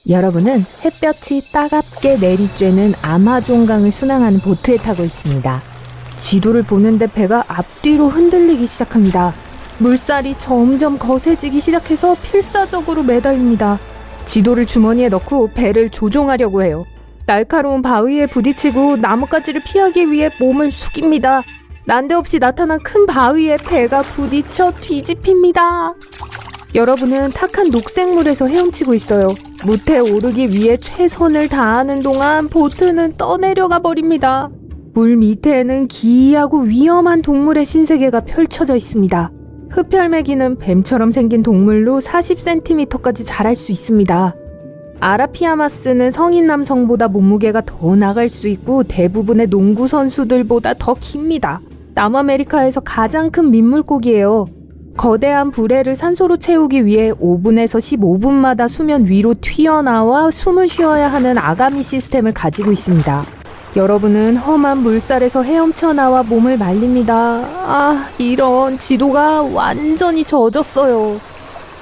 여러분은 햇볕이 따갑게 내리쬐는 아마존강을 순항하는 보트에 타고 있습니다. 지도를 보는데 배가 앞뒤로 흔들리기 시작합니다. 물살이 점점 거세지기 시작해서 필사적으로 매달립니다. 지도를 주머니에 넣고 배를 조종하려고 해요. 날카로운 바위에 부딪히고 나뭇가지를 피하기 위해 몸을 숙입니다. 난데없이 나타난 큰 바위에 배가 부딪혀 뒤집힙니다. 여러분은 탁한 녹색물에서 헤엄치고 있어요. 무태 오르기 위해 최선을 다하는 동안 보트는 떠내려가 버립니다. 물 밑에는 기이하고 위험한 동물의 신세계가 펼쳐져 있습니다. 흡혈매기는 뱀처럼 생긴 동물로 40cm까지 자랄 수 있습니다. 아라피아마스는 성인 남성보다 몸무게가 더 나갈 수 있고 대부분의 농구 선수들보다 더 깁니다. 남아메리카에서 가장 큰 민물고기예요. 거대한 불에를 산소로 채우기 위해 5분에서 15분마다 수면 위로 튀어나와 숨을 쉬어야 하는 아가미 시스템을 가지고 있습니다. 여러분은 험한 물살에서 헤엄쳐 나와 몸을 말립니다. 이런 지도가 완전히 젖었어요.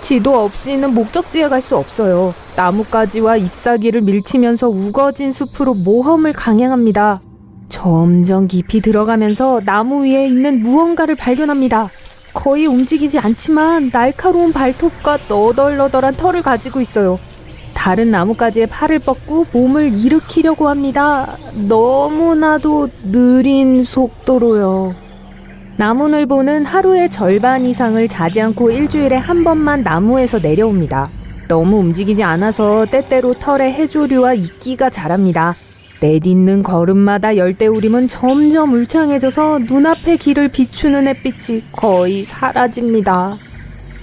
지도 없이는 목적지에 갈 수 없어요. 나뭇가지와 잎사귀를 밀치면서 우거진 숲으로 모험을 강행합니다. 점점 깊이 들어가면서 나무 위에 있는 무언가를 발견합니다. 거의 움직이지 않지만 날카로운 발톱과 너덜너덜한 털을 가지고 있어요. 다른 나뭇가지에 팔을 뻗고 몸을 일으키려고 합니다. 너무나도 느린 속도로요. 나무늘보는 하루의 절반 이상을 자지 않고 일주일에 한 번만 나무에서 내려옵니다. 너무 움직이지 않아서 때때로 털에 해조류와 이끼가 자랍니다. 내딛는 걸음마다 열대우림은 점점 울창해져서 눈앞의 길을 비추는 햇빛이 거의 사라집니다.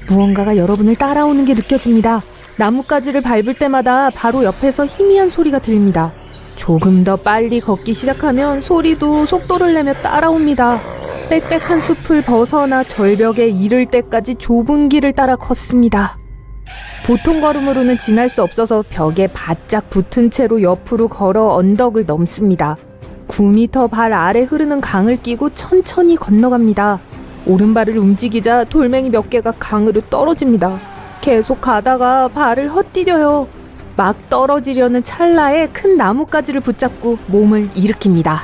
무언가가 여러분을 따라오는 게 느껴집니다. 나뭇가지를 밟을 때마다 바로 옆에서 희미한 소리가 들립니다. 조금 더 빨리 걷기 시작하면 소리도 속도를 내며 따라옵니다. 빽빽한 숲을 벗어나 절벽에 이를 때까지 좁은 길을 따라 걷습니다. 보통 걸음으로는 지날 수 없어서 벽에 바짝 붙은 채로 옆으로 걸어 언덕을 넘습니다. 9m 발 아래 흐르는 강을 끼고 천천히 건너갑니다. 오른발을 움직이자 돌멩이 몇 개가 강으로 떨어집니다. 계속 가다가 발을 헛디뎌요. 막 떨어지려는 찰나에 큰 나뭇가지를 붙잡고 몸을 일으킵니다.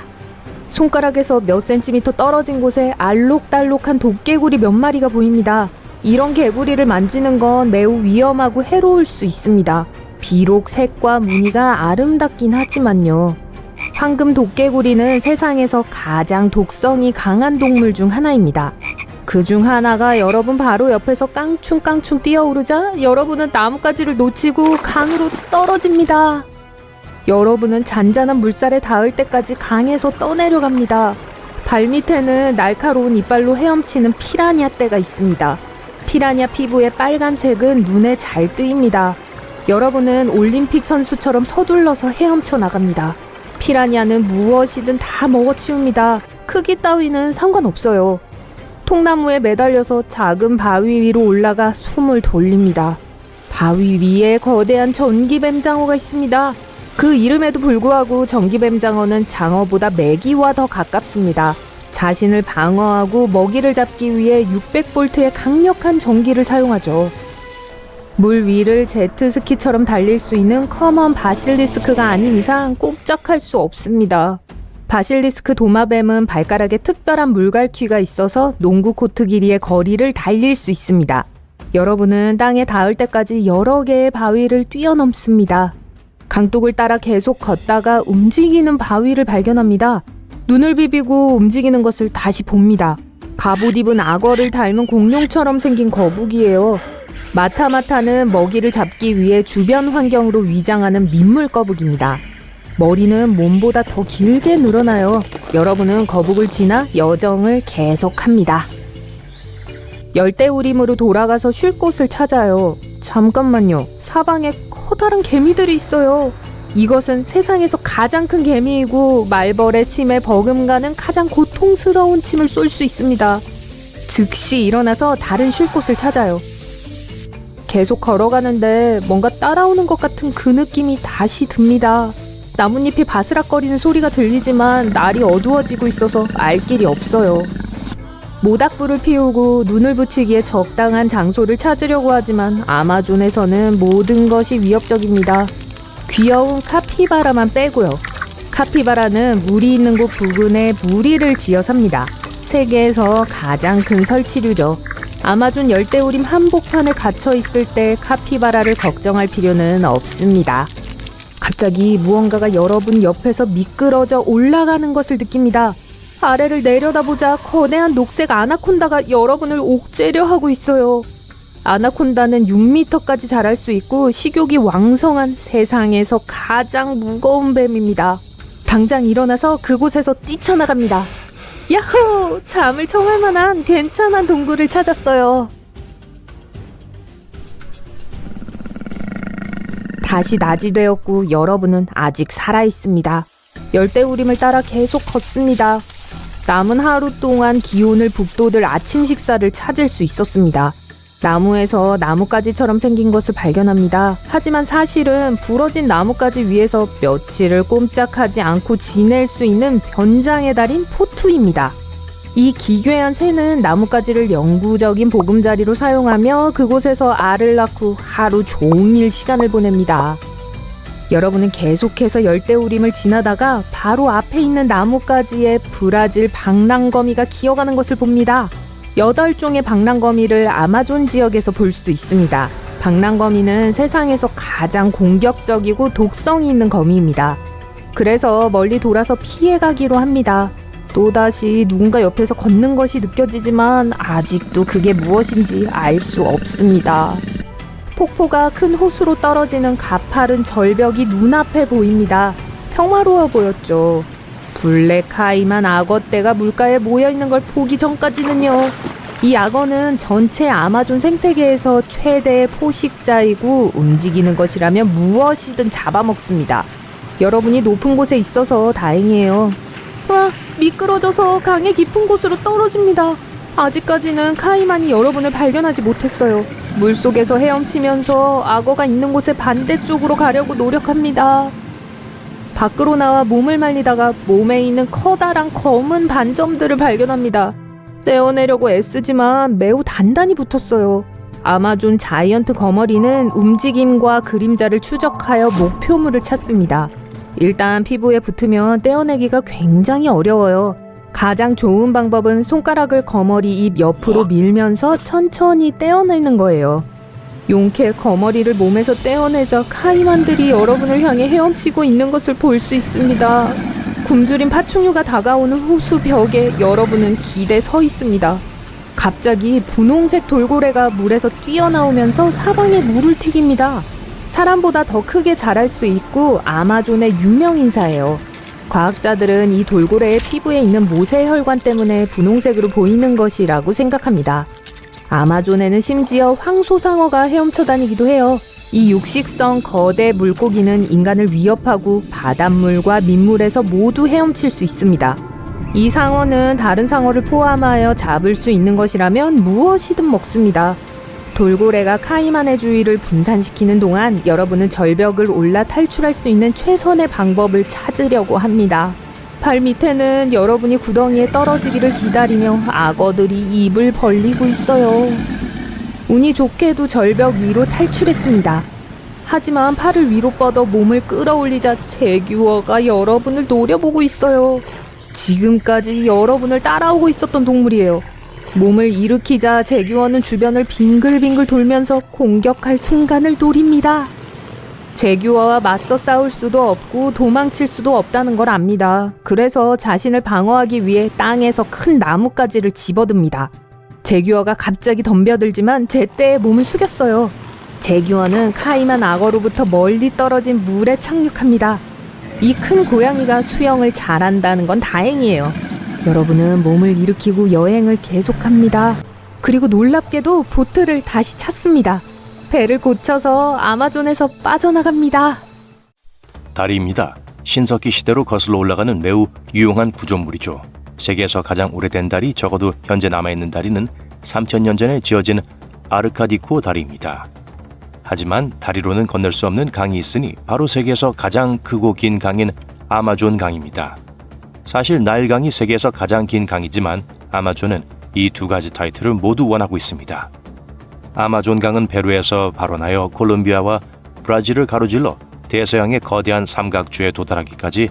손가락에서 몇 센티미터 떨어진 곳에 알록달록한 도깨구리 몇 마리가 보입니다. 이런 개구리를 만지는 건 매우 위험하고 해로울 수 있습니다. 비록 색과 무늬가 아름답긴 하지만요. 황금 도깨구리는 세상에서 가장 독성이 강한 동물 중 하나입니다. 그 중 하나가 여러분 바로 옆에서 깡충깡충 뛰어오르자 여러분은 나뭇가지를 놓치고 강으로 떨어집니다. 여러분은 잔잔한 물살에 닿을 때까지 강에서 떠내려갑니다. 발밑에는 날카로운 이빨로 헤엄치는 피라냐 떼가 있습니다. 피라냐 피부의 빨간색은 눈에 잘 뜨입니다. 여러분은 올림픽 선수처럼 서둘러서 헤엄쳐 나갑니다. 피라냐는 무엇이든 다 먹어치웁니다. 크기 따위는 상관없어요. 통나무에 매달려서 작은 바위 위로 올라가 숨을 돌립니다. 바위 위에 거대한 전기뱀장어가 있습니다. 그 이름에도 불구하고 전기뱀장어는 장어보다 메기와 더 가깝습니다. 자신을 방어하고 먹이를 잡기 위해 600볼트의 강력한 전기를 사용하죠. 물 위를 제트스키처럼 달릴 수 있는 커먼 바실리스크가 아닌 이상 꼼짝할 수 없습니다. 바실리스크 도마뱀은 발가락에 특별한 물갈퀴가 있어서 농구 코트 길이의 거리를 달릴 수 있습니다. 여러분은 땅에 닿을 때까지 여러 개의 바위를 뛰어넘습니다. 강둑을 따라 계속 걷다가 움직이는 바위를 발견합니다. 눈을 비비고 움직이는 것을 다시 봅니다. 갑옷 입은 악어를 닮은 공룡처럼 생긴 거북이에요. 마타마타는 먹이를 잡기 위해 주변 환경으로 위장하는 민물 거북입니다. 머리는 몸보다 더 길게 늘어나요. 여러분은 거북을 지나 여정을 계속합니다. 열대우림으로 돌아가서 쉴 곳을 찾아요. 잠깐만요. 사방에 커다란 개미들이 있어요. 이것은 세상에서 가장 큰 개미이고 말벌의 침에 버금가는 가장 고통스러운 침을 쏠 수 있습니다. 즉시 일어나서 다른 쉴 곳을 찾아요. 계속 걸어가는데 뭔가 따라오는 것 같은 그 느낌이 다시 듭니다. 나뭇잎이 바스락거리는 소리가 들리지만 날이 어두워지고 있어서 알 길이 없어요. 모닥불을 피우고 눈을 붙이기에 적당한 장소를 찾으려고 하지만 아마존에서는 모든 것이 위협적입니다. 귀여운 카피바라만 빼고요. 카피바라는 물이 있는 곳 부근에 무리를 지어 삽니다. 세계에서 가장 큰 설치류죠. 아마존 열대우림 한복판에 갇혀 있을 때 카피바라를 걱정할 필요는 없습니다. 갑자기 무언가가 여러분 옆에서 미끄러져 올라가는 것을 느낍니다. 아래를 내려다보자 거대한 녹색 아나콘다가 여러분을 옥죄려 하고 있어요. 아나콘다는 6m까지 자랄 수 있고 식욕이 왕성한 세상에서 가장 무거운 뱀입니다. 당장 일어나서 그곳에서 뛰쳐나갑니다. 야호! 잠을 청할 만한 괜찮은 동굴을 찾았어요. 다시 낮이 되었고 여러분은 아직 살아있습니다. 열대우림을 따라 계속 걷습니다. 남은 하루 동안 기온을 북돋을 아침 식사를 찾을 수 있었습니다. 나무에서 나뭇가지처럼 생긴 것을 발견합니다. 하지만 사실은 부러진 나뭇가지 위에서 며칠을 꼼짝하지 않고 지낼 수 있는 변장의 달인 포투입니다. 이 기괴한 새는 나뭇가지를 영구적인 보금자리로 사용하며 그곳에서 알을 낳고 하루 종일 시간을 보냅니다. 여러분은 계속해서 열대우림을 지나다가 바로 앞에 있는 나뭇가지에 브라질 방랑거미가 기어가는 것을 봅니다. 8종의 방랑거미를 아마존 지역에서 볼 수 있습니다. 방랑거미는 세상에서 가장 공격적이고 독성이 있는 거미입니다. 그래서 멀리 돌아서 피해가기로 합니다. 또다시 누군가 옆에서 걷는 것이 느껴지지만 아직도 그게 무엇인지 알 수 없습니다. 폭포가 큰 호수로 떨어지는 가파른 절벽이 눈앞에 보입니다. 평화로워 보였죠. 블랙 카이만 악어떼가 물가에 모여있는 걸 보기 전까지는요. 이 악어는 전체 아마존 생태계에서 최대의 포식자이고 움직이는 것이라면 무엇이든 잡아먹습니다. 여러분이 높은 곳에 있어서 다행이에요. 와, 미끄러져서 강의 깊은 곳으로 떨어집니다. 아직까지는 카이만이 여러분을 발견하지 못했어요. 물속에서 헤엄치면서 악어가 있는 곳의 반대쪽으로 가려고 노력합니다. 밖으로 나와 몸을 말리다가 몸에 있는 커다란 검은 반점들을 발견합니다. 떼어내려고 애쓰지만 매우 단단히 붙었어요. 아마존 자이언트 거머리는 움직임과 그림자를 추적하여 목표물을 찾습니다. 일단 피부에 붙으면 떼어내기가 굉장히 어려워요. 가장 좋은 방법은 손가락을 거머리 입 옆으로 밀면서 천천히 떼어내는 거예요. 용케 거머리를 몸에서 떼어내자 카이만들이 여러분을 향해 헤엄치고 있는 것을 볼 수 있습니다. 굶주린 파충류가 다가오는 호수 벽에 여러분은 기대 서 있습니다. 갑자기 분홍색 돌고래가 물에서 뛰어나오면서 사방에 물을 튀깁니다. 사람보다 더 크게 자랄 수 있고 아마존의 유명 인사예요. 과학자들은 이 돌고래의 피부에 있는 모세혈관 때문에 분홍색으로 보이는 것이라고 생각합니다. 아마존에는 심지어 황소상어가 헤엄쳐 다니기도 해요. 이 육식성 거대 물고기는 인간을 위협하고 바닷물과 민물에서 모두 헤엄칠 수 있습니다. 이 상어는 다른 상어를 포함하여 잡을 수 있는 것이라면 무엇이든 먹습니다. 돌고래가 카이만의 주위를 분산시키는 동안 여러분은 절벽을 올라 탈출할 수 있는 최선의 방법을 찾으려고 합니다. 발 밑에는 여러분이 구덩이에 떨어지기를 기다리며 악어들이 입을 벌리고 있어요. 운이 좋게도 절벽 위로 탈출했습니다. 하지만 팔을 위로 뻗어 몸을 끌어올리자 제규어가 여러분을 노려보고 있어요. 지금까지 여러분을 따라오고 있었던 동물이에요. 몸을 일으키자 제규어는 주변을 빙글빙글 돌면서 공격할 순간을 노립니다. 제규어와 맞서 싸울 수도 없고 도망칠 수도 없다는 걸 압니다. 그래서 자신을 방어하기 위해 땅에서 큰 나뭇가지를 집어듭니다. 제규어가 갑자기 덤벼들지만 제때에 몸을 숙였어요. 제규어는 카이만 악어로부터 멀리 떨어진 물에 착륙합니다. 이 큰 고양이가 수영을 잘한다는 건 다행이에요. 여러분은 몸을 일으키고 여행을 계속합니다. 그리고 놀랍게도 보트를 다시 찾습니다. 배를 고쳐서 아마존에서 빠져나갑니다. 다리입니다. 신석기 시대로 거슬러 올라가는 매우 유용한 구조물이죠. 세계에서 가장 오래된 다리, 적어도 현재 남아있는 다리는 3000년 전에 지어진 아르카디코 다리입니다. 하지만 다리로는 건널 수 없는 강이 있으니 바로 세계에서 가장 크고 긴 강인 아마존 강입니다. 사실 나일강이 세계에서 가장 긴 강이지만 아마존은 이 두 가지 타이틀을 모두 원하고 있습니다. 아마존 강은 페루에서 발원하여 콜롬비아와 브라질을 가로질러 대서양의 거대한 삼각주에 도달하기까지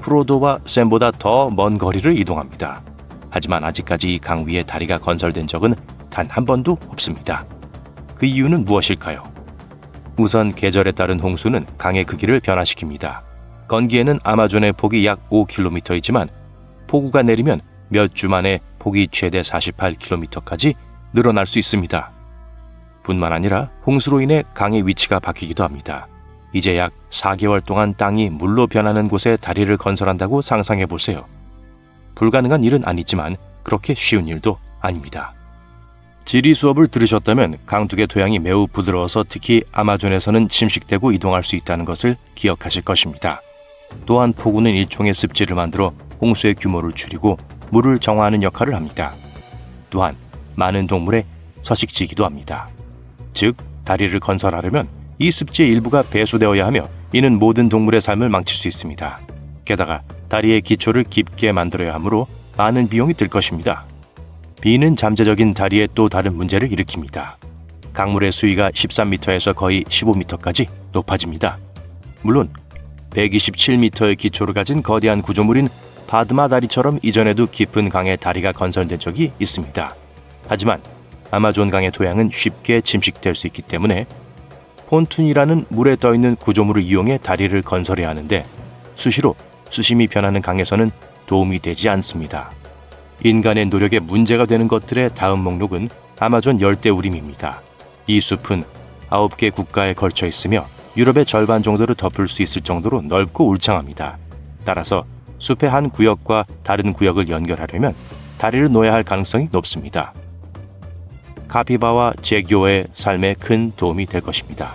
프로도와 샘보다 더 먼 거리를 이동합니다. 하지만 아직까지 이 강 위에 다리가 건설된 적은 단 한 번도 없습니다. 그 이유는 무엇일까요? 우선 계절에 따른 홍수는 강의 크기를 변화시킵니다. 건기에는 아마존의 폭이 약 5km이지만 폭우가 내리면 몇 주 만에 폭이 최대 48km까지 늘어날 수 있습니다. 뿐만 아니라 홍수로 인해 강의 위치가 바뀌기도 합니다. 이제 약 4개월 동안 땅이 물로 변하는 곳에 다리를 건설한다고 상상해 보세요. 불가능한 일은 아니지만 그렇게 쉬운 일도 아닙니다. 지리 수업을 들으셨다면 강둑의 토양이 매우 부드러워서 특히 아마존에서는 침식되고 이동할 수 있다는 것을 기억하실 것입니다. 또한 폭우는 일종의 습지를 만들어 홍수의 규모를 줄이고 물을 정화하는 역할을 합니다. 또한 많은 동물의 서식지이기도 합니다. 즉, 다리를 건설하려면 이 습지의 일부가 배수되어야 하며 이는 모든 동물의 삶을 망칠 수 있습니다. 게다가 다리의 기초를 깊게 만들어야 하므로 많은 비용이 들 것입니다. 비는 잠재적인 다리에 또 다른 문제를 일으킵니다. 강물의 수위가 13m에서 거의 15m까지 높아집니다. 물론 127m의 기초를 가진 거대한 구조물인 바드마 다리처럼 이전에도 깊은 강에 다리가 건설된 적이 있습니다. 하지만 아마존 강의 토양은 쉽게 침식될 수 있기 때문에 폰툰이라는 물에 떠있는 구조물을 이용해 다리를 건설해야 하는데 수시로 수심이 변하는 강에서는 도움이 되지 않습니다. 인간의 노력에 문제가 되는 것들의 다음 목록은 아마존 열대우림입니다. 이 숲은 9개 국가에 걸쳐 있으며 유럽의 절반 정도를 덮을 수 있을 정도로 넓고 울창합니다. 따라서 숲의 한 구역과 다른 구역을 연결하려면 다리를 놓아야 할 가능성이 높습니다. 카피바와 제교의 삶에 큰 도움이 될 것입니다.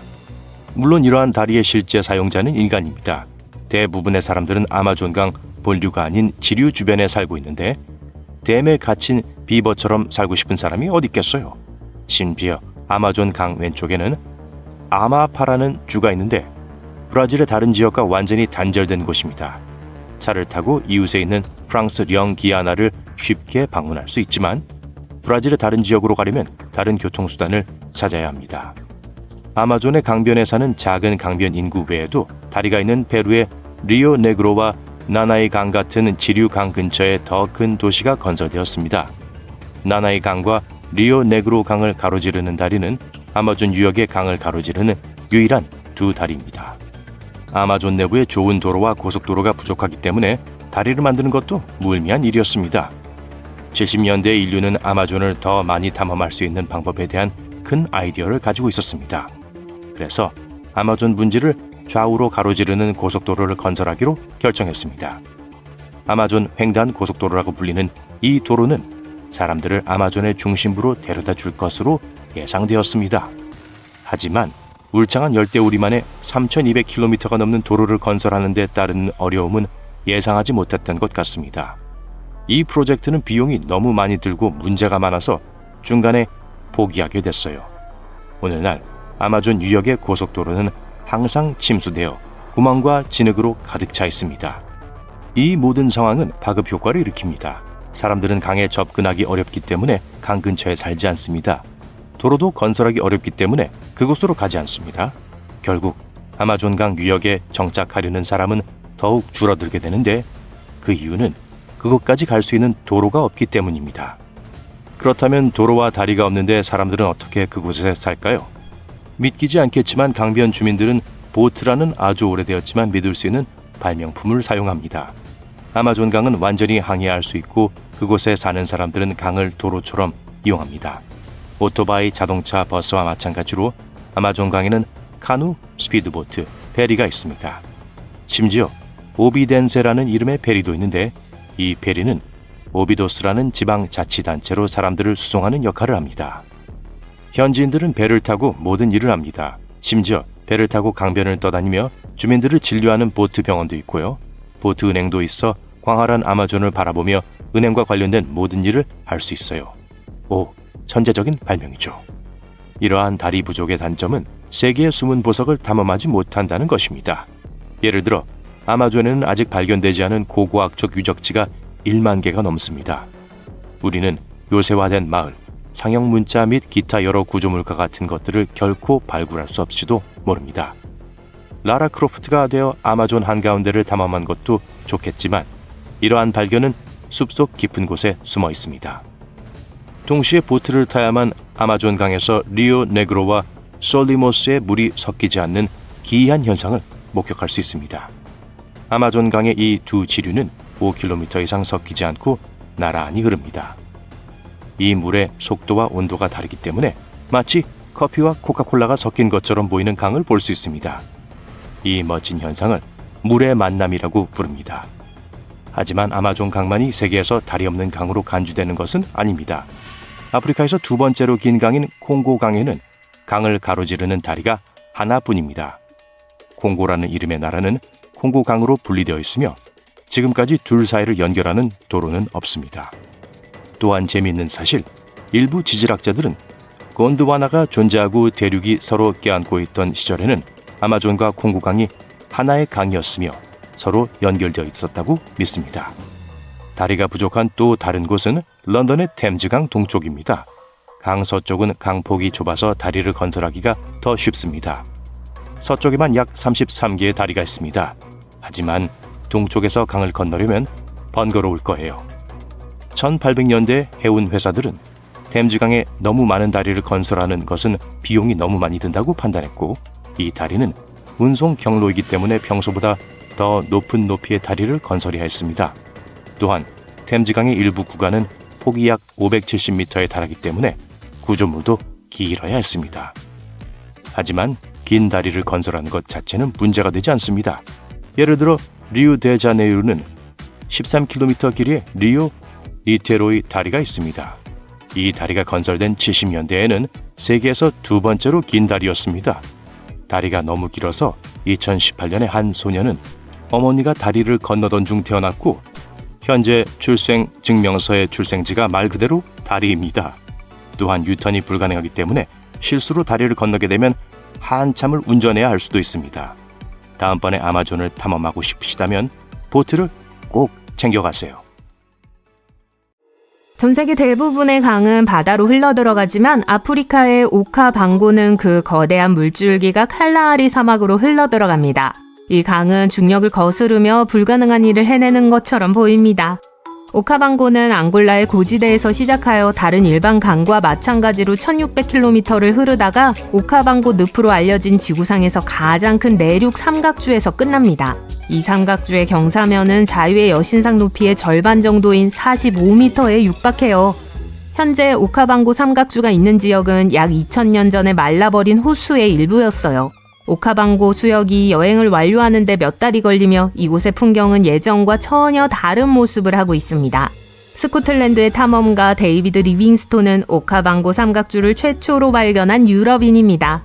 물론 이러한 다리의 실제 사용자는 인간입니다. 대부분의 사람들은 아마존강 본류가 아닌 지류 주변에 살고 있는데 댐에 갇힌 비버처럼 살고 싶은 사람이 어디 있겠어요? 심지어 아마존 강 왼쪽에는 아마파라는 주가 있는데 브라질의 다른 지역과 완전히 단절된 곳입니다. 차를 타고 이웃에 있는 프랑스 령기아나를 쉽게 방문할 수 있지만 브라질의 다른 지역으로 가려면 다른 교통수단을 찾아야 합니다. 아마존의 강변에 사는 작은 강변 인구 외에도 다리가 있는 페루의 리오네그로와 나나이 강 같은 지류 강 근처에 더 큰 도시가 건설되었습니다. 나나이 강과 리오네그로 강을 가로지르는 다리는 아마존 유역의 강을 가로지르는 유일한 두 다리입니다. 아마존 내부에 좋은 도로와 고속도로가 부족하기 때문에 다리를 만드는 것도 무의미한 일이었습니다. 70년대 인류는 아마존을 더 많이 탐험할 수 있는 방법에 대한 큰 아이디어를 가지고 있었습니다. 그래서 아마존 분지를 좌우로 가로지르는 고속도로를 건설하기로 결정했습니다. 아마존 횡단 고속도로라고 불리는 이 도로는 사람들을 아마존의 중심부로 데려다 줄 것으로 예상되었습니다. 하지만 울창한 열대우리만에 3,200km가 넘는 도로를 건설하는 데 따른 어려움은 예상하지 못했던 것 같습니다. 이 프로젝트는 비용이 너무 많이 들고 문제가 많아서 중간에 포기하게 됐어요. 오늘날 아마존 유역의 고속도로는 항상 침수되어 구멍과 진흙으로 가득 차 있습니다. 이 모든 상황은 파급 효과를 일으킵니다. 사람들은 강에 접근하기 어렵기 때문에 강 근처에 살지 않습니다. 도로도 건설하기 어렵기 때문에 그곳으로 가지 않습니다. 결국 아마존강 유역에 정착하려는 사람은 더욱 줄어들게 되는데 그 이유는 그곳까지 갈 수 있는 도로가 없기 때문입니다. 그렇다면 도로와 다리가 없는데 사람들은 어떻게 그곳에 살까요? 믿기지 않겠지만 강변 주민들은 보트라는 아주 오래되었지만 믿을 수 있는 발명품을 사용합니다. 아마존강은 완전히 항해할 수 있고 그곳에 사는 사람들은 강을 도로처럼 이용합니다. 오토바이, 자동차, 버스와 마찬가지로 아마존강에는 카누, 스피드보트, 페리가 있습니다. 심지어 오비덴세라는 이름의 페리도 있는데 이 페리는 오비도스라는 지방자치단체로 사람들을 수송하는 역할을 합니다. 현지인들은 배를 타고 모든 일을 합니다. 심지어 배를 타고 강변을 떠다니며 주민들을 진료하는 보트 병원도 있고요. 보트 은행도 있어 광활한 아마존을 바라보며 은행과 관련된 모든 일을 할 수 있어요. 오, 천재적인 발명이죠. 이러한 다리 부족의 단점은 세계의 숨은 보석을 탐험하지 못한다는 것입니다. 예를 들어 아마존에는 아직 발견되지 않은 고고학적 유적지가 1만 개가 넘습니다. 우리는 요새화된 마을, 상형 문자 및 기타 여러 구조물과 같은 것들을 결코 발굴할 수 없을지도 모릅니다. 라라 크로프트가 되어 아마존 한가운데를 탐험한 것도 좋겠지만 이러한 발견은 숲속 깊은 곳에 숨어 있습니다. 동시에 보트를 타야만 아마존 강에서 리오 네그로와 솔리모스의 물이 섞이지 않는 기이한 현상을 목격할 수 있습니다. 아마존 강의 이 두 지류는 5km 이상 섞이지 않고 나란히 흐릅니다. 이 물의 속도와 온도가 다르기 때문에 마치 커피와 코카콜라가 섞인 것처럼 보이는 강을 볼 수 있습니다. 이 멋진 현상을 물의 만남이라고 부릅니다. 하지만 아마존 강만이 세계에서 다리 없는 강으로 간주되는 것은 아닙니다. 아프리카에서 두 번째로 긴 강인 콩고 강에는 강을 가로지르는 다리가 하나뿐입니다. 콩고라는 이름의 나라는 콩고 강으로 분리되어 있으며 지금까지 둘 사이를 연결하는 도로는 없습니다. 또한 재미있는 사실, 일부 지질학자들은 곤드와나가 존재하고 대륙이 서로 껴안고 있던 시절에는 아마존과 콩고 강이 하나의 강이었으며 서로 연결되어 있었다고 믿습니다. 다리가 부족한 또 다른 곳은 런던의 템즈강 동쪽입니다. 강 서쪽은 강폭이 좁아서 다리를 건설하기가 더 쉽습니다. 서쪽에만 약 33개의 다리가 있습니다. 하지만 동쪽에서 강을 건너려면 번거로울 거예요. 1800년대 해운 회사들은 템즈강에 너무 많은 다리를 건설하는 것은 비용이 너무 많이 든다고 판단했고, 이 다리는 운송 경로이기 때문에 평소보다 더 높은 높이의 다리를 건설해야 했습니다. 또한 템즈강의 일부 구간은 폭이 약 570m에 달하기 때문에 구조물도 길어야 했습니다. 하지만 긴 다리를 건설하는 것 자체는 문제가 되지 않습니다. 예를 들어 리우데자네이루는 13km 길이의 리오 니테로이 다리가 있습니다. 이 다리가 건설된 70년대에는 세계에서 두 번째로 긴 다리였습니다. 다리가 너무 길어서 2018년에 한 소녀는 어머니가 다리를 건너던 중 태어났고, 현재 출생 증명서의 출생지가 말 그대로 다리입니다. 또한 유턴이 불가능하기 때문에 실수로 다리를 건너게 되면 한참을 운전해야 할 수도 있습니다. 다음번에 아마존을 탐험하고 싶으시다면 보트를 꼭 챙겨가세요. 전 세계 대부분의 강은 바다로 흘러들어가지만 아프리카의 오카방고는 그 거대한 물줄기가 칼라하리 사막으로 흘러들어갑니다. 이 강은 중력을 거스르며 불가능한 일을 해내는 것처럼 보입니다. 오카방고는 앙골라의 고지대에서 시작하여 다른 일반 강과 마찬가지로 1600km를 흐르다가 오카방고 늪으로 알려진 지구상에서 가장 큰 내륙 삼각주에서 끝납니다. 이 삼각주의 경사면은 자유의 여신상 높이의 절반 정도인 45m에 육박해요. 현재 오카방고 삼각주가 있는 지역은 약 2000년 전에 말라버린 호수의 일부였어요. 오카방고 수역이 여행을 완료하는 데 몇 달이 걸리며 이곳의 풍경은 예전과 전혀 다른 모습을 하고 있습니다. 스코틀랜드의 탐험가 데이비드 리빙스톤은 오카방고 삼각주를 최초로 발견한 유럽인입니다.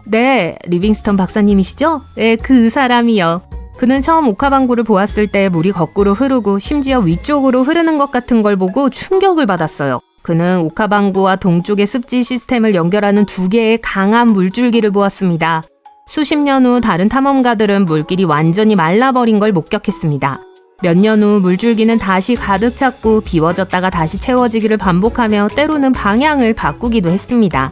네, 리빙스톤 박사님이시죠? 네, 그 사람이요. 그는 처음 오카방고를 보았을 때 물이 거꾸로 흐르고 심지어 위쪽으로 흐르는 것 같은 걸 보고 충격을 받았어요. 그는 오카방고와 동쪽의 습지 시스템을 연결하는 두 개의 강한 물줄기를 보았습니다. 수십 년 후 다른 탐험가들은 물길이 완전히 말라버린 걸 목격했습니다. 몇 년 후 물줄기는 다시 가득 찼고 비워졌다가 다시 채워지기를 반복하며 때로는 방향을 바꾸기도 했습니다.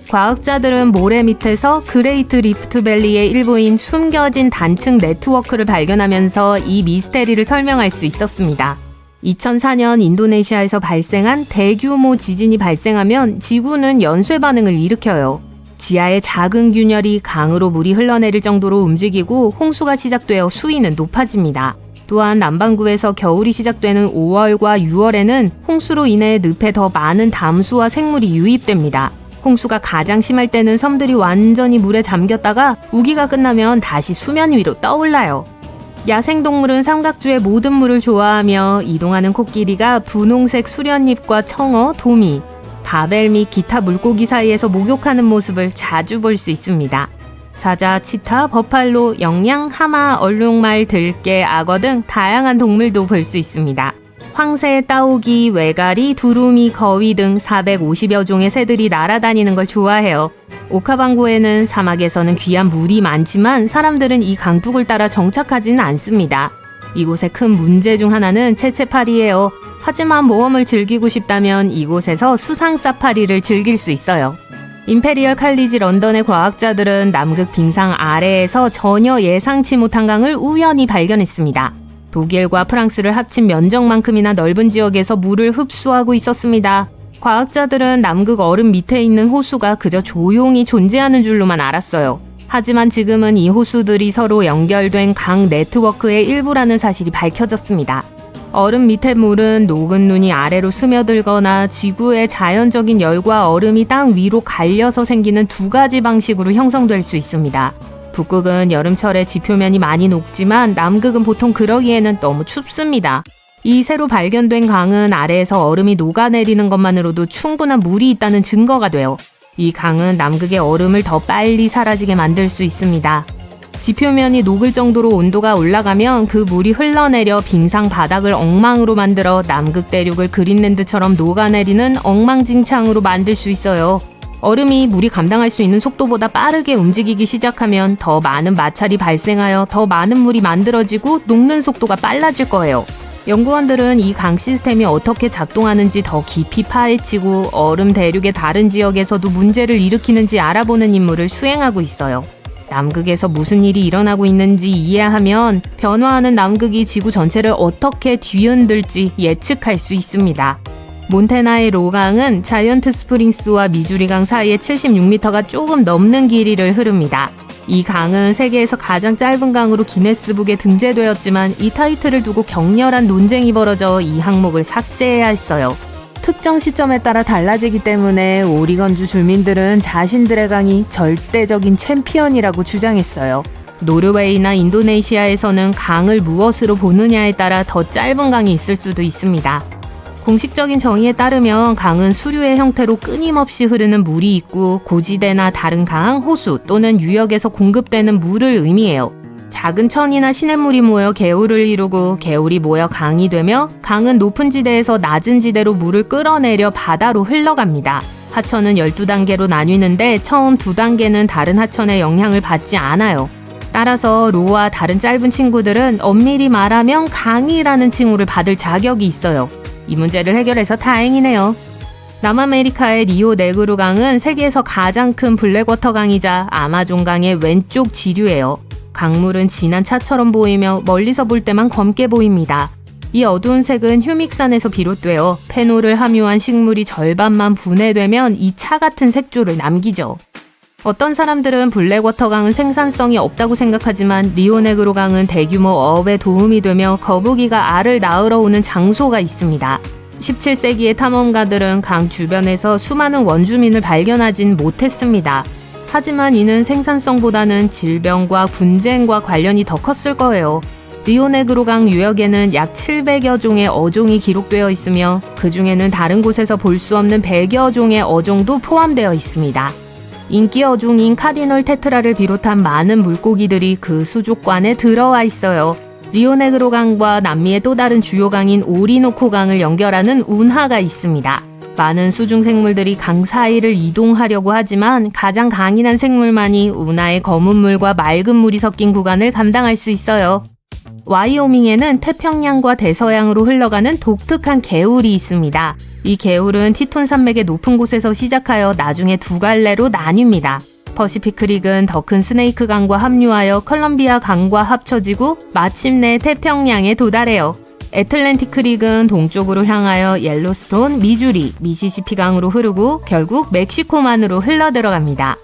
과학자들은 모래 밑에서 그레이트 리프트 밸리의 일부인 숨겨진 단층 네트워크를 발견하면서 이 미스테리를 설명할 수 있었습니다. 2004년 인도네시아에서 발생한 대규모 지진이 발생하면 지구는 연쇄 반응을 일으켜요. 지하의 작은 균열이 강으로 물이 흘러내릴 정도로 움직이고 홍수가 시작되어 수위는 높아집니다. 또한 남반구에서 겨울이 시작되는 5월과 6월에는 홍수로 인해 늪에 더 많은 담수와 생물이 유입됩니다. 홍수가 가장 심할 때는 섬들이 완전히 물에 잠겼다가 우기가 끝나면 다시 수면 위로 떠올라요. 야생동물은 삼각주의 모든 물을 좋아하며 이동하는 코끼리가 분홍색 수련잎과 청어, 도미, 바벨 및 기타 물고기 사이에서 목욕하는 모습을 자주 볼 수 있습니다. 사자, 치타, 버팔로, 영양, 하마, 얼룩말, 들깨, 악어 등 다양한 동물도 볼 수 있습니다. 황새, 따오기, 외가리, 두루미, 거위 등 450여 종의 새들이 날아다니는 걸 좋아해요. 오카방고에는 사막에서는 귀한 물이 많지만 사람들은 이 강둑을 따라 정착하지는 않습니다. 이곳의 큰 문제 중 하나는 채채파리예요. 하지만 모험을 즐기고 싶다면 이곳에서 수상 사파리를 즐길 수 있어요. 임페리얼 칼리지 런던의 과학자들은 남극 빙상 아래에서 전혀 예상치 못한 강을 우연히 발견했습니다. 독일과 프랑스를 합친 면적만큼이나 넓은 지역에서 물을 흡수하고 있었습니다. 과학자들은 남극 얼음 밑에 있는 호수가 그저 조용히 존재하는 줄로만 알았어요. 하지만 지금은 이 호수들이 서로 연결된 강 네트워크의 일부라는 사실이 밝혀졌습니다. 얼음 밑의 물은 녹은 눈이 아래로 스며들거나 지구의 자연적인 열과 얼음이 땅 위로 갈려서 생기는 두 가지 방식으로 형성될 수 있습니다. 북극은 여름철에 지표면이 많이 녹지만 남극은 보통 그러기에는 너무 춥습니다. 이 새로 발견된 강은 아래에서 얼음이 녹아내리는 것만으로도 충분한 물이 있다는 증거가 돼요. 이 강은 남극의 얼음을 더 빨리 사라지게 만들 수 있습니다. 지표면이 녹을 정도로 온도가 올라가면 그 물이 흘러내려 빙상 바닥을 엉망으로 만들어 남극 대륙을 그린랜드처럼 녹아내리는 엉망진창으로 만들 수 있어요. 얼음이 물이 감당할 수 있는 속도보다 빠르게 움직이기 시작하면 더 많은 마찰이 발생하여 더 많은 물이 만들어지고 녹는 속도가 빨라질 거예요. 연구원들은 이 강 시스템이 어떻게 작동하는지 더 깊이 파헤치고 얼음 대륙의 다른 지역에서도 문제를 일으키는지 알아보는 임무를 수행하고 있어요. 남극에서 무슨 일이 일어나고 있는지 이해하면 변화하는 남극이 지구 전체를 어떻게 뒤흔들지 예측할 수 있습니다. 몬테나의 로강은 자이언트 스프링스와 미주리강 사이에 76m가 조금 넘는 길이를 흐릅니다. 이 강은 세계에서 가장 짧은 강으로 기네스북에 등재되었지만 이 타이틀을 두고 격렬한 논쟁이 벌어져 이 항목을 삭제해야 했어요. 특정 시점에 따라 달라지기 때문에 오리건주 주민들은 자신들의 강이 절대적인 챔피언이라고 주장했어요. 노르웨이나 인도네시아에서는 강을 무엇으로 보느냐에 따라 더 짧은 강이 있을 수도 있습니다. 공식적인 정의에 따르면 강은 수류의 형태로 끊임없이 흐르는 물이 있고 고지대나 다른 강, 호수 또는 유역에서 공급되는 물을 의미해요. 작은 천이나 시냇물이 모여 개울을 이루고 개울이 모여 강이 되며 강은 높은 지대에서 낮은 지대로 물을 끌어내려 바다로 흘러갑니다. 하천은 12단계로 나뉘는데 처음 2단계는 다른 하천의 영향을 받지 않아요. 따라서 로와 다른 짧은 친구들은 엄밀히 말하면 강이라는 칭호를 받을 자격이 있어요. 이 문제를 해결해서 다행이네요. 남아메리카의 리오네그루 강은 세계에서 가장 큰 블랙워터 강이자 아마존 강의 왼쪽 지류예요. 강물은 진한 차처럼 보이며 멀리서 볼 때만 검게 보입니다. 이 어두운 색은 휴믹산에서 비롯되어 페놀을 함유한 식물이 절반만 분해되면 이 차 같은 색조를 남기죠. 어떤 사람들은 블랙워터 강은 생산성이 없다고 생각하지만 리오네그로 강은 대규모 어업에 도움이 되며 거북이가 알을 낳으러 오는 장소가 있습니다. 17세기의 탐험가들은 강 주변에서 수많은 원주민을 발견하진 못했습니다. 하지만 이는 생산성보다는 질병과 분쟁과 관련이 더 컸을 거예요. 리오네그로 강 유역에는 약 700여 종의 어종이 기록되어 있으며 그 중에는 다른 곳에서 볼 수 없는 100여 종의 어종도 포함되어 있습니다. 인기 어종인 카디널 테트라를 비롯한 많은 물고기들이 그 수족관에 들어와 있어요. 리오네그로 강과 남미의 또 다른 주요 강인 오리노코 강을 연결하는 운하가 있습니다. 많은 수중 생물들이 강 사이를 이동하려고 하지만 가장 강인한 생물만이 운하의 검은 물과 맑은 물이 섞인 구간을 감당할 수 있어요. 와이오밍에는 태평양과 대서양으로 흘러가는 독특한 개울이 있습니다. 이 개울은 티톤 산맥의 높은 곳에서 시작하여 나중에 두 갈래로 나뉩니다. 퍼시픽 크릭은 더 큰 스네이크 강과 합류하여 컬럼비아 강과 합쳐지고 마침내 태평양에 도달해요. 애틀랜틱 크릭은 동쪽으로 향하여 옐로스톤, 미주리, 미시시피 강으로 흐르고 결국 멕시코만으로 흘러들어갑니다.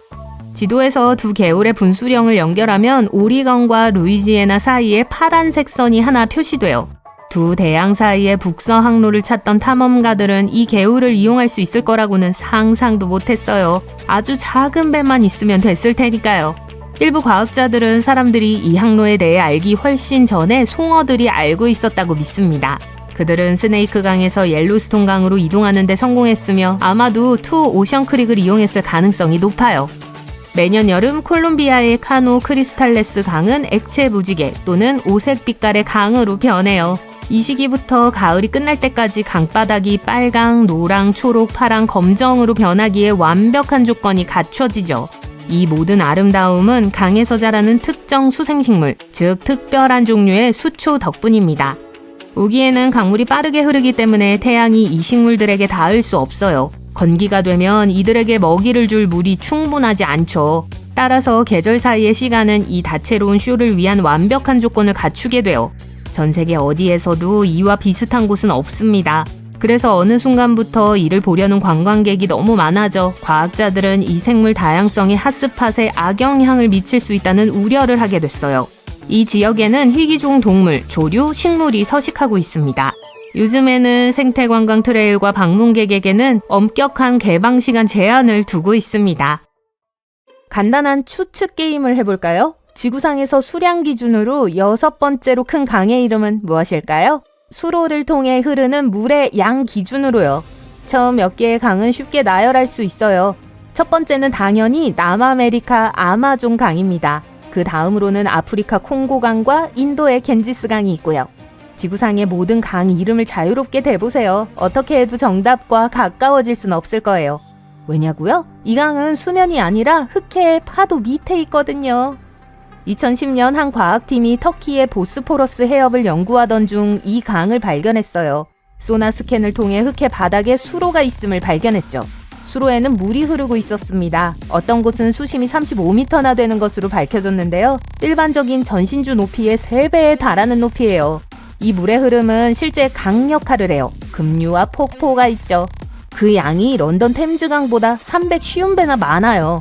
지도에서 두 개울의 분수령을 연결하면 오리건과 루이지애나 사이에 파란색 선이 하나 표시돼요. 두 대양 사이의 북서 항로를 찾던 탐험가들은 이 개울을 이용할 수 있을 거라고는 상상도 못했어요. 아주 작은 배만 있으면 됐을 테니까요. 일부 과학자들은 사람들이 이 항로에 대해 알기 훨씬 전에 송어들이 알고 있었다고 믿습니다. 그들은 스네이크 강에서 옐로스톤 강으로 이동하는 데 성공했으며 아마도 투 오션 크릭을 이용했을 가능성이 높아요. 매년 여름 콜롬비아의 카노 크리스탈레스 강은 액체 무지개 또는 오색 빛깔의 강으로 변해요. 이 시기부터 가을이 끝날 때까지 강바닥이 빨강, 노랑, 초록, 파랑, 검정으로 변하기에 완벽한 조건이 갖춰지죠. 이 모든 아름다움은 강에서 자라는 특정 수생식물, 즉 특별한 종류의 수초 덕분입니다. 우기에는 강물이 빠르게 흐르기 때문에 태양이 이 식물들에게 닿을 수 없어요. 건기가 되면 이들에게 먹이를 줄 물이 충분하지 않죠. 따라서 계절 사이의 시간은 이 다채로운 쇼를 위한 완벽한 조건을 갖추게 돼요. 전 세계 어디에서도 이와 비슷한 곳은 없습니다. 그래서 어느 순간부터 이를 보려는 관광객이 너무 많아져 과학자들은 이 생물 다양성이 핫스팟에 악영향을 미칠 수 있다는 우려를 하게 됐어요. 이 지역에는 희귀종 동물, 조류, 식물이 서식하고 있습니다. 요즘에는 생태관광 트레일과 방문객에게는 엄격한 개방 시간 제한을 두고 있습니다. 간단한 추측 게임을 해볼까요? 지구상에서 수량 기준으로 6번째로 큰 강의 이름은 무엇일까요? 수로를 통해 흐르는 물의 양 기준으로요. 처음 몇 개의 강은 쉽게 나열할 수 있어요. 첫 번째는 당연히 남아메리카 아마존 강입니다. 그 다음으로는 아프리카 콩고강과 인도의 겐지스강이 있고요. 지구상의 모든 강 이름을 자유롭게 대보세요. 어떻게 해도 정답과 가까워질 순 없을 거예요. 왜냐고요? 이 강은 수면이 아니라 흑해의 파도 밑에 있거든요. 2010년 한 과학팀이 터키의 보스포러스 해협을 연구하던 중 이 강을 발견했어요. 소나 스캔을 통해 흑해 바닥에 수로가 있음을 발견했죠. 수로에는 물이 흐르고 있었습니다. 어떤 곳은 수심이 35m나 되는 것으로 밝혀졌는데요. 일반적인 전신주 높이의 3배에 달하는 높이예요. 이 물의 흐름은 실제 강 역할을 해요. 급류와 폭포가 있죠. 그 양이 런던 템즈강보다 350배나 많아요.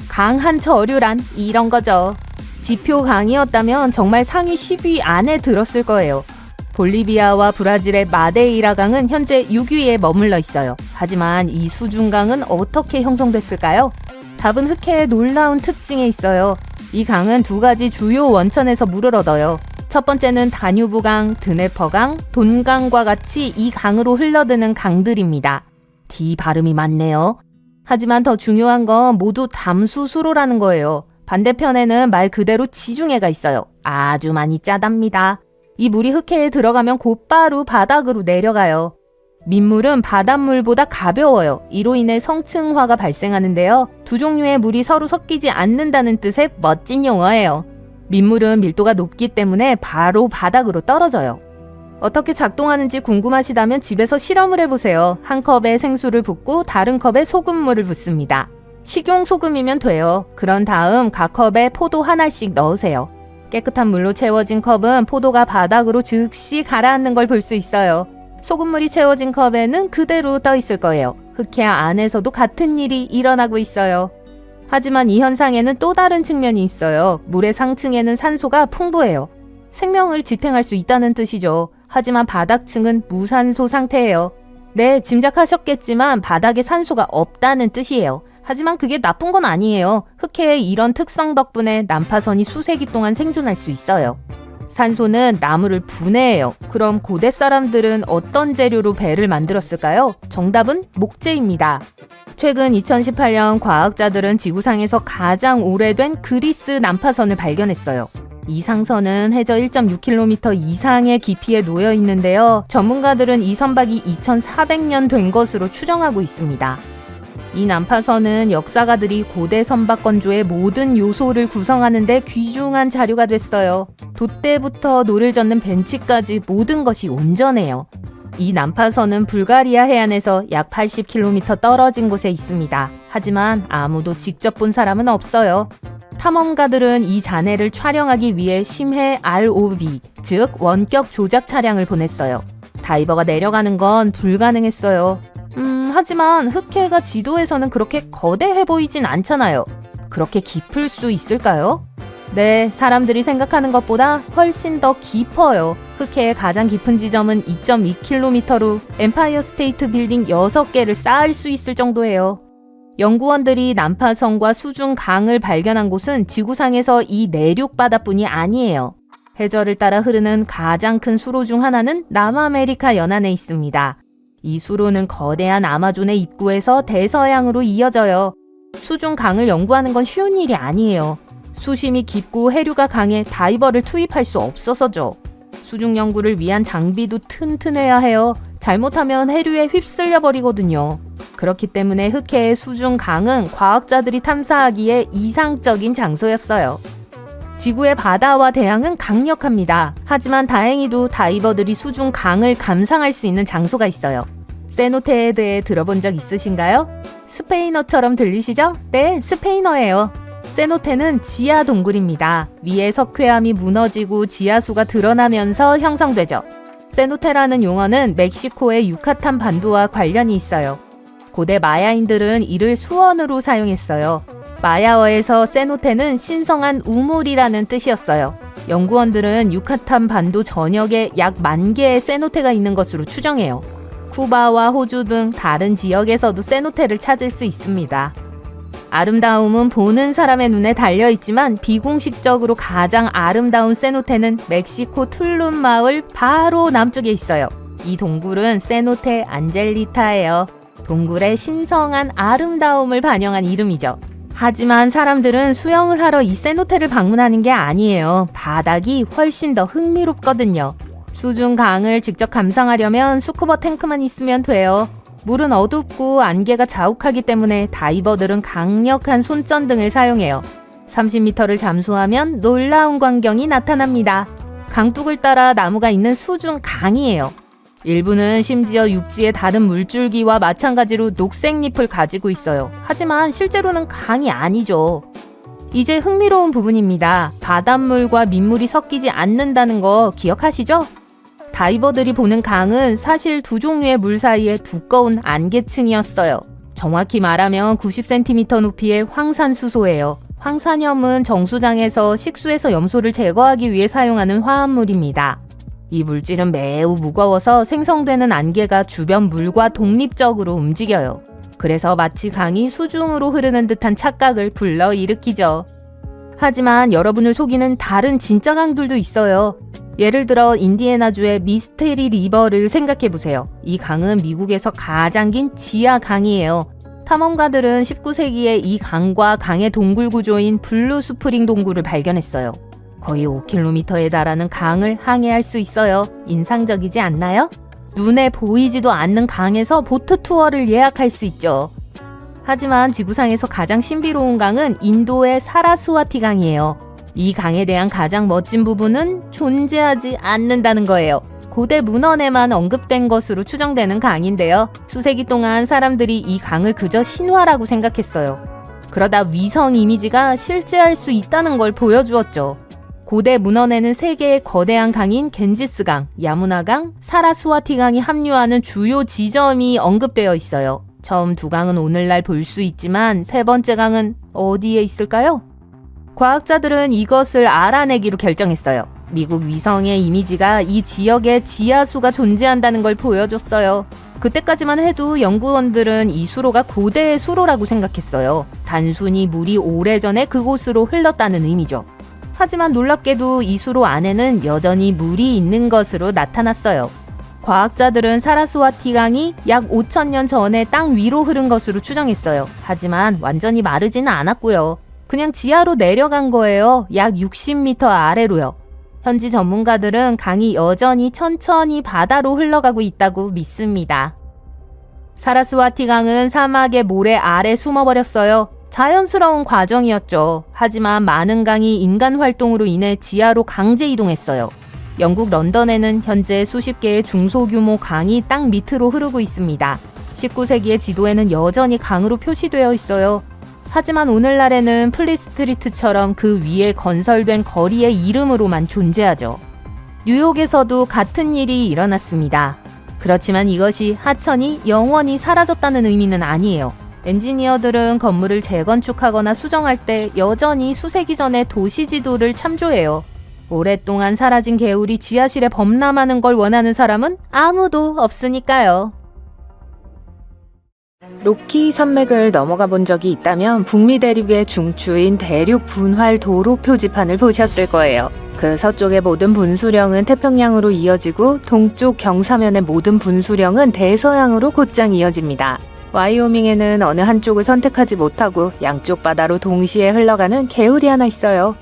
강 한 저류란 이런 거죠. 지표 강이었다면 정말 상위 10위 안에 들었을 거예요. 볼리비아와 브라질의 마데이라 강은 현재 6위에 머물러 있어요. 하지만 이 수중강은 어떻게 형성됐을까요? 답은 흑해의 놀라운 특징에 있어요. 이 강은 2가지 주요 원천에서 물을 얻어요. 첫 번째는 다뉴브강, 드네퍼강, 돈강과 같이 이 강으로 흘러드는 강들입니다. D 발음이 맞네요. 하지만 더 중요한 건 모두 담수 수로라는 거예요. 반대편에는 말 그대로 지중해가 있어요. 아주 많이 짜답니다. 이 물이 흑해에 들어가면 곧바로 바닥으로 내려가요. 민물은 바닷물보다 가벼워요. 이로 인해 성층화가 발생하는데요. 두 종류의 물이 서로 섞이지 않는다는 뜻의 멋진 용어예요. 민물은 밀도가 높기 때문에 바로 바닥으로 떨어져요. 어떻게 작동하는지 궁금하시다면 집에서 실험을 해보세요. 한 컵에 생수를 붓고 다른 컵에 소금물을 붓습니다. 식용 소금이면 돼요. 그런 다음 각 컵에 포도 하나씩 넣으세요. 깨끗한 물로 채워진 컵은 포도가 바닥으로 즉시 가라앉는 걸 볼 수 있어요. 소금물이 채워진 컵에는 그대로 떠 있을 거예요. 흑해 안에서도 같은 일이 일어나고 있어요. 하지만 이 현상에는 또 다른 측면이 있어요. 물의 상층에는 산소가 풍부해요. 생명을 지탱할 수 있다는 뜻이죠. 하지만 바닥층은 무산소 상태예요. 네, 짐작하셨겠지만 바닥에 산소가 없다는 뜻이에요. 하지만 그게 나쁜 건 아니에요. 흑해의 이런 특성 덕분에 난파선이 수세기 동안 생존할 수 있어요. 산소는 나무를 분해해요. 그럼 고대 사람들은 어떤 재료로 배를 만들었을까요? 정답은 목재입니다. 최근 2018년 과학자들은 지구상에서 가장 오래된 그리스 난파선을 발견했어요. 이 상선은 해저 1.6km 이상의 깊이에 놓여 있는데요. 전문가들은 이 선박이 2400년 된 것으로 추정하고 있습니다. 이 난파선은 역사가들이 고대 선박 건조의 모든 요소를 구성하는 데 귀중한 자료가 됐어요. 돛대부터 노를 젓는 벤치까지 모든 것이 온전해요. 이 난파선은 불가리아 해안에서 약 80km 떨어진 곳에 있습니다. 하지만 아무도 직접 본 사람은 없어요. 탐험가들은 이 잔해를 촬영하기 위해 심해 ROV, 즉 원격 조작 차량을 보냈어요. 다이버가 내려가는 건 불가능했어요. 하지만 흑해가 지도에서는 그렇게 거대해 보이진 않잖아요. 그렇게 깊을 수 있을까요? 네, 사람들이 생각하는 것보다 훨씬 더 깊어요. 흑해의 가장 깊은 지점은 2.2km로 엠파이어 스테이트 빌딩 6개를 쌓을 수 있을 정도예요. 연구원들이 난파선과 수중강을 발견한 곳은 지구상에서 이 내륙 바다뿐이 아니에요. 해저를 따라 흐르는 가장 큰 수로 중 하나는 남아메리카 연안에 있습니다. 이 수로는 거대한 아마존의 입구에서 대서양으로 이어져요. 수중강을 연구하는 건 쉬운 일이 아니에요. 수심이 깊고 해류가 강해 다이버를 투입할 수 없어서죠. 수중 연구를 위한 장비도 튼튼해야 해요. 잘못하면 해류에 휩쓸려 버리거든요. 그렇기 때문에 흑해의 수중강은 과학자들이 탐사하기에 이상적인 장소였어요. 지구의 바다와 대양은 강력합니다. 하지만 다행히도 다이버들이 수중강을 감상할 수 있는 장소가 있어요. 세노테에 대해 들어본 적 있으신가요? 스페인어처럼 들리시죠? 네, 스페인어예요. 세노테는 지하 동굴입니다. 위에 석회암이 무너지고 지하수가 드러나면서 형성되죠. 세노테라는 용어는 멕시코의 유카탄 반도와 관련이 있어요. 고대 마야인들은 이를 수원으로 사용했어요. 마야어에서 세노테는 신성한 우물이라는 뜻이었어요. 연구원들은 유카탄 반도 전역에 약 10,000개의 세노테가 있는 것으로 추정해요. 쿠바와 호주 등 다른 지역에서도 세노테를 찾을 수 있습니다. 아름다움은 보는 사람의 눈에 달려있지만 비공식적으로 가장 아름다운 세노테는 멕시코 툴룸 마을 바로 남쪽에 있어요. 이 동굴은 세노테 안젤리타예요. 동굴의 신성한 아름다움을 반영한 이름이죠. 하지만 사람들은 수영을 하러 이 세노테를 방문하는 게 아니에요. 바닥이 훨씬 더 흥미롭거든요. 수중 강을 직접 감상하려면 스쿠버 탱크만 있으면 돼요. 물은 어둡고 안개가 자욱하기 때문에 다이버들은 강력한 손전등을 사용해요. 30m를 잠수하면 놀라운 광경이 나타납니다. 강둑을 따라 나무가 있는 수중 강이에요. 일부는 심지어 육지의 다른 물줄기와 마찬가지로 녹색잎을 가지고 있어요. 하지만 실제로는 강이 아니죠. 이제 흥미로운 부분입니다. 바닷물과 민물이 섞이지 않는다는 거 기억하시죠? 다이버들이 보는 강은 사실 두 종류의 물 사이에 두꺼운 안개층이었어요. 정확히 말하면 90cm 높이의 황산수소예요. 황산염은 정수장에서 식수에서 염소를 제거하기 위해 사용하는 화합물입니다. 이 물질은 매우 무거워서 생성되는 안개가 주변 물과 독립적으로 움직여요. 그래서 마치 강이 수중으로 흐르는 듯한 착각을 불러일으키죠. 하지만 여러분을 속이는 다른 진짜 강들도 있어요. 예를 들어 인디애나주의 미스테리 리버를 생각해보세요. 이 강은 미국에서 가장 긴 지하 강이에요. 탐험가들은 19세기에 이 강과 강의 동굴 구조인 블루 스프링 동굴을 발견했어요. 거의 5km에 달하는 강을 항해할 수 있어요. 인상적이지 않나요? 눈에 보이지도 않는 강에서 보트 투어를 예약할 수 있죠. 하지만 지구상에서 가장 신비로운 강은 인도의 사라스와티 강이에요. 이 강에 대한 가장 멋진 부분은 존재하지 않는다는 거예요. 고대 문헌에만 언급된 것으로 추정되는 강인데요. 수세기 동안 사람들이 이 강을 그저 신화라고 생각했어요. 그러다 위성 이미지가 실제할 수 있다는 걸 보여주었죠. 고대 문헌에는 3개의 거대한 강인 겐지스강, 야무나강, 사라스와티강이 합류하는 주요 지점이 언급되어 있어요. 처음 2강은 오늘날 볼 수 있지만 3번째 강은 어디에 있을까요? 과학자들은 이것을 알아내기로 결정했어요. 미국 위성의 이미지가 이 지역에 지하수가 존재한다는 걸 보여줬어요. 그때까지만 해도 연구원들은 이 수로가 고대의 수로라고 생각했어요. 단순히 물이 오래전에 그곳으로 흘렀다는 의미죠. 하지만 놀랍게도 이 수로 안에는 여전히 물이 있는 것으로 나타났어요. 과학자들은 사라스와티 강이 약 5,000년 전에 땅 위로 흐른 것으로 추정했어요. 하지만 완전히 마르지는 않았고요. 그냥 지하로 내려간 거예요. 약 60m 아래로요. 현지 전문가들은 강이 여전히 천천히 바다로 흘러가고 있다고 믿습니다. 사라스와티 강은 사막의 모래 아래 숨어버렸어요. 자연스러운 과정이었죠. 하지만 많은 강이 인간 활동으로 인해 지하로 강제 이동했어요. 영국 런던에는 현재 수십 개의 중소규모 강이 땅 밑으로 흐르고 있습니다. 19세기의 지도에는 여전히 강으로 표시되어 있어요. 하지만 오늘날에는 플리스트리트처럼 그 위에 건설된 거리의 이름으로만 존재하죠. 뉴욕에서도 같은 일이 일어났습니다. 그렇지만 이것이 하천이 영원히 사라졌다는 의미는 아니에요. 엔지니어들은 건물을 재건축하거나 수정할 때 여전히 수세기 전의 도시 지도를 참조해요. 오랫동안 사라진 개울이 지하실에 범람하는 걸 원하는 사람은 아무도 없으니까요. 로키 산맥을 넘어가 본 적이 있다면 북미 대륙의 중추인 대륙 분활 도로 표지판을 보셨을 거예요. 그 서쪽의 모든 분수령은 태평양으로 이어지고 동쪽 경사면의 모든 분수령은 대서양으로 곧장 이어집니다. 와이오밍에는 어느 한쪽을 선택하지 못하고 양쪽 바다로 동시에 흘러가는 개울이 하나 있어요.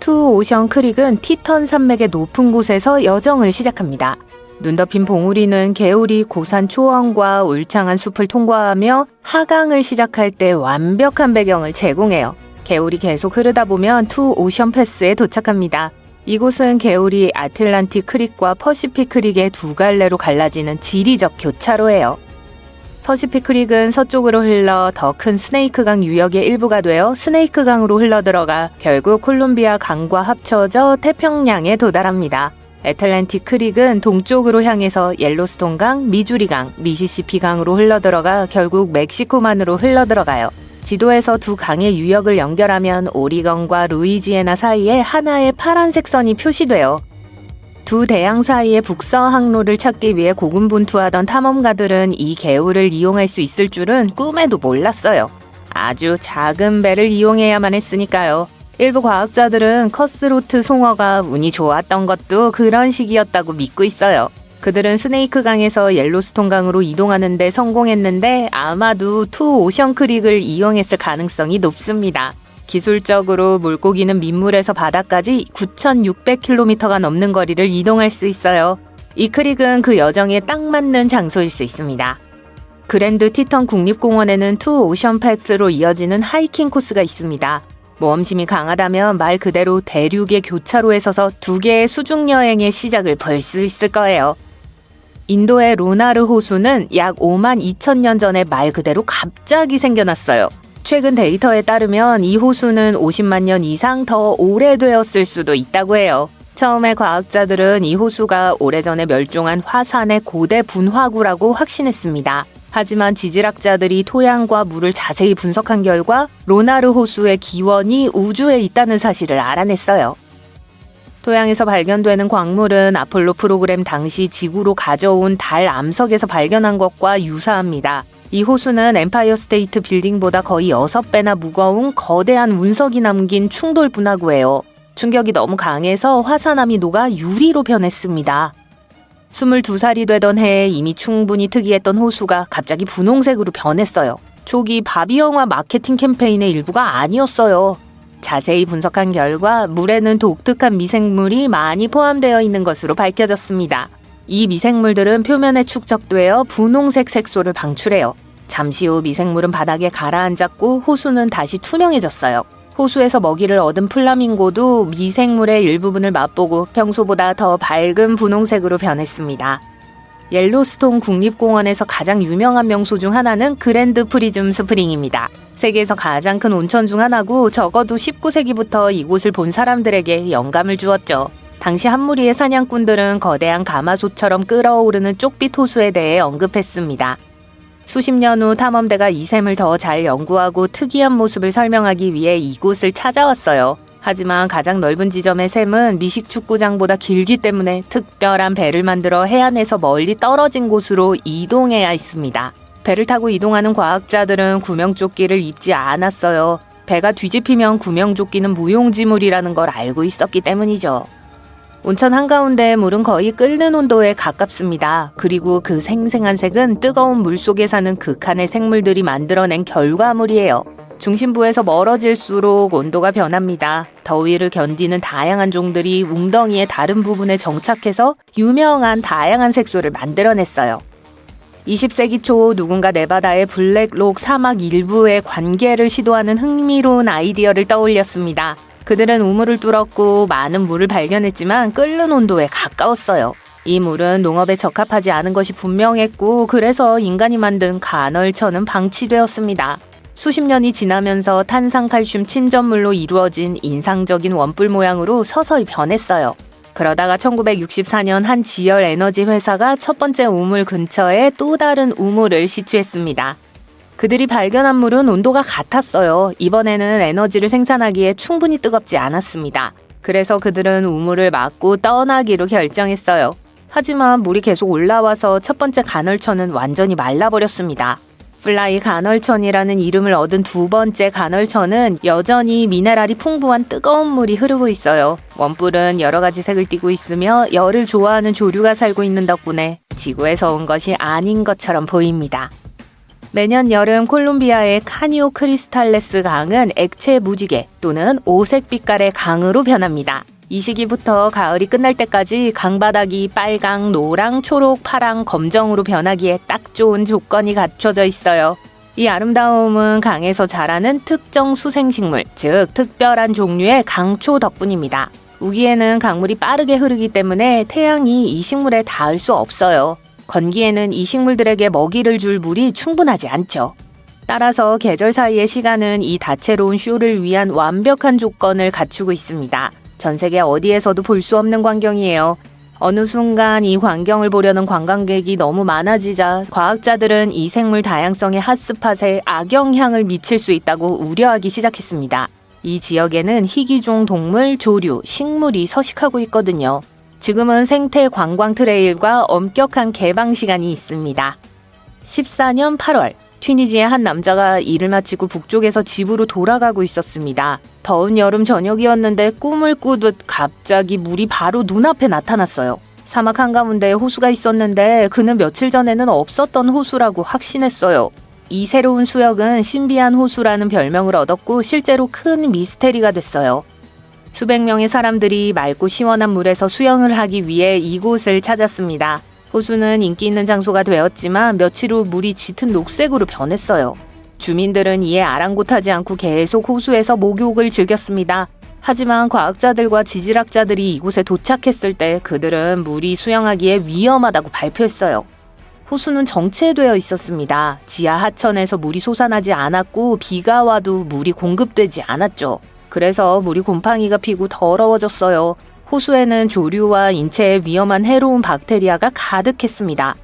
투 오션 크릭은 티턴 산맥의 높은 곳에서 여정을 시작합니다. 눈 덮인 봉우리는 개울이 고산 초원과 울창한 숲을 통과하며 하강을 시작할 때 완벽한 배경을 제공해요. 개울이 계속 흐르다 보면 투 오션 패스에 도착합니다. 이곳은 개울이 아틀란틱 크릭과 퍼시픽 크릭의 두 갈래로 갈라지는 지리적 교차로예요. 퍼시픽 크릭은 서쪽으로 흘러 더 큰 스네이크강 유역의 일부가 되어 스네이크강으로 흘러들어가 결국 콜롬비아 강과 합쳐져 태평양에 도달합니다. 애틀랜틱 크릭은 동쪽으로 향해서 옐로스톤강, 미주리강, 미시시피강으로 흘러들어가 결국 멕시코만으로 흘러들어가요. 지도에서 두 강의 유역을 연결하면 오리건과 루이지애나 사이에 하나의 파란색 선이 표시돼요. 두 대양 사이의 북서 항로를 찾기 위해 고군분투하던 탐험가들은 이 개울을 이용할 수 있을 줄은 꿈에도 몰랐어요. 아주 작은 배를 이용해야만 했으니까요. 일부 과학자들은 커스로트 송어가 운이 좋았던 것도 그런 시기였다고 믿고 있어요. 그들은 스네이크 강에서 옐로스톤 강으로 이동하는 데 성공했는데 아마도 투 오션 크릭을 이용했을 가능성이 높습니다. 기술적으로 물고기는 민물에서 바다까지 9,600km가 넘는 거리를 이동할 수 있어요. 이 크릭은 그 여정에 딱 맞는 장소일 수 있습니다. 그랜드 티턴 국립공원에는 투 오션 패스로 이어지는 하이킹 코스가 있습니다. 모험심이 강하다면 말 그대로 대륙의 교차로에 서서 두 개의 수중 여행의 시작을 볼 수 있을 거예요. 인도의 로나르 호수는 약 5만 2천 년 전에 말 그대로 갑자기 생겨났어요. 최근 데이터에 따르면 이 호수는 50만 년 이상 더 오래되었을 수도 있다고 해요. 처음에 과학자들은 이 호수가 오래전에 멸종한 화산의 고대 분화구라고 확신했습니다. 하지만 지질학자들이 토양과 물을 자세히 분석한 결과 로나르 호수의 기원이 우주에 있다는 사실을 알아냈어요. 토양에서 발견되는 광물은 아폴로 프로그램 당시 지구로 가져온 달 암석에서 발견한 것과 유사합니다. 이 호수는 엠파이어 스테이트 빌딩보다 거의 6배나 무거운 거대한 운석이 남긴 충돌 분화구예요. 충격이 너무 강해서 화산암이 녹아 유리로 변했습니다. 22살이 되던 해에 이미 충분히 특이했던 호수가 갑자기 분홍색으로 변했어요. 초기 바비 영화 마케팅 캠페인의 일부가 아니었어요. 자세히 분석한 결과 물에는 독특한 미생물이 많이 포함되어 있는 것으로 밝혀졌습니다. 이 미생물들은 표면에 축적되어 분홍색 색소를 방출해요. 잠시 후 미생물은 바닥에 가라앉았고 호수는 다시 투명해졌어요. 호수에서 먹이를 얻은 플라밍고도 미생물의 일부분을 맛보고 평소보다 더 밝은 분홍색으로 변했습니다. 옐로스톤 국립공원에서 가장 유명한 명소 중 하나는 그랜드 프리즘 스프링입니다. 세계에서 가장 큰 온천 중 하나고 적어도 19세기부터 이곳을 본 사람들에게 영감을 주었죠. 당시 한 무리의 사냥꾼들은 거대한 가마솥처럼 끓어오르는 쪽빛 호수에 대해 언급했습니다. 수십 년 후 탐험대가 이 샘을 더 잘 연구하고 특이한 모습을 설명하기 위해 이곳을 찾아왔어요. 하지만 가장 넓은 지점의 샘은 미식축구장보다 길기 때문에 특별한 배를 만들어 해안에서 멀리 떨어진 곳으로 이동해야 했습니다. 배를 타고 이동하는 과학자들은 구명조끼를 입지 않았어요. 배가 뒤집히면 구명조끼는 무용지물이라는 걸 알고 있었기 때문이죠. 온천 한가운데의 물은 거의 끓는 온도에 가깝습니다. 그리고 그 생생한 색은 뜨거운 물 속에 사는 극한의 생물들이 만들어낸 결과물이에요. 중심부에서 멀어질수록 온도가 변합니다. 더위를 견디는 다양한 종들이 웅덩이의 다른 부분에 정착해서 유명한 다양한 색소를 만들어냈어요. 20세기 초 누군가 네바다의 블랙록 사막 일부의 관계를 시도하는 흥미로운 아이디어를 떠올렸습니다. 그들은 우물을 뚫었고 많은 물을 발견했지만 끓는 온도에 가까웠어요. 이 물은 농업에 적합하지 않은 것이 분명했고 그래서 인간이 만든 간헐천은 방치되었습니다. 수십 년이 지나면서 탄산칼슘 침전물로 이루어진 인상적인 원뿔 모양으로 서서히 변했어요. 그러다가 1964년 한 지열 에너지 회사가 첫 번째 우물 근처에 또 다른 우물을 시추했습니다. 그들이 발견한 물은 온도가 같았어요. 이번에는 에너지를 생산하기에 충분히 뜨겁지 않았습니다. 그래서 그들은 우물을 막고 떠나기로 결정했어요. 하지만 물이 계속 올라와서 첫 번째 간헐천은 완전히 말라버렸습니다. 플라이 간헐천이라는 이름을 얻은 두 번째 간헐천은 여전히 미네랄이 풍부한 뜨거운 물이 흐르고 있어요. 원뿔은 여러 가지 색을 띠고 있으며 열을 좋아하는 조류가 살고 있는 덕분에 지구에서 온 것이 아닌 것처럼 보입니다. 매년 여름 콜롬비아의 카니오 크리스탈레스 강은 액체 무지개 또는 오색 빛깔의 강으로 변합니다. 이 시기부터 가을이 끝날 때까지 강바닥이 빨강, 노랑, 초록, 파랑, 검정으로 변하기에 딱 좋은 조건이 갖춰져 있어요. 이 아름다움은 강에서 자라는 특정 수생식물, 즉 특별한 종류의 강초 덕분입니다. 우기에는 강물이 빠르게 흐르기 때문에 태양이 이 식물에 닿을 수 없어요. 건기에는 이 식물들에게 먹이를 줄 물이 충분하지 않죠. 따라서 계절 사이의 시간은 이 다채로운 쇼를 위한 완벽한 조건을 갖추고 있습니다. 전 세계 어디에서도 볼 수 없는 광경이에요. 어느 순간 이 광경을 보려는 관광객이 너무 많아지자 과학자들은 이 생물 다양성의 핫스팟에 악영향을 미칠 수 있다고 우려하기 시작했습니다. 이 지역에는 희귀종 동물, 조류, 식물이 서식하고 있거든요. 지금은 생태 관광 트레일과 엄격한 개방 시간이 있습니다. 14년 8월, 튀니지의 한 남자가 일을 마치고 북쪽에서 집으로 돌아가고 있었습니다. 더운 여름 저녁이었는데 꿈을 꾸듯 갑자기 물이 바로 눈앞에 나타났어요. 사막 한가운데 호수가 있었는데 그는 며칠 전에는 없었던 호수라고 확신했어요. 이 새로운 수역은 신비한 호수라는 별명을 얻었고 실제로 큰 미스테리가 됐어요. 수백 명의 사람들이 맑고 시원한 물에서 수영을 하기 위해 이곳을 찾았습니다. 호수는 인기 있는 장소가 되었지만 며칠 후 물이 짙은 녹색으로 변했어요. 주민들은 이에 아랑곳하지 않고 계속 호수에서 목욕을 즐겼습니다. 하지만 과학자들과 지질학자들이 이곳에 도착했을 때 그들은 물이 수영하기에 위험하다고 발표했어요. 호수는 정체되어 있었습니다. 지하 하천에서 물이 솟아나지 않았고 비가 와도 물이 공급되지 않았죠. 그래서 물이 곰팡이가 피고 더러워졌어요. 호수에는 조류와 인체에 위험한 해로운 박테리아가 가득했습니다.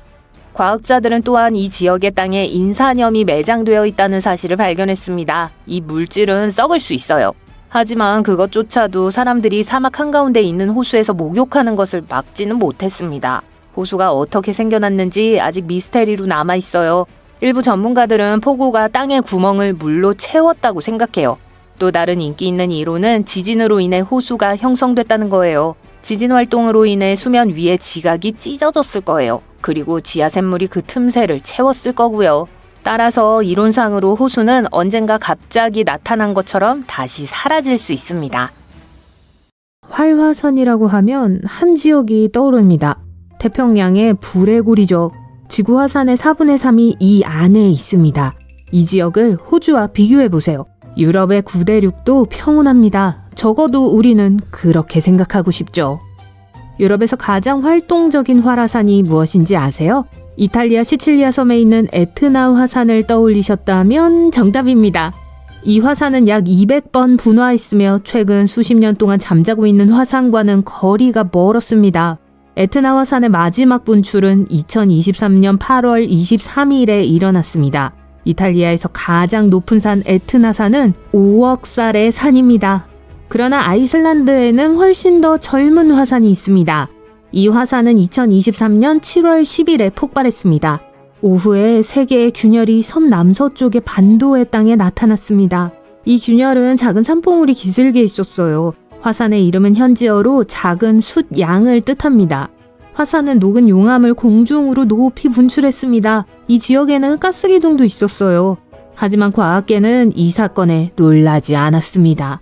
과학자들은 또한 이 지역의 땅에 인산염이 매장되어 있다는 사실을 발견했습니다. 이 물질은 썩을 수 있어요. 하지만 그것조차도 사람들이 사막 한가운데 있는 호수에서 목욕하는 것을 막지는 못했습니다. 호수가 어떻게 생겨났는지 아직 미스테리로 남아있어요. 일부 전문가들은 폭우가 땅의 구멍을 물로 채웠다고 생각해요. 또 다른 인기 있는 이론은 지진으로 인해 호수가 형성됐다는 거예요. 지진 활동으로 인해 수면 위에 지각이 찢어졌을 거예요. 그리고 지하 샘물이 그 틈새를 채웠을 거고요. 따라서 이론상으로 호수는 언젠가 갑자기 나타난 것처럼 다시 사라질 수 있습니다. 활화산이라고 하면 한 지역이 떠오릅니다. 태평양의 불의 고리죠. 지구 화산의 4분의 3이 이 안에 있습니다. 이 지역을 호주와 비교해보세요. 유럽의 구대륙도 평온합니다. 적어도 우리는 그렇게 생각하고 싶죠. 유럽에서 가장 활동적인 활화산이 무엇인지 아세요? 이탈리아 시칠리아 섬에 있는 에트나 화산을 떠올리셨다면 정답입니다. 이 화산은 약 200번 분화했으며 최근 수십 년 동안 잠자고 있는 화산과는 거리가 멀었습니다. 에트나 화산의 마지막 분출은 2023년 8월 23일에 일어났습니다. 이탈리아에서 가장 높은 산 에트나산은 5억 살의 산입니다. 그러나 아이슬란드에는 훨씬 더 젊은 화산이 있습니다. 이 화산은 2023년 7월 10일에 폭발했습니다. 오후에 세 개의 균열이 섬 남서쪽의 반도의 땅에 나타났습니다. 이 균열은 작은 산봉우리 기슭에 있었어요. 화산의 이름은 현지어로 작은 숫양을 뜻합니다. 화산은 녹은 용암을 공중으로 높이 분출했습니다. 이 지역에는 가스기둥도 있었어요. 하지만 과학계는 이 사건에 놀라지 않았습니다.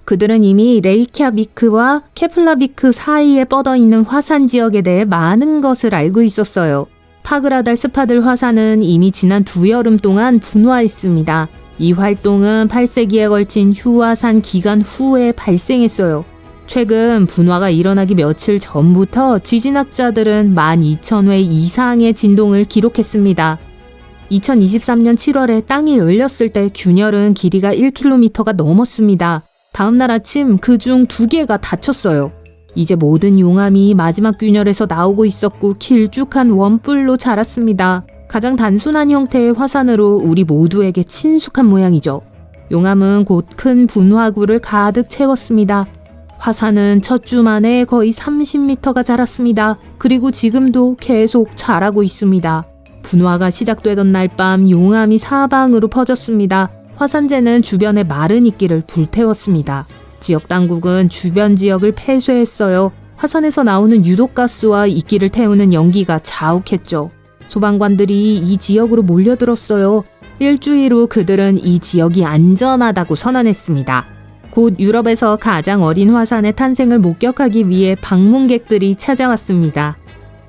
그들은 이미 레이캬비크와 케플라비크 사이에 뻗어있는 화산 지역에 대해 많은 것을 알고 있었어요. 파그라달 스파들 화산은 이미 지난 2여름 동안 분화했습니다. 이 활동은 8세기에 걸친 휴화산 기간 후에 발생했어요. 최근 분화가 일어나기 며칠 전부터 지진학자들은 12,000회 이상의 진동을 기록했습니다. 2023년 7월에 땅이 열렸을 때 균열은 길이가 1km가 넘었습니다. 다음날 아침 그중 2개가 닫혔어요. 이제 모든 용암이 마지막 균열에서 나오고 있었고 길쭉한 원뿔로 자랐습니다. 가장 단순한 형태의 화산으로 우리 모두에게 친숙한 모양이죠. 용암은 곧 큰 분화구를 가득 채웠습니다. 화산은 첫 주 만에 거의 30m가 자랐습니다. 그리고 지금도 계속 자라고 있습니다. 분화가 시작되던 날 밤 용암이 사방으로 퍼졌습니다. 화산재는 주변의 마른 이끼를 불태웠습니다. 지역 당국은 주변 지역을 폐쇄했어요. 화산에서 나오는 유독가스와 이끼를 태우는 연기가 자욱했죠. 소방관들이 이 지역으로 몰려들었어요. 일주일 후 그들은 이 지역이 안전하다고 선언했습니다. 곧 유럽에서 가장 어린 화산의 탄생을 목격하기 위해 방문객들이 찾아왔습니다.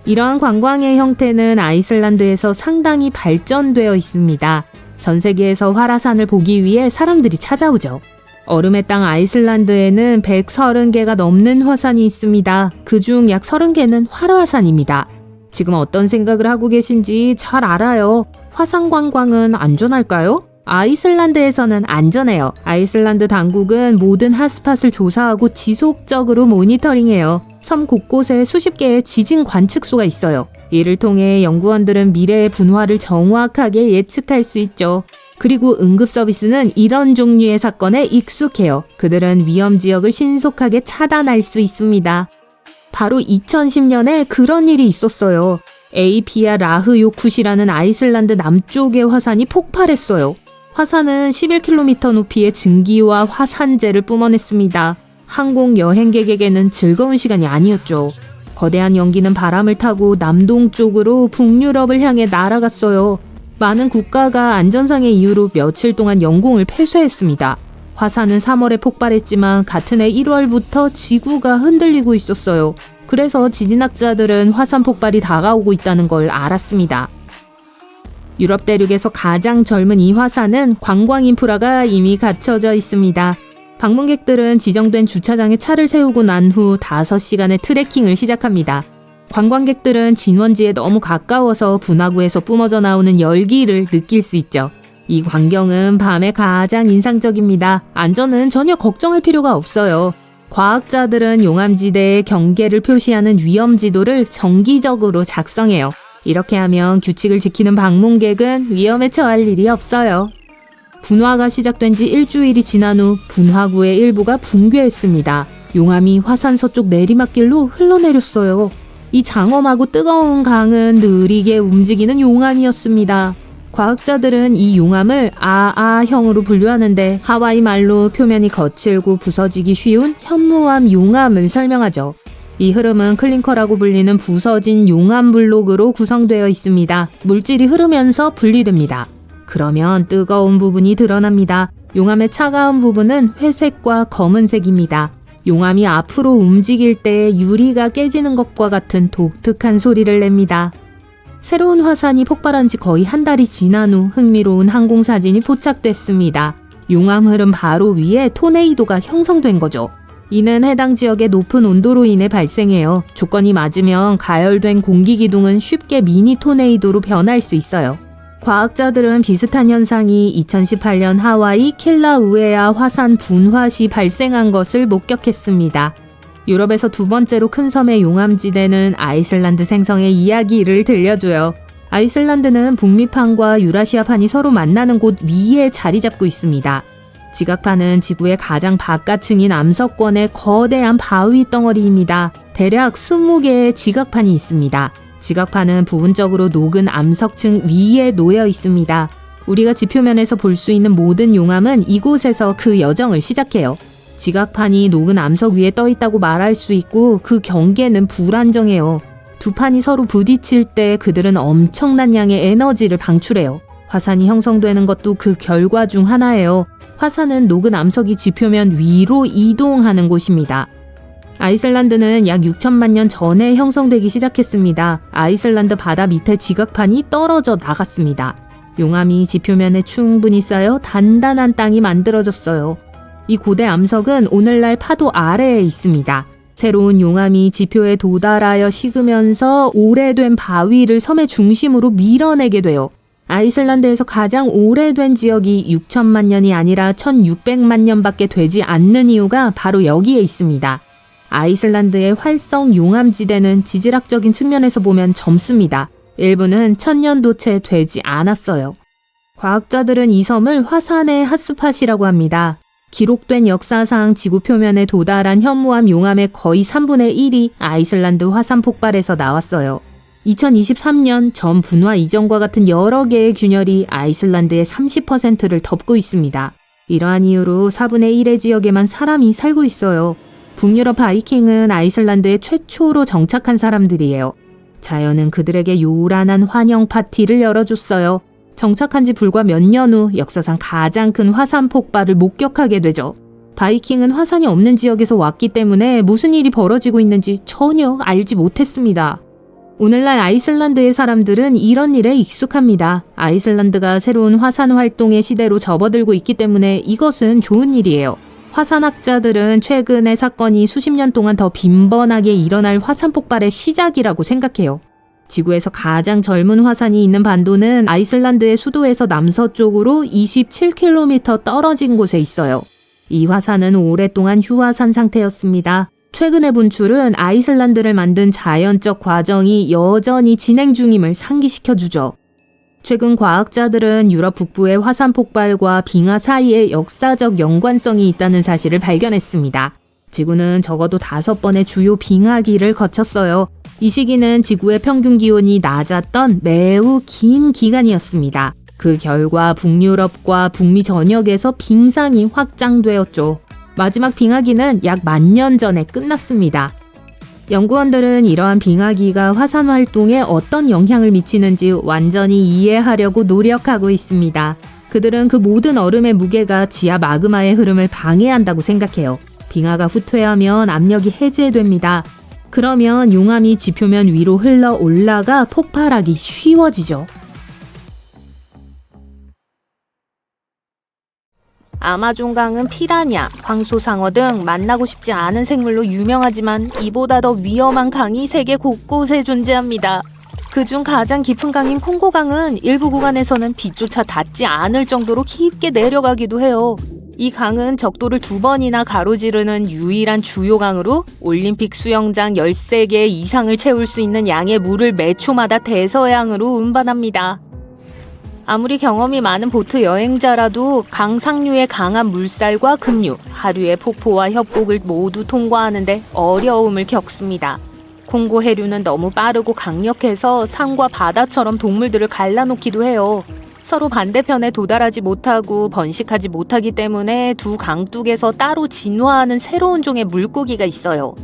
이러한 관광의 형태는 아이슬란드에서 상당히 발전되어 있습니다. 전 세계에서 활화산을 보기 위해 사람들이 찾아오죠. 얼음의 땅 아이슬란드에는 130개가 넘는 화산이 있습니다. 그중 약 30개는 활화산입니다. 지금 어떤 생각을 하고 계신지 잘 알아요. 화산 관광은 안전할까요? 아이슬란드에서는 안전해요. 아이슬란드 당국은 모든 핫스팟을 조사하고 지속적으로 모니터링해요. 섬 곳곳에 수십 개의 지진 관측소가 있어요. 이를 통해 연구원들은 미래의 분화를 정확하게 예측할 수 있죠. 그리고 응급 서비스는 이런 종류의 사건에 익숙해요. 그들은 위험 지역을 신속하게 차단할 수 있습니다. 바로 2010년에 그런 일이 있었어요. 에이피아 라흐요쿠시라는 아이슬란드 남쪽의 화산이 폭발했어요. 화산은 11km 높이의 증기와 화산재를 뿜어냈습니다. 항공 여행객에게는 즐거운 시간이 아니었죠. 거대한 연기는 바람을 타고 남동쪽으로 북유럽을 향해 날아갔어요. 많은 국가가 안전상의 이유로 며칠 동안 영공을 폐쇄했습니다. 화산은 3월에 폭발했지만 같은 해 1월부터 지구가 흔들리고 있었어요. 그래서 지진학자들은 화산 폭발이 다가오고 있다는 걸 알았습니다. 유럽 대륙에서 가장 젊은 이 화산은 관광 인프라가 이미 갖춰져 있습니다. 방문객들은 지정된 주차장에 차를 세우고 난 후 5시간의 트레킹을 시작합니다. 관광객들은 진원지에 너무 가까워서 분화구에서 뿜어져 나오는 열기를 느낄 수 있죠. 이 광경은 밤에 가장 인상적입니다. 안전은 전혀 걱정할 필요가 없어요. 과학자들은 용암지대의 경계를 표시하는 위험지도를 정기적으로 작성해요. 이렇게 하면 규칙을 지키는 방문객은 위험에 처할 일이 없어요. 분화가 시작된 지 일주일이 지난 후 분화구의 일부가 붕괴했습니다. 용암이 화산 서쪽 내리막길로 흘러내렸어요. 이 장엄하고 뜨거운 강은 느리게 움직이는 용암이었습니다. 과학자들은 이 용암을 아아형으로 분류하는데 하와이 말로 표면이 거칠고 부서지기 쉬운 현무암 용암을 설명하죠. 이 흐름은 클링커라고 불리는 부서진 용암 블록으로 구성되어 있습니다. 물질이 흐르면서 분리됩니다. 그러면 뜨거운 부분이 드러납니다. 용암의 차가운 부분은 회색과 검은색입니다. 용암이 앞으로 움직일 때 유리가 깨지는 것과 같은 독특한 소리를 냅니다. 새로운 화산이 폭발한 지 거의 한 달이 지난 후 흥미로운 항공사진이 포착됐습니다. 용암 흐름 바로 위에 토네이도가 형성된 거죠. 이는 해당 지역의 높은 온도로 인해 발생해요. 조건이 맞으면 가열된 공기 기둥은 쉽게 미니 토네이도로 변할 수 있어요. 과학자들은 비슷한 현상이 2018년 하와이 킬라우에아 화산 분화 시 발생한 것을 목격했습니다. 유럽에서 두 번째로 큰 섬의 용암지대는 아이슬란드 생성의 이야기를 들려줘요. 아이슬란드는 북미판과 유라시아판이 서로 만나는 곳 위에 자리 잡고 있습니다. 지각판은 지구의 가장 바깥층인 암석권의 거대한 바위 덩어리입니다. 대략 20개의 지각판이 있습니다. 지각판은 부분적으로 녹은 암석층 위에 놓여 있습니다. 우리가 지표면에서 볼 수 있는 모든 용암은 이곳에서 그 여정을 시작해요. 지각판이 녹은 암석 위에 떠 있다고 말할 수 있고 그 경계는 불안정해요. 두 판이 서로 부딪힐 때 그들은 엄청난 양의 에너지를 방출해요. 화산이 형성되는 것도 그 결과 중 하나예요. 화산은 녹은 암석이 지표면 위로 이동하는 곳입니다. 아이슬란드는 약 6천만 년 전에 형성되기 시작했습니다. 아이슬란드 바다 밑에 지각판이 떨어져 나갔습니다. 용암이 지표면에 충분히 쌓여 단단한 땅이 만들어졌어요. 이 고대 암석은 오늘날 파도 아래에 있습니다. 새로운 용암이 지표에 도달하여 식으면서 오래된 바위를 섬의 중심으로 밀어내게 돼요. 아이슬란드에서 가장 오래된 지역이 6천만 년이 아니라 1600만 년밖에 되지 않는 이유가 바로 여기에 있습니다. 아이슬란드의 활성 용암지대는 지질학적인 측면에서 보면 젊습니다. 일부는 1000년도 채 되지 않았어요. 과학자들은 이 섬을 화산의 핫스팟이라고 합니다. 기록된 역사상 지구 표면에 도달한 현무암 용암의 거의 3분의 1이 아이슬란드 화산 폭발에서 나왔어요. 2023년 전 분화 이전과 같은 여러 개의 균열이 아이슬란드의 30%를 덮고 있습니다. 이러한 이유로 4분의 1의 지역에만 사람이 살고 있어요. 북유럽 바이킹은 아이슬란드에 최초로 정착한 사람들이에요. 자연은 그들에게 요란한 환영 파티를 열어줬어요. 정착한 지 불과 몇 년 후 역사상 가장 큰 화산 폭발을 목격하게 되죠. 바이킹은 화산이 없는 지역에서 왔기 때문에 무슨 일이 벌어지고 있는지 전혀 알지 못했습니다. 오늘날 아이슬란드의 사람들은 이런 일에 익숙합니다. 아이슬란드가 새로운 화산 활동의 시대로 접어들고 있기 때문에 이것은 좋은 일이에요. 화산학자들은 최근의 사건이 수십 년 동안 더 빈번하게 일어날 화산 폭발의 시작이라고 생각해요. 지구에서 가장 젊은 화산이 있는 반도는 아이슬란드의 수도에서 남서쪽으로 27km 떨어진 곳에 있어요. 이 화산은 오랫동안 휴화산 상태였습니다. 최근의 분출은 아이슬란드를 만든 자연적 과정이 여전히 진행 중임을 상기시켜주죠. 최근 과학자들은 유럽 북부의 화산 폭발과 빙하 사이에 역사적 연관성이 있다는 사실을 발견했습니다. 지구는 적어도 5번의 주요 빙하기를 거쳤어요. 이 시기는 지구의 평균 기온이 낮았던 매우 긴 기간이었습니다. 그 결과 북유럽과 북미 전역에서 빙상이 확장되었죠. 마지막 빙하기는 약 10,000년 전에 끝났습니다. 연구원들은 이러한 빙하기가 화산 활동에 어떤 영향을 미치는지 완전히 이해하려고 노력하고 있습니다. 그들은 그 모든 얼음의 무게가 지하 마그마의 흐름을 방해한다고 생각해요. 빙하가 후퇴하면 압력이 해제됩니다. 그러면 용암이 지표면 위로 흘러 올라가 폭발하기 쉬워지죠. 아마존강은 피라냐, 황소상어 등 만나고 싶지 않은 생물로 유명하지만 이보다 더 위험한 강이 세계 곳곳에 존재합니다. 그중 가장 깊은 강인 콩고강은 일부 구간에서는 빛조차 닿지 않을 정도로 깊게 내려가기도 해요. 이 강은 적도를 2번이나 가로지르는 유일한 주요 강으로 올림픽 수영장 13개 이상을 채울 수 있는 양의 물을 매 초마다 대서양으로 운반합니다. 아무리 경험이 많은 보트 여행자라도 강 상류의 강한 물살과 급류, 하류의 폭포와 협곡을 모두 통과하는데 어려움을 겪습니다. 콩고 해류는 너무 빠르고 강력해서 산과 바다처럼 동물들을 갈라놓기도 해요. 서로 반대편에 도달하지 못하고 번식하지 못하기 때문에 두 강둑에서 따로 진화하는 새로운 종의 물고기가 있어요.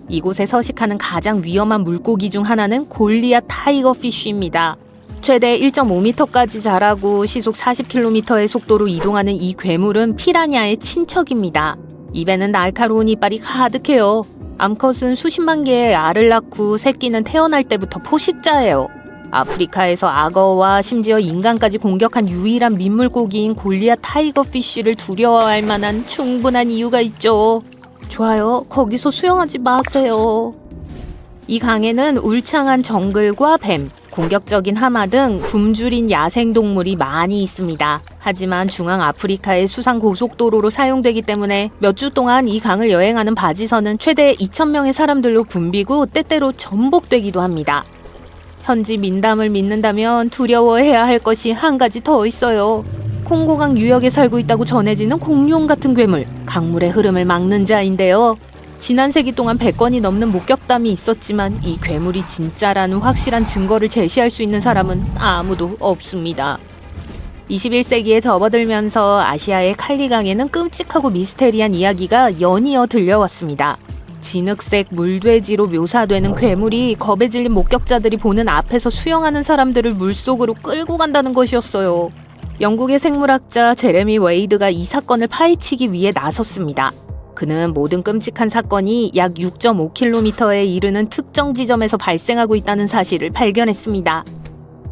이곳에 서식하는 가장 위험한 물고기 중 하나는 골리앗 타이거 피쉬입니다. 최대 1.5m까지 자라고 시속 40km의 속도로 이동하는 이 괴물은 피라냐의 친척입니다. 입에는 날카로운 이빨이 가득해요. 암컷은 수십만 개의 알을 낳고 새끼는 태어날 때부터 포식자예요. 아프리카에서 악어와 심지어 인간까지 공격한 유일한 민물고기인 골리앗 타이거 피쉬를 두려워할 만한 충분한 이유가 있죠. 좋아요. 거기서 수영하지 마세요. 이 강에는 울창한 정글과 뱀, 공격적인 하마 등 굶주린 야생동물이 많이 있습니다. 하지만 중앙 아프리카의 수상 고속도로로 사용되기 때문에 몇 주 동안 이 강을 여행하는 바지선은 최대 2,000명의 사람들로 붐비고 때때로 전복되기도 합니다. 현지 민담을 믿는다면 두려워해야 할 것이 한 가지 더 있어요. 콩고강 유역에 살고 있다고 전해지는 공룡 같은 괴물, 강물의 흐름을 막는 자인데요. 지난 세기 동안 100건이 넘는 목격담이 있었지만 이 괴물이 진짜라는 확실한 증거를 제시할 수 있는 사람은 아무도 없습니다. 21세기에 접어들면서 아시아의 칼리강에는 끔찍하고 미스테리한 이야기가 연이어 들려왔습니다. 진흙색 물돼지로 묘사되는 괴물이 겁에 질린 목격자들이 보는 앞에서 수영하는 사람들을 물속으로 끌고 간다는 것이었어요. 영국의 생물학자 제레미 웨이드가 이 사건을 파헤치기 위해 나섰습니다. 그는 모든 끔찍한 사건이 약 6.5km에 이르는 특정 지점에서 발생하고 있다는 사실을 발견했습니다.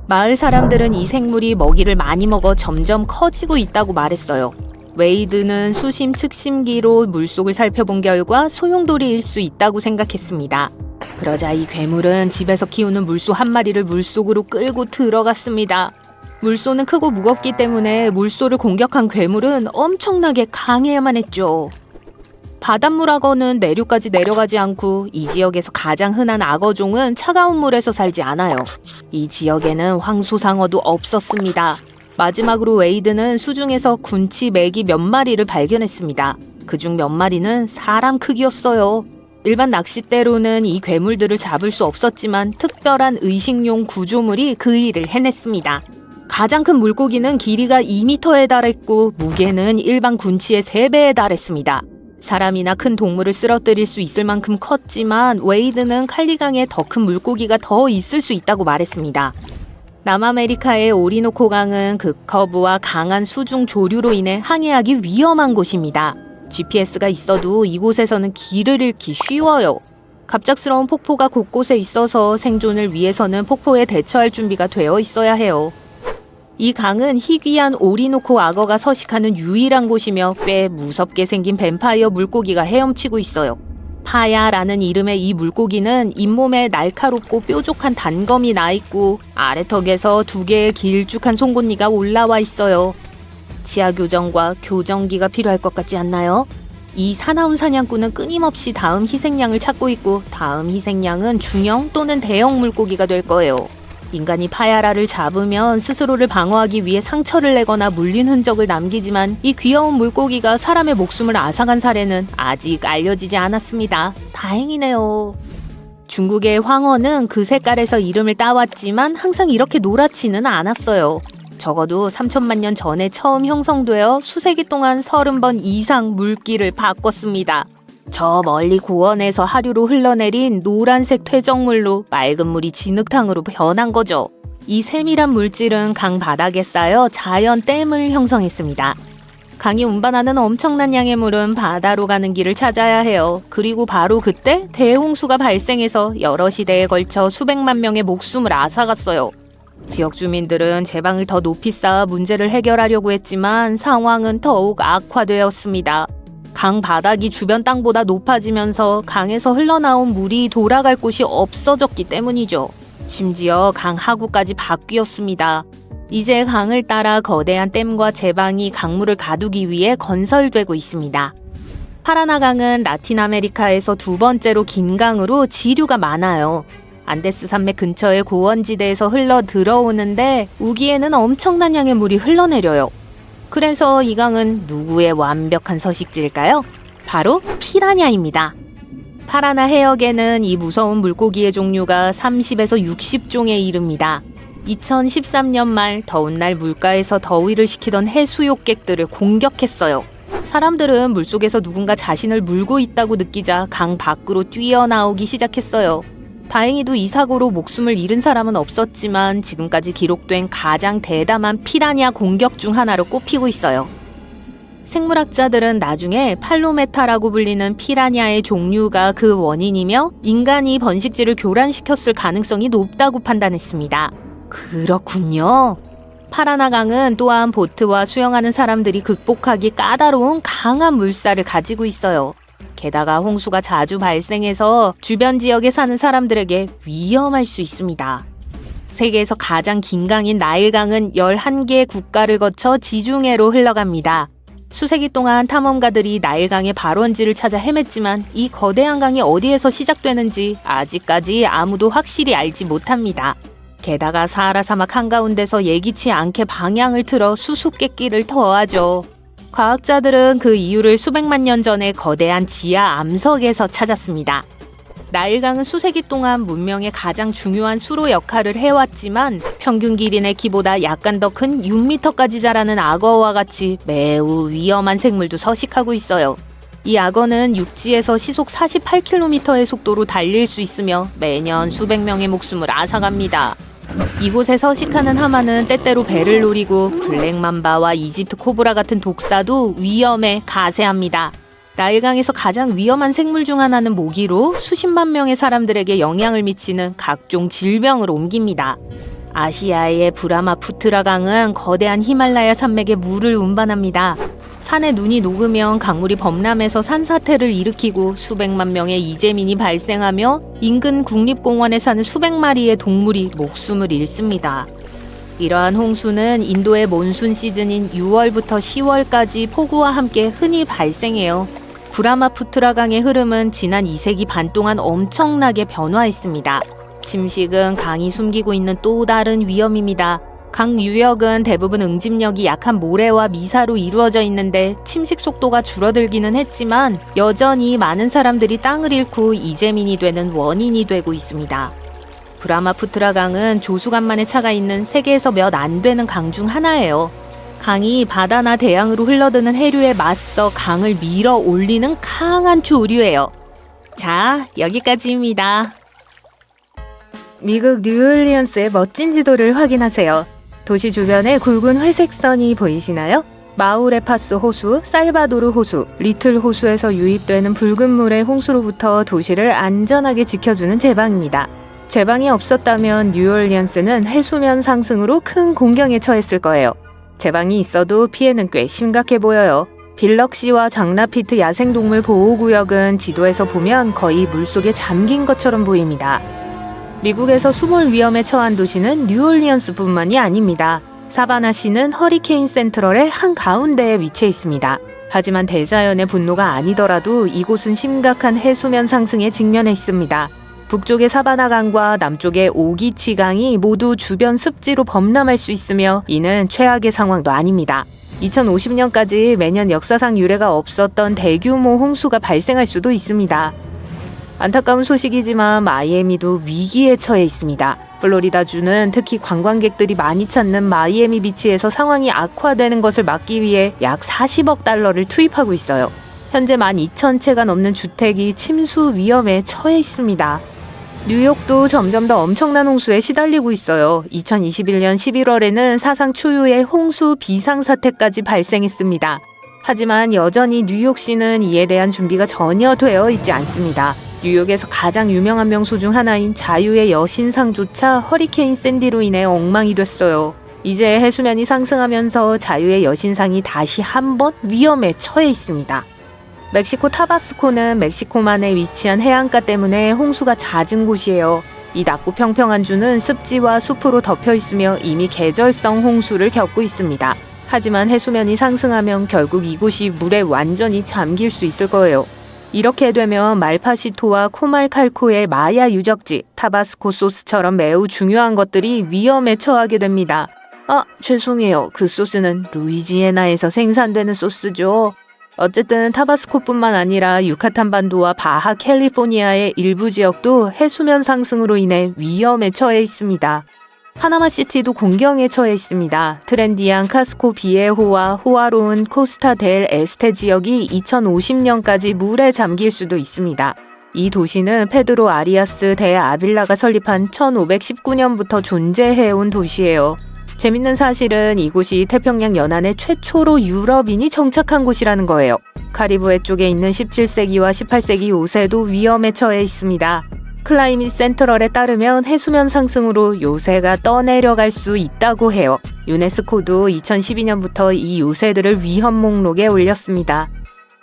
마을 사람들은 이 생물이 먹이를 많이 먹어 점점 커지고 있다고 말했어요. 웨이드는 수심 측심기로 물속을 살펴본 결과 소용돌이일 수 있다고 생각했습니다. 그러자 이 괴물은 집에서 키우는 물소 한 마리를 물속으로 끌고 들어갔습니다. 물소는 크고 무겁기 때문에 물소를 공격한 괴물은 엄청나게 강해야만 했죠. 바닷물 악어는 내륙까지 내려가지 않고 이 지역에서 가장 흔한 악어종은 차가운 물에서 살지 않아요. 이 지역에는 황소상어도 없었습니다. 마지막으로 웨이드는 수중에서 군치 메기 몇 마리를 발견했습니다. 그중 몇 마리는 사람 크기였어요. 일반 낚싯대로는 이 괴물들을 잡을 수 없었지만 특별한 의식용 구조물이 그 일을 해냈습니다. 가장 큰 물고기는 길이가 2m에 달했고 무게는 일반 군치의 3배에 달했습니다. 사람이나 큰 동물을 쓰러뜨릴 수 있을 만큼 컸지만 웨이드는 칼리강에 더 큰 물고기가 더 있을 수 있다고 말했습니다. 남아메리카의 오리노코 강은 극커브와 강한 수중 조류로 인해 항해하기 위험한 곳입니다. GPS가 있어도 이곳에서는 길을 잃기 쉬워요. 갑작스러운 폭포가 곳곳에 있어서 생존을 위해서는 폭포에 대처할 준비가 되어 있어야 해요. 이 강은 희귀한 오리노코 악어가 서식하는 유일한 곳이며 꽤 무섭게 생긴 뱀파이어 물고기가 헤엄치고 있어요. 파야라는 이름의 이 물고기는 잇몸에 날카롭고 뾰족한 단검이 나 있고 아래턱에서 2개의 길쭉한 송곳니가 올라와 있어요. 치아 교정과 교정기가 필요할 것 같지 않나요? 이 사나운 사냥꾼은 끊임없이 다음 희생양을 찾고 있고 다음 희생양은 중형 또는 대형 물고기가 될 거예요. 인간이 파야라를 잡으면 스스로를 방어하기 위해 상처를 내거나 물린 흔적을 남기지만 이 귀여운 물고기가 사람의 목숨을 앗아간 사례는 아직 알려지지 않았습니다. 다행이네요. 중국의 황어는 그 색깔에서 이름을 따왔지만 항상 이렇게 노랗지는 않았어요. 적어도 3천만 년 전에 처음 형성되어 수세기 동안 30번 이상 물기를 바꿨습니다. 저 멀리 고원에서 하류로 흘러내린 노란색 퇴적물로 맑은 물이 진흙탕으로 변한 거죠. 이 세밀한 물질은 강 바닥에 쌓여 자연 댐을 형성했습니다. 강이 운반하는 엄청난 양의 물은 바다로 가는 길을 찾아야 해요. 그리고 바로 그때 대홍수가 발생해서 여러 시대에 걸쳐 수백만 명의 목숨을 앗아갔어요. 지역 주민들은 제방을 더 높이 쌓아 문제를 해결하려고 했지만 상황은 더욱 악화되었습니다. 강 바닥이 주변 땅보다 높아지면서 강에서 흘러나온 물이 돌아갈 곳이 없어졌기 때문이죠. 심지어 강 하구까지 바뀌었습니다. 이제 강을 따라 거대한 댐과 제방이 강물을 가두기 위해 건설되고 있습니다. 파라나 강은 라틴 아메리카에서 2번째로 긴 강으로 지류가 많아요. 안데스 산맥 근처의 고원지대에서 흘러 들어오는데 우기에는 엄청난 양의 물이 흘러내려요. 그래서 이 강은 누구의 완벽한 서식지일까요? 바로 피라냐입니다. 파라나 해역에는 이 무서운 물고기의 종류가 30에서 60종에 이릅니다. 2013년 말 더운 날 물가에서 더위를 식히던 해수욕객들을 공격했어요. 사람들은 물속에서 누군가 자신을 물고 있다고 느끼자 강 밖으로 뛰어나오기 시작했어요. 다행히도 이 사고로 목숨을 잃은 사람은 없었지만 지금까지 기록된 가장 대담한 피라냐 공격 중 하나로 꼽히고 있어요. 생물학자들은 나중에 팔로메타라고 불리는 피라냐의 종류가 그 원인이며 인간이 번식지를 교란시켰을 가능성이 높다고 판단했습니다. 그렇군요. 파라나 강은 또한 보트와 수영하는 사람들이 극복하기 까다로운 강한 물살을 가지고 있어요. 게다가 홍수가 자주 발생해서 주변 지역에 사는 사람들에게 위험할 수 있습니다. 세계에서 가장 긴 강인 나일강은 11개의 국가를 거쳐 지중해로 흘러갑니다. 수세기 동안 탐험가들이 나일강의 발원지를 찾아 헤맸지만 이 거대한 강이 어디에서 시작되는지 아직까지 아무도 확실히 알지 못합니다. 게다가 사하라 사막 한가운데서 예기치 않게 방향을 틀어 수수께끼를 더하죠. 과학자들은 그 이유를 수백만 년 전에 거대한 지하 암석에서 찾았습니다. 나일강은 수세기 동안 문명의 가장 중요한 수로 역할을 해왔지만 평균 기린의 키보다 약간 더 큰 6m까지 자라는 악어와 같이 매우 위험한 생물도 서식하고 있어요. 이 악어는 육지에서 시속 48km의 속도로 달릴 수 있으며 매년 수백 명의 목숨을 앗아갑니다. 이곳에 서식하는 하마는 때때로 배를 노리고 블랙맘바와 이집트 코브라 같은 독사도 위험에 가세합니다. 나일강에서 가장 위험한 생물 중 하나는 모기로 수십만 명의 사람들에게 영향을 미치는 각종 질병을 옮깁니다. 아시아의 브라마푸트라 강은 거대한 히말라야 산맥에 물을 운반합니다. 산에 눈이 녹으면 강물이 범람해서 산사태를 일으키고 수백만 명의 이재민이 발생하며 인근 국립공원에 사는 수백 마리의 동물이 목숨을 잃습니다. 이러한 홍수는 인도의 몬순 시즌인 6월부터 10월까지 폭우와 함께 흔히 발생해요. 브라마푸트라 강의 흐름은 지난 2세기 반 동안 엄청나게 변화했습니다. 침식은 강이 숨기고 있는 또 다른 위험입니다. 강 유역은 대부분 응집력이 약한 모래와 미사로 이루어져 있는데 침식 속도가 줄어들기는 했지만 여전히 많은 사람들이 땅을 잃고 이재민이 되는 원인이 되고 있습니다. 브라마푸트라 강은 조수간만의 차가 있는 세계에서 몇 안 되는 강 중 하나예요. 강이 바다나 대양으로 흘러드는 해류에 맞서 강을 밀어 올리는 강한 조류예요. 자, 여기까지입니다. 미국 뉴올리언스의 멋진 지도를 확인하세요. 도시 주변에 굵은 회색 선이 보이시나요? 마우레파스 호수, 살바도르 호수, 리틀 호수에서 유입되는 붉은 물의 홍수로부터 도시를 안전하게 지켜주는 제방입니다. 제방이 없었다면 뉴올리언스는 해수면 상승으로 큰 공경에 처했을 거예요. 제방이 있어도 피해는 꽤 심각해 보여요. 빌럭시와 장라피트 야생동물 보호구역은 지도에서 보면 거의 물속에 잠긴 것처럼 보입니다. 미국에서 수몰 위험에 처한 도시는 뉴올리언스뿐만이 아닙니다. 사바나시는 허리케인 센트럴의 한가운데에 위치해 있습니다. 하지만 대자연의 분노가 아니더라도 이곳은 심각한 해수면 상승에 직면해 있습니다. 북쪽의 사바나강과 남쪽의 오기치강이 모두 주변 습지로 범람할 수 있으며 이는 최악의 상황도 아닙니다. 2050년까지 매년 역사상 유례가 없었던 대규모 홍수가 발생할 수도 있습니다. 안타까운 소식이지만 마이애미도 위기에 처해 있습니다. 플로리다주는 특히 관광객들이 많이 찾는 마이애미 비치에서 상황이 악화되는 것을 막기 위해 약 40억 달러를 투입하고 있어요. 현재 12,000채가 넘는 주택이 침수 위험에 처해 있습니다. 뉴욕도 점점 더 엄청난 홍수에 시달리고 있어요. 2021년 11월에는 사상 초유의 홍수 비상사태까지 발생했습니다. 하지만 여전히 뉴욕시는 이에 대한 준비가 전혀 되어 있지 않습니다. 뉴욕에서 가장 유명한 명소 중 하나인 자유의 여신상조차 허리케인 샌디로 인해 엉망이 됐어요. 이제 해수면이 상승하면서 자유의 여신상이 다시 한번 위험에 처해 있습니다. 멕시코 타바스코는 멕시코만에 위치한 해안가 때문에 홍수가 잦은 곳이에요. 이 낮고 평평한 주는 습지와 숲으로 덮여 있으며 이미 계절성 홍수를 겪고 있습니다. 하지만 해수면이 상승하면 결국 이곳이 물에 완전히 잠길 수 있을 거예요. 이렇게 되면 말파시토와 코말칼코의 마야 유적지, 타바스코 소스처럼 매우 중요한 것들이 위험에 처하게 됩니다. 죄송해요. 그 소스는 루이지애나에서 생산되는 소스죠. 어쨌든 타바스코뿐만 아니라 유카탄 반도와 바하 캘리포니아의 일부 지역도 해수면 상승으로 인해 위험에 처해 있습니다. 파나마시티도 공경에 처해 있습니다. 트렌디한 카스코 비에호와 호화로운 코스타 델 에스테 지역이 2050년까지 물에 잠길 수도 있습니다. 이 도시는 페드로 아리아스 데 아빌라가 설립한 1519년부터 존재해온 도시예요. 재밌는 사실은 이곳이 태평양 연안에 최초로 유럽인이 정착한 곳이라는 거예요. 카리브해 쪽에 있는 17세기와 18세기 요새도 위험에 처해 있습니다. 클라이밋 센트럴에 따르면 해수면 상승으로 요새가 떠내려갈 수 있다고 해요. 유네스코도 2012년부터 이 요새들을 위험 목록에 올렸습니다.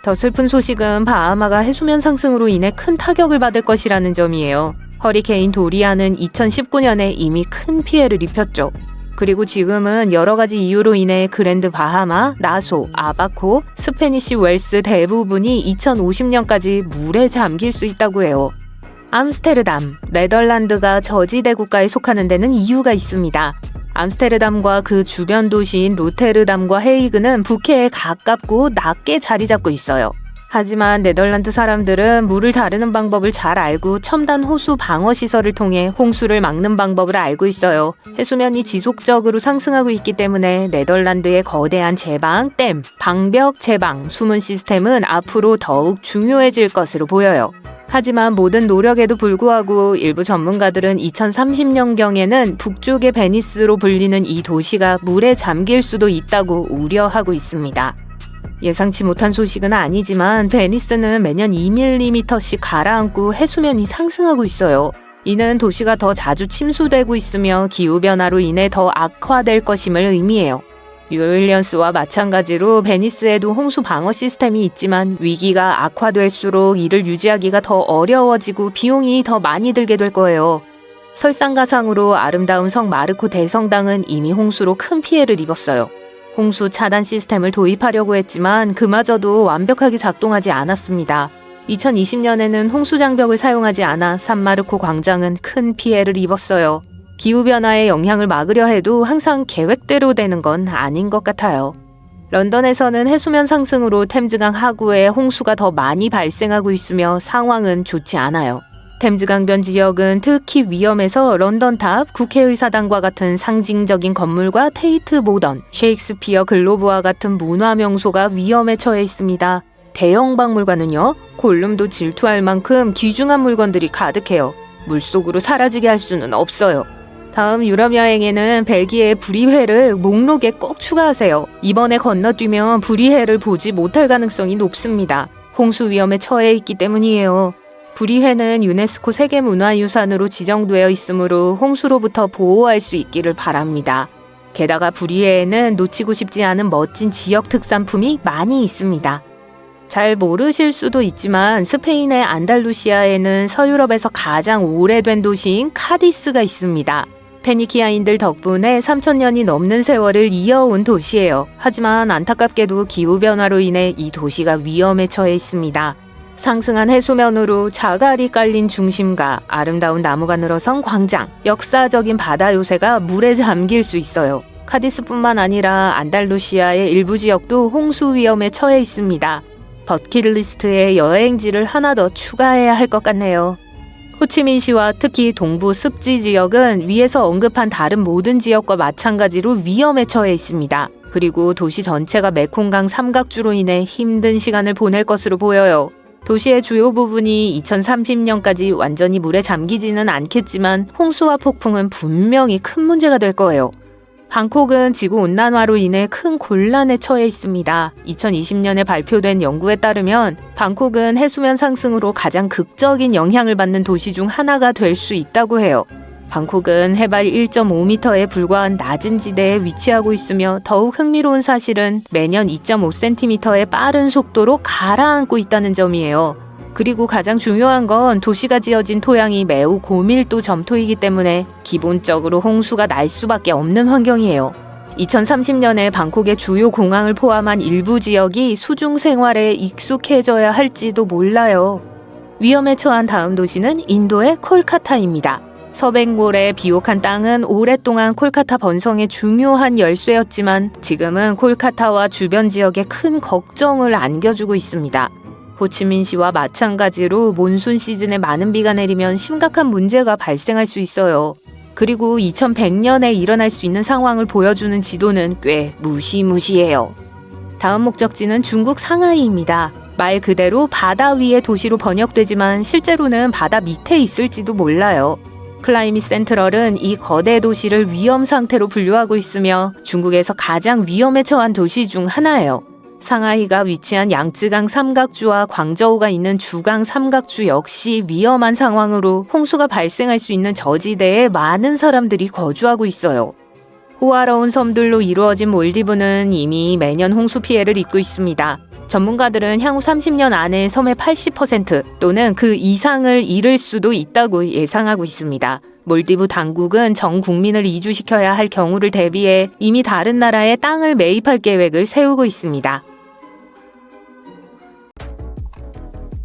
더 슬픈 소식은 바하마가 해수면 상승으로 인해 큰 타격을 받을 것이라는 점이에요. 허리케인 도리아는 2019년에 이미 큰 피해를 입혔죠. 그리고 지금은 여러 가지 이유로 인해 그랜드 바하마, 나소, 아바코, 스페니시 웰스 대부분이 2050년까지 물에 잠길 수 있다고 해요. 암스테르담, 네덜란드가 저지대 국가에 속하는 데는 이유가 있습니다. 암스테르담과 그 주변 도시인 로테르담과 헤이그는 북해에 가깝고 낮게 자리 잡고 있어요. 하지만 네덜란드 사람들은 물을 다루는 방법을 잘 알고 첨단 호수 방어 시설을 통해 홍수를 막는 방법을 알고 있어요. 해수면이 지속적으로 상승하고 있기 때문에 네덜란드의 거대한 제방, 댐, 방벽 제방, 수문 시스템은 앞으로 더욱 중요해질 것으로 보여요. 하지만 모든 노력에도 불구하고 일부 전문가들은 2030년경에는 북쪽의 베니스로 불리는 이 도시가 물에 잠길 수도 있다고 우려하고 있습니다. 예상치 못한 소식은 아니지만 베니스는 매년 2mm씩 가라앉고 해수면이 상승하고 있어요. 이는 도시가 더 자주 침수되고 있으며 기후변화로 인해 더 악화될 것임을 의미해요. 뉴올리언스와 마찬가지로 베니스에도 홍수 방어 시스템이 있지만 위기가 악화될수록 이를 유지하기가 더 어려워지고 비용이 더 많이 들게 될 거예요. 설상가상으로 아름다운 성 마르코 대성당은 이미 홍수로 큰 피해를 입었어요. 홍수 차단 시스템을 도입하려고 했지만 그마저도 완벽하게 작동하지 않았습니다. 2020년에는 홍수 장벽을 사용하지 않아 산마르코 광장은 큰 피해를 입었어요. 기후변화의 영향을 막으려 해도 항상 계획대로 되는 건 아닌 것 같아요. 런던에서는 해수면 상승으로 템즈강 하구에 홍수가 더 많이 발생하고 있으며 상황은 좋지 않아요. 템즈강변 지역은 특히 위험해서 런던탑, 국회의사당과 같은 상징적인 건물과 테이트 모던, 셰익스피어 글로브와 같은 문화명소가 위험에 처해 있습니다. 대형 박물관은요, 골룸도 질투할 만큼 귀중한 물건들이 가득해요. 물속으로 사라지게 할 수는 없어요. 다음 유럽 여행에는 벨기에의 브리헤를 목록에 꼭 추가하세요. 이번에 건너뛰면 브리헤를 보지 못할 가능성이 높습니다. 홍수 위험에 처해 있기 때문이에요. 브리헤는 유네스코 세계문화유산으로 지정되어 있으므로 홍수로부터 보호할 수 있기를 바랍니다. 게다가 부리에에는 놓치고 싶지 않은 멋진 지역 특산품이 많이 있습니다. 잘 모르실 수도 있지만 스페인의 안달루시아에는 서유럽에서 가장 오래된 도시인 카디스가 있습니다. 페니키아인들 덕분에 3,000년이 넘는 세월을 이어온 도시예요. 하지만 안타깝게도 기후변화로 인해 이 도시가 위험에 처해 있습니다. 상승한 해수면으로 자갈이 깔린 중심가, 아름다운 나무가 늘어선 광장, 역사적인 바다 요새가 물에 잠길 수 있어요. 카디스뿐만 아니라 안달루시아의 일부 지역도 홍수 위험에 처해 있습니다. 버킷리스트에 여행지를 하나 더 추가해야 할 것 같네요. 호치민시와 특히 동부 습지 지역은 위에서 언급한 다른 모든 지역과 마찬가지로 위험에 처해 있습니다. 그리고 도시 전체가 메콩강 삼각주로 인해 힘든 시간을 보낼 것으로 보여요. 도시의 주요 부분이 2030년까지 완전히 물에 잠기지는 않겠지만 홍수와 폭풍은 분명히 큰 문제가 될 거예요. 방콕은 지구온난화로 인해 큰 곤란에 처해 있습니다. 2020년에 발표된 연구에 따르면 방콕은 해수면 상승으로 가장 극적인 영향을 받는 도시 중 하나가 될 수 있다고 해요. 방콕은 해발 1.5m에 불과한 낮은 지대에 위치하고 있으며 더욱 흥미로운 사실은 매년 2.5cm의 빠른 속도로 가라앉고 있다는 점이에요. 그리고 가장 중요한 건 도시가 지어진 토양이 매우 고밀도 점토이기 때문에 기본적으로 홍수가 날 수밖에 없는 환경이에요. 2030년에 방콕의 주요 공항을 포함한 일부 지역이 수중 생활에 익숙해져야 할지도 몰라요. 위험에 처한 다음 도시는 인도의 콜카타입니다. 서백몰의 비옥한 땅은 오랫동안 콜카타 번성의 중요한 열쇠였지만 지금은 콜카타와 주변 지역에 큰 걱정을 안겨주고 있습니다. 호치민시와 마찬가지로 몬순 시즌에 많은 비가 내리면 심각한 문제가 발생할 수 있어요. 그리고 2100년에 일어날 수 있는 상황을 보여주는 지도는 꽤 무시무시해요. 다음 목적지는 중국 상하이입니다. 말 그대로 바다 위의 도시로 번역되지만 실제로는 바다 밑에 있을지도 몰라요. 클라이밋 센트럴은 이 거대 도시를 위험 상태로 분류하고 있으며 중국에서 가장 위험에 처한 도시 중 하나예요. 상하이가 위치한 양쯔강 삼각주와 광저우가 있는 주강 삼각주 역시 위험한 상황으로 홍수가 발생할 수 있는 저지대에 많은 사람들이 거주하고 있어요. 호화로운 섬들로 이루어진 몰디브는 이미 매년 홍수 피해를 입고 있습니다. 전문가들은 향후 30년 안에 섬의 80% 또는 그 이상을 잃을 수도 있다고 예상하고 있습니다. 몰디브 당국은 전 국민을 이주시켜야 할 경우를 대비해 이미 다른 나라에 땅을 매입할 계획을 세우고 있습니다.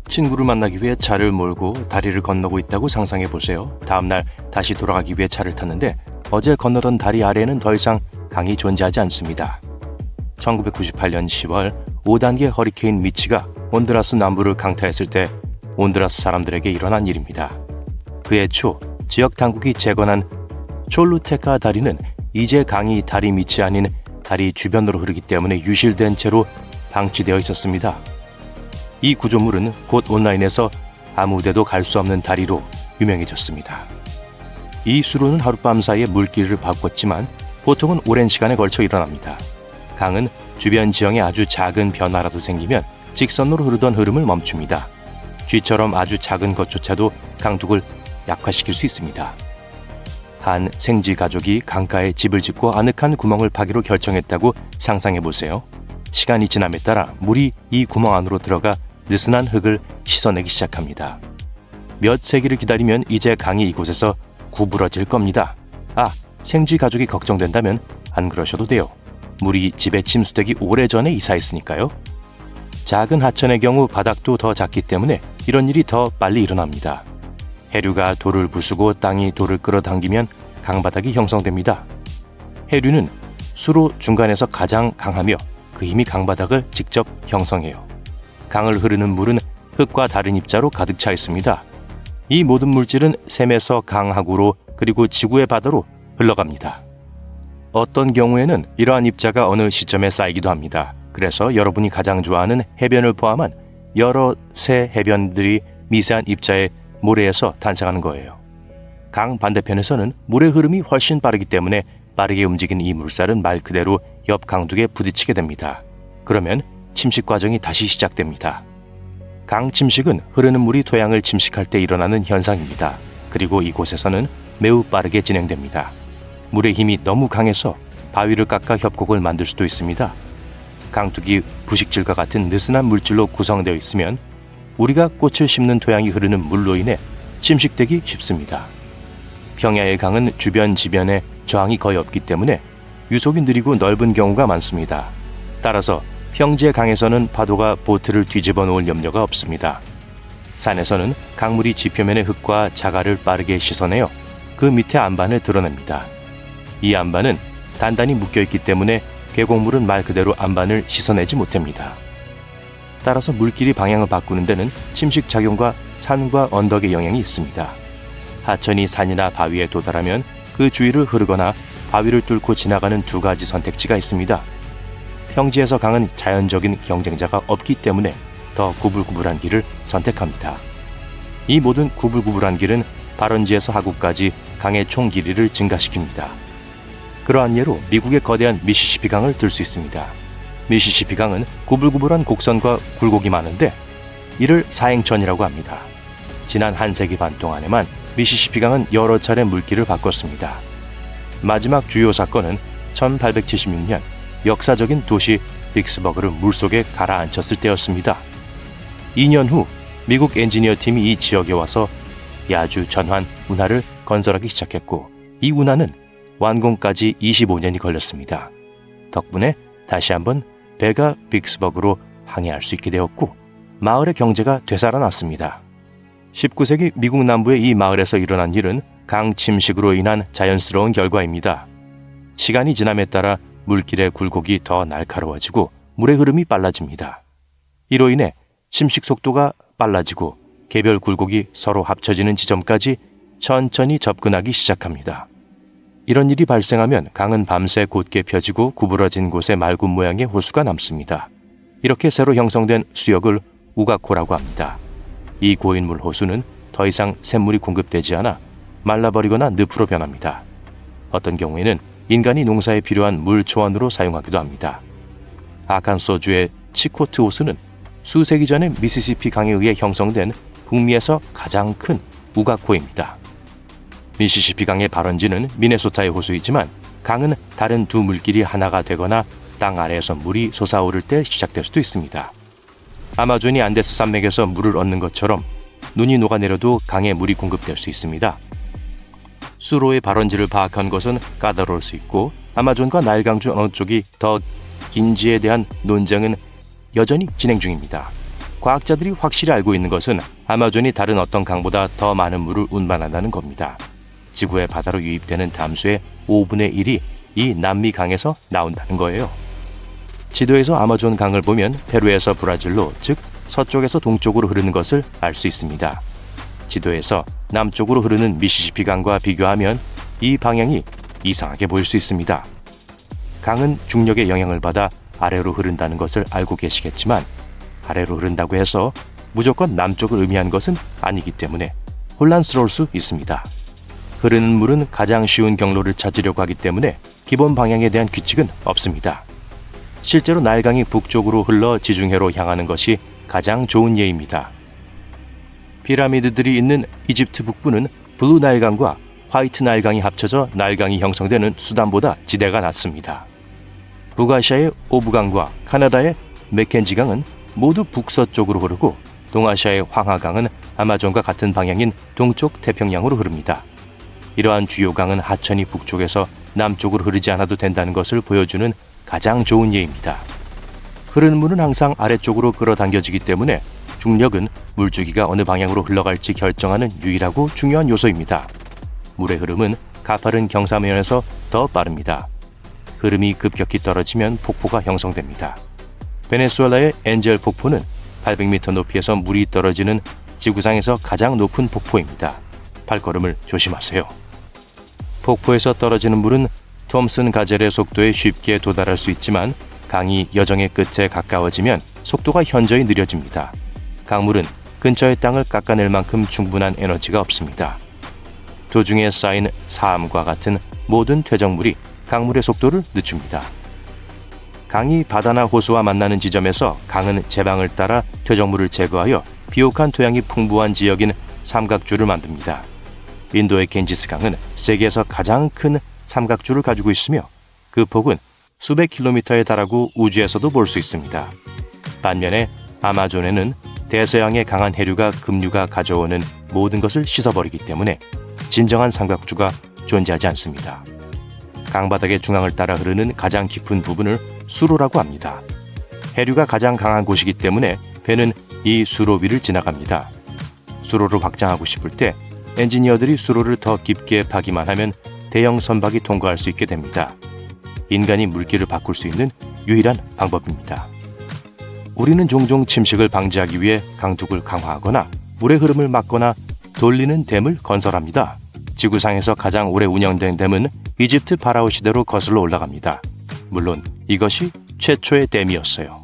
친구를 만나기 위해 차를 몰고 다리를 건너고 있다고 상상해 보세요. 다음날 다시 돌아가기 위해 차를 탔는데 어제 건너던 다리 아래에는 더 이상 강이 존재하지 않습니다. 1998년 10월 5단계 허리케인 미치가 온두라스 남부를 강타했을 때 온두라스 사람들에게 일어난 일입니다. 그해 초 지역 당국이 재건한 촐루테카 다리는 이제 강이 다리 밑이 아닌 다리 주변으로 흐르기 때문에 유실된 채로 방치되어 있었습니다. 이 구조물은 곧 온라인에서 아무데도 갈 수 없는 다리로 유명해졌습니다. 이 수로는 하룻밤 사이에 물길을 바꿨지만 보통은 오랜 시간에 걸쳐 일어납니다. 강은 주변 지형에 아주 작은 변화라도 생기면 직선으로 흐르던 흐름을 멈춥니다. 쥐처럼 아주 작은 것조차도 강둑을 약화시킬 수 있습니다. 한 생쥐 가족이 강가에 집을 짓고 아늑한 구멍을 파기로 결정했다고 상상해 보세요. 시간이 지남에 따라 물이 이 구멍 안으로 들어가 느슨한 흙을 씻어내기 시작합니다. 몇 세기를 기다리면 이제 강이 이곳에서 구부러질 겁니다. 생쥐 가족이 걱정된다면 안 그러셔도 돼요. 물이 집에 침수되기 오래전에 이사했으니까요. 작은 하천의 경우 바닥도 더 작기 때문에 이런 일이 더 빨리 일어납니다. 해류가 돌을 부수고 땅이 돌을 끌어당기면 강바닥이 형성됩니다. 해류는 수로 중간에서 가장 강하며 그 힘이 강바닥을 직접 형성해요. 강을 흐르는 물은 흙과 다른 입자로 가득 차 있습니다. 이 모든 물질은 샘에서 강하구로 그리고 지구의 바다로 흘러갑니다. 어떤 경우에는 이러한 입자가 어느 시점에 쌓이기도 합니다. 그래서 여러분이 가장 좋아하는 해변을 포함한 여러 새 해변들이 미세한 입자의 모래에서 탄생하는 거예요. 강 반대편에서는 물의 흐름이 훨씬 빠르기 때문에 빠르게 움직이는 이 물살은 말 그대로 옆 강둑에 부딪히게 됩니다. 그러면 침식 과정이 다시 시작됩니다. 강 침식은 흐르는 물이 토양을 침식할 때 일어나는 현상입니다. 그리고 이곳에서는 매우 빠르게 진행됩니다. 물의 힘이 너무 강해서 바위를 깎아 협곡을 만들 수도 있습니다. 강둑이 부식질과 같은 느슨한 물질로 구성되어 있으면 우리가 꽃을 심는 토양이 흐르는 물로 인해 침식되기 쉽습니다. 평야의 강은 주변 지변에 저항이 거의 없기 때문에 유속이 느리고 넓은 경우가 많습니다. 따라서 평지의 강에서는 파도가 보트를 뒤집어 놓을 염려가 없습니다. 산에서는 강물이 지표면의 흙과 자갈을 빠르게 씻어내어 그 밑에 안반을 드러냅니다. 이 안반은 단단히 묶여있기 때문에 계곡물은 말 그대로 안반을 씻어내지 못합니다. 따라서 물길이 방향을 바꾸는 데는 침식 작용과 산과 언덕의 영향이 있습니다. 하천이 산이나 바위에 도달하면 그 주위를 흐르거나 바위를 뚫고 지나가는 두 가지 선택지가 있습니다. 평지에서 강은 자연적인 경쟁자가 없기 때문에 더 구불구불한 길을 선택합니다. 이 모든 구불구불한 길은 발원지에서 하구까지 강의 총 길이를 증가시킵니다. 그러한 예로 미국의 거대한 미시시피 강을 들 수 있습니다. 미시시피 강은 구불구불한 곡선과 굴곡이 많은데 이를 사행천이라고 합니다. 지난 한 세기 반 동안에만 미시시피 강은 여러 차례 물길을 바꿨습니다. 마지막 주요 사건은 1876년 역사적인 도시 빅스버그를 물속에 가라앉혔을 때였습니다. 2년 후 미국 엔지니어 팀이 이 지역에 와서 야주 전환 운하를 건설하기 시작했고 이 운하는 완공까지 25년이 걸렸습니다. 덕분에 다시 한번 배가 빅스버그로 항해할 수 있게 되었고 마을의 경제가 되살아났습니다. 19세기 미국 남부의 이 마을에서 일어난 일은 강 침식으로 인한 자연스러운 결과입니다. 시간이 지남에 따라 물길의 굴곡이 더 날카로워지고 물의 흐름이 빨라집니다. 이로 인해 침식 속도가 빨라지고 개별 굴곡이 서로 합쳐지는 지점까지 천천히 접근하기 시작합니다. 이런 일이 발생하면 강은 밤새 곧게 펴지고 구부러진 곳에 맑은 모양의 호수가 남습니다. 이렇게 새로 형성된 수역을 우가코라고 합니다. 이 고인물 호수는 더 이상 샘물이 공급되지 않아 말라버리거나 늪으로 변합니다. 어떤 경우에는 인간이 농사에 필요한 물 초원으로 사용하기도 합니다. 아칸소주의 치코트 호수는 수세기 전에 미시시피 강에 의해 형성된 북미에서 가장 큰 우가코입니다. 미시시피 강의 발원지는 미네소타의 호수이지만 강은 다른 두 물길이 하나가 되거나 땅 아래에서 물이 솟아오를 때 시작될 수도 있습니다. 아마존이 안데스 산맥에서 물을 얻는 것처럼 눈이 녹아내려도 강에 물이 공급될 수 있습니다. 수로의 발원지를 파악한 것은 까다로울 수 있고 아마존과 나일강 중 어느 쪽이 더 긴지에 대한 논쟁은 여전히 진행 중입니다. 과학자들이 확실히 알고 있는 것은 아마존이 다른 어떤 강보다 더 많은 물을 운반한다는 겁니다. 지구의 바다로 유입되는 담수의 5분의 1이 이 남미 강에서 나온다는 거예요. 지도에서 아마존 강을 보면 페루에서 브라질로, 즉 서쪽에서 동쪽으로 흐르는 것을 알 수 있습니다. 지도에서 남쪽으로 흐르는 미시시피 강과 비교하면 이 방향이 이상하게 보일 수 있습니다. 강은 중력의 영향을 받아 아래로 흐른다는 것을 알고 계시겠지만 아래로 흐른다고 해서 무조건 남쪽을 의미한 것은 아니기 때문에 혼란스러울 수 있습니다. 흐르는 물은 가장 쉬운 경로를 찾으려고 하기 때문에 기본 방향에 대한 규칙은 없습니다. 실제로 나일강이 북쪽으로 흘러 지중해로 향하는 것이 가장 좋은 예입니다. 피라미드들이 있는 이집트 북부는 블루 나일강과 화이트 나일강이 합쳐져 나일강이 형성되는 수단보다 지대가 낮습니다. 북아시아의 오브강과 카나다의 맥켄지강은 모두 북서쪽으로 흐르고 동아시아의 황하강은 아마존과 같은 방향인 동쪽 태평양으로 흐릅니다. 이러한 주요 강은 하천이 북쪽에서 남쪽으로 흐르지 않아도 된다는 것을 보여주는 가장 좋은 예입니다. 흐르는 물은 항상 아래쪽으로 끌어당겨지기 때문에 중력은 물주기가 어느 방향으로 흘러갈지 결정하는 유일하고 중요한 요소입니다. 물의 흐름은 가파른 경사면에서 더 빠릅니다. 흐름이 급격히 떨어지면 폭포가 형성됩니다. 베네수엘라의 엔젤 폭포는 800m 높이에서 물이 떨어지는 지구상에서 가장 높은 폭포입니다. 발걸음을 조심하세요. 폭포에서 떨어지는 물은 톰슨 가젤의 속도에 쉽게 도달할 수 있지만 강이 여정의 끝에 가까워지면 속도가 현저히 느려집니다. 강물은 근처의 땅을 깎아낼 만큼 충분한 에너지가 없습니다. 도중에 쌓인 사암과 같은 모든 퇴적물이 강물의 속도를 늦춥니다. 강이 바다나 호수와 만나는 지점에서 강은 제방을 따라 퇴적물을 제거하여 비옥한 토양이 풍부한 지역인 삼각주를 만듭니다. 인도의 겐지스 강은 세계에서 가장 큰 삼각주를 가지고 있으며 그 폭은 수백 킬로미터에 달하고 우주에서도 볼 수 있습니다. 반면에 아마존에는 대서양의 강한 해류가 급류가 가져오는 모든 것을 씻어버리기 때문에 진정한 삼각주가 존재하지 않습니다. 강바닥의 중앙을 따라 흐르는 가장 깊은 부분을 수로라고 합니다. 해류가 가장 강한 곳이기 때문에 배는 이 수로 위를 지나갑니다. 수로를 확장하고 싶을 때 엔지니어들이 수로를 더 깊게 파기만 하면 대형 선박이 통과할 수 있게 됩니다. 인간이 물길을 바꿀 수 있는 유일한 방법입니다. 우리는 종종 침식을 방지하기 위해 강둑을 강화하거나 물의 흐름을 막거나 돌리는 댐을 건설합니다. 지구상에서 가장 오래 운영된 댐은 이집트 파라오 시대로 거슬러 올라갑니다. 물론 이것이 최초의 댐이었어요.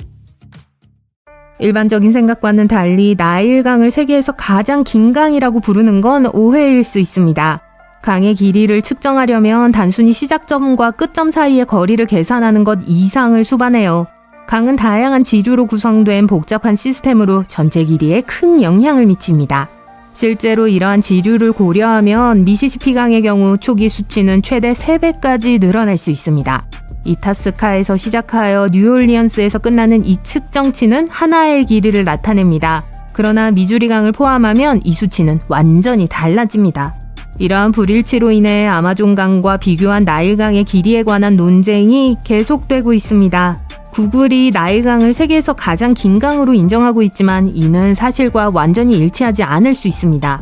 일반적인 생각과는 달리 나일강을 세계에서 가장 긴 강이라고 부르는 건 오해일 수 있습니다. 강의 길이를 측정하려면 단순히 시작점과 끝점 사이의 거리를 계산하는 것 이상을 수반해요. 강은 다양한 지류로 구성된 복잡한 시스템으로 전체 길이에 큰 영향을 미칩니다. 실제로 이러한 지류를 고려하면 미시시피 강의 경우 초기 수치는 최대 3배까지 늘어날 수 있습니다. 이타스카에서 시작하여 뉴올리언스에서 끝나는 이 측정치는 하나의 길이를 나타냅니다. 그러나 미주리 강을 포함하면 이 수치는 완전히 달라집니다. 이러한 불일치로 인해 아마존강과 비교한 나일강의 길이에 관한 논쟁이 계속되고 있습니다. 구글이 나일강을 세계에서 가장 긴 강으로 인정하고 있지만 이는 사실과 완전히 일치하지 않을 수 있습니다.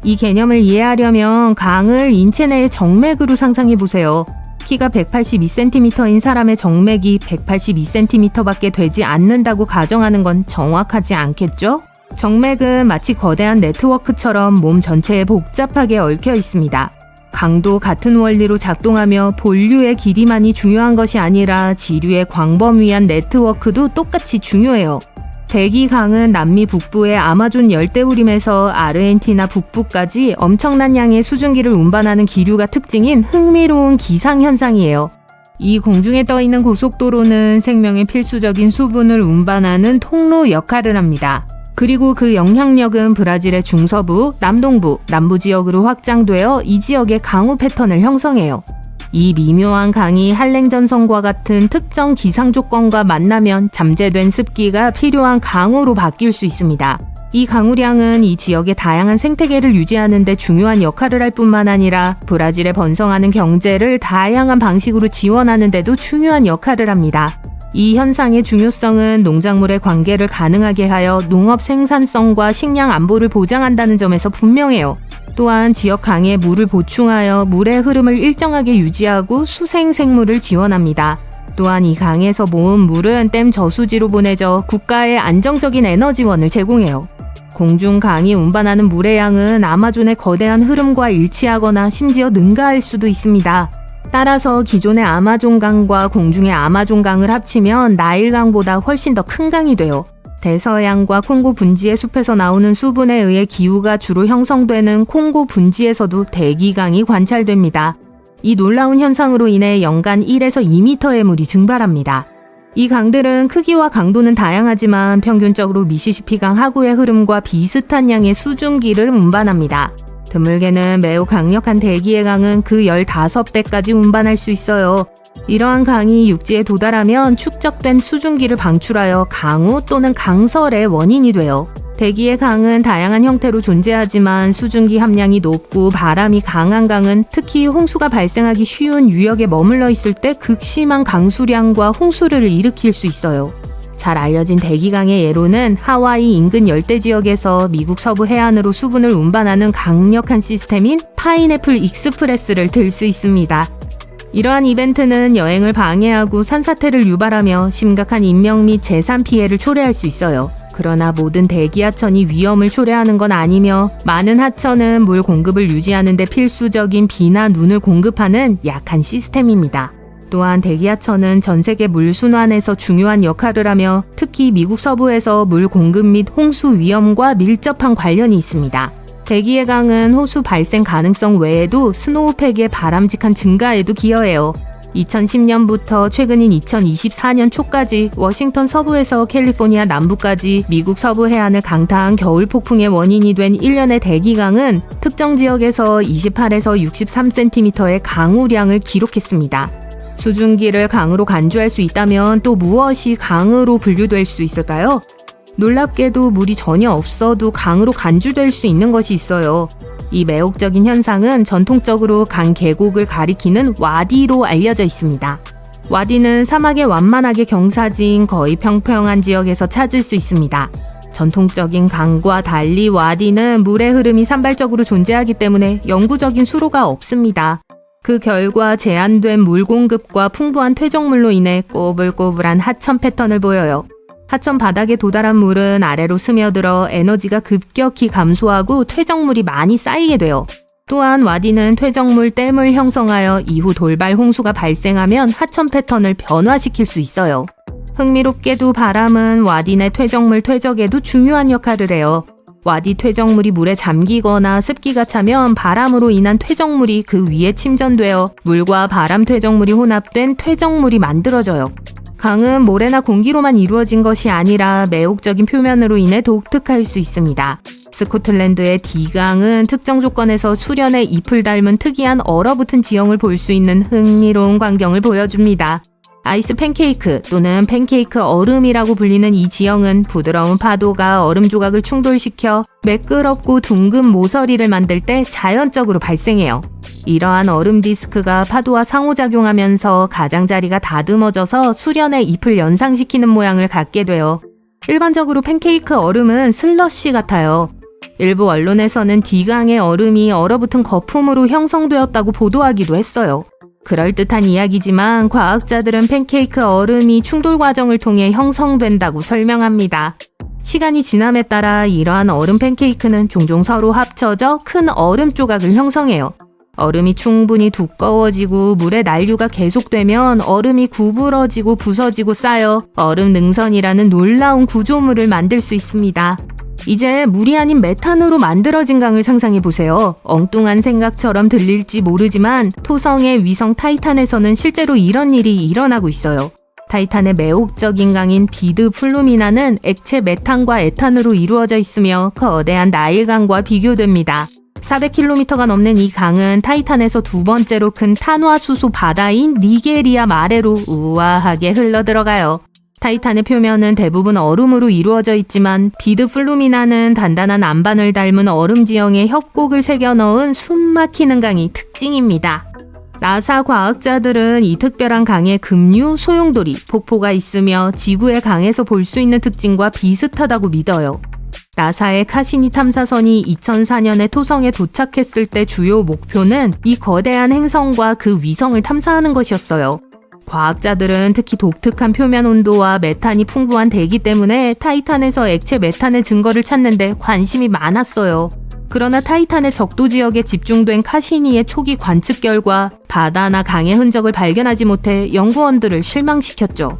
이 개념을 이해하려면 강을 인체 내의 정맥으로 상상해 보세요. 키가 182cm인 사람의 정맥이 182cm밖에 되지 않는다고 가정하는 건 정확하지 않겠죠? 정맥은 마치 거대한 네트워크처럼 몸 전체에 복잡하게 얽혀 있습니다. 강도 같은 원리로 작동하며 본류의 길이만이 중요한 것이 아니라 지류의 광범위한 네트워크도 똑같이 중요해요. 대기강은 남미 북부의 아마존 열대우림에서 아르헨티나 북부까지 엄청난 양의 수증기를 운반하는 기류가 특징인 흥미로운 기상현상이에요. 이 공중에 떠있는 고속도로는 생명의 필수적인 수분을 운반하는 통로 역할을 합니다. 그리고 그 영향력은 브라질의 중서부, 남동부, 남부 지역으로 확장되어 이 지역의 강우 패턴을 형성해요. 이 미묘한 강이 한랭전선과 같은 특정 기상 조건과 만나면 잠재된 습기가 필요한 강우로 바뀔 수 있습니다. 이 강우량은 이 지역의 다양한 생태계를 유지하는 데 중요한 역할을 할 뿐만 아니라 브라질에 번성하는 경제를 다양한 방식으로 지원하는 데도 중요한 역할을 합니다. 이 현상의 중요성은 농작물의 관계를 가능하게 하여 농업 생산성과 식량 안보를 보장한다는 점에서 분명해요. 또한 지역 강에 물을 보충하여 물의 흐름을 일정하게 유지하고 수생 생물을 지원합니다. 또한 이 강에서 모은 물은 댐 저수지로 보내져 국가에 안정적인 에너지원을 제공해요. 공중 강이 운반하는 물의 양은 아마존의 거대한 흐름과 일치하거나 심지어 능가할 수도 있습니다. 따라서 기존의 아마존강과 공중의 아마존강을 합치면 나일강보다 훨씬 더 큰 강이 돼요. 대서양과 콩고 분지의 숲에서 나오는 수분에 의해 기후가 주로 형성되는 콩고 분지에서도 대기강이 관찰됩니다. 이 놀라운 현상으로 인해 연간 1에서 2m의 물이 증발합니다. 이 강들은 크기와 강도는 다양하지만 평균적으로 미시시피강 하구의 흐름과 비슷한 양의 수증기를 운반합니다. 드물게는 매우 강력한 대기의 강은 그 15배까지 운반할 수 있어요. 이러한 강이 육지에 도달하면 축적된 수증기를 방출하여 강우 또는 강설의 원인이 돼요. 대기의 강은 다양한 형태로 존재하지만 수증기 함량이 높고 바람이 강한 강은 특히 홍수가 발생하기 쉬운 유역에 머물러 있을 때 극심한 강수량과 홍수를 일으킬 수 있어요. 잘 알려진 대기강의 예로는 하와이 인근 열대 지역에서 미국 서부 해안으로 수분을 운반하는 강력한 시스템인 파인애플 익스프레스를 들 수 있습니다. 이러한 이벤트는 여행을 방해하고 산사태를 유발하며 심각한 인명 및 재산 피해를 초래할 수 있어요. 그러나 모든 대기하천이 위험을 초래하는 건 아니며 많은 하천은 물 공급을 유지하는 데 필수적인 비나 눈을 공급하는 약한 시스템입니다. 또한 대기하천은 전 세계 물순환에서 중요한 역할을 하며 특히 미국 서부에서 물 공급 및 홍수 위험과 밀접한 관련이 있습니다. 대기의 강은 호수 발생 가능성 외에도 스노우팩의 바람직한 증가에도 기여해요. 2010년부터 최근인 2024년 초까지 워싱턴 서부에서 캘리포니아 남부까지 미국 서부 해안을 강타한 겨울 폭풍의 원인이 된 1년의 대기강은 특정 지역에서 28에서 63cm의 강우량을 기록했습니다. 수증기를 강으로 간주할 수 있다면 또 무엇이 강으로 분류될 수 있을까요? 놀랍게도 물이 전혀 없어도 강으로 간주될 수 있는 것이 있어요. 이 매혹적인 현상은 전통적으로 강 계곡을 가리키는 와디로 알려져 있습니다. 와디는 사막의 완만하게 경사진 거의 평평한 지역에서 찾을 수 있습니다. 전통적인 강과 달리 와디는 물의 흐름이 산발적으로 존재하기 때문에 영구적인 수로가 없습니다. 그 결과 제한된 물 공급과 풍부한 퇴적물로 인해 꼬불꼬불한 하천 패턴을 보여요. 하천 바닥에 도달한 물은 아래로 스며들어 에너지가 급격히 감소하고 퇴적물이 많이 쌓이게 돼요. 또한 와디는 퇴적물 댐을 형성하여 이후 돌발 홍수가 발생하면 하천 패턴을 변화시킬 수 있어요. 흥미롭게도 바람은 와디 내 퇴적물 퇴적에도 중요한 역할을 해요. 와디 퇴적물이 물에 잠기거나 습기가 차면 바람으로 인한 퇴적물이 그 위에 침전되어 물과 바람 퇴적물이 혼합된 퇴적물이 만들어져요. 강은 모래나 공기로만 이루어진 것이 아니라 매혹적인 표면으로 인해 독특할 수 있습니다. 스코틀랜드의 디강은 특정 조건에서 수련의 잎을 닮은 특이한 얼어붙은 지형을 볼 수 있는 흥미로운 광경을 보여줍니다. 아이스 팬케이크 또는 팬케이크 얼음이라고 불리는 이 지형은 부드러운 파도가 얼음 조각을 충돌시켜 매끄럽고 둥근 모서리를 만들 때 자연적으로 발생해요. 이러한 얼음 디스크가 파도와 상호작용하면서 가장자리가 다듬어져서 수련의 잎을 연상시키는 모양을 갖게 돼요. 일반적으로 팬케이크 얼음은 슬러시 같아요. 일부 언론에서는 디강의 얼음이 얼어붙은 거품으로 형성되었다고 보도하기도 했어요. 그럴듯한 이야기지만 과학자들은 팬케이크 얼음이 충돌 과정을 통해 형성된다고 설명합니다. 시간이 지남에 따라 이러한 얼음 팬케이크는 종종 서로 합쳐져 큰 얼음 조각을 형성해요. 얼음이 충분히 두꺼워지고 물의 난류가 계속되면 얼음이 구부러지고 부서지고 쌓여 얼음 능선이라는 놀라운 구조물을 만들 수 있습니다. 이제 물이 아닌 메탄으로 만들어진 강을 상상해보세요. 엉뚱한 생각처럼 들릴지 모르지만 토성의 위성 타이탄에서는 실제로 이런 일이 일어나고 있어요. 타이탄의 매혹적인 강인 비드 플루미나는 액체 메탄과 에탄으로 이루어져 있으며 거대한 나일강과 비교됩니다. 400km가 넘는 이 강은 타이탄에서 두 번째로 큰 탄화수소 바다인 니게리아 마레로 우아하게 흘러들어가요. 타이탄의 표면은 대부분 얼음으로 이루어져 있지만 비드 플루미나는 단단한 안반을 닮은 얼음 지형에 협곡을 새겨 넣은 숨막히는 강이 특징입니다. 나사 과학자들은 이 특별한 강에 급류, 소용돌이, 폭포가 있으며 지구의 강에서 볼 수 있는 특징과 비슷하다고 믿어요. 나사의 카시니 탐사선이 2004년에 토성에 도착했을 때 주요 목표는 이 거대한 행성과 그 위성을 탐사하는 것이었어요. 과학자들은 특히 독특한 표면 온도와 메탄이 풍부한 대기 때문에 타이탄에서 액체 메탄의 증거를 찾는데 관심이 많았어요. 그러나 타이탄의 적도 지역에 집중된 카시니의 초기 관측 결과 바다나 강의 흔적을 발견하지 못해 연구원들을 실망시켰죠.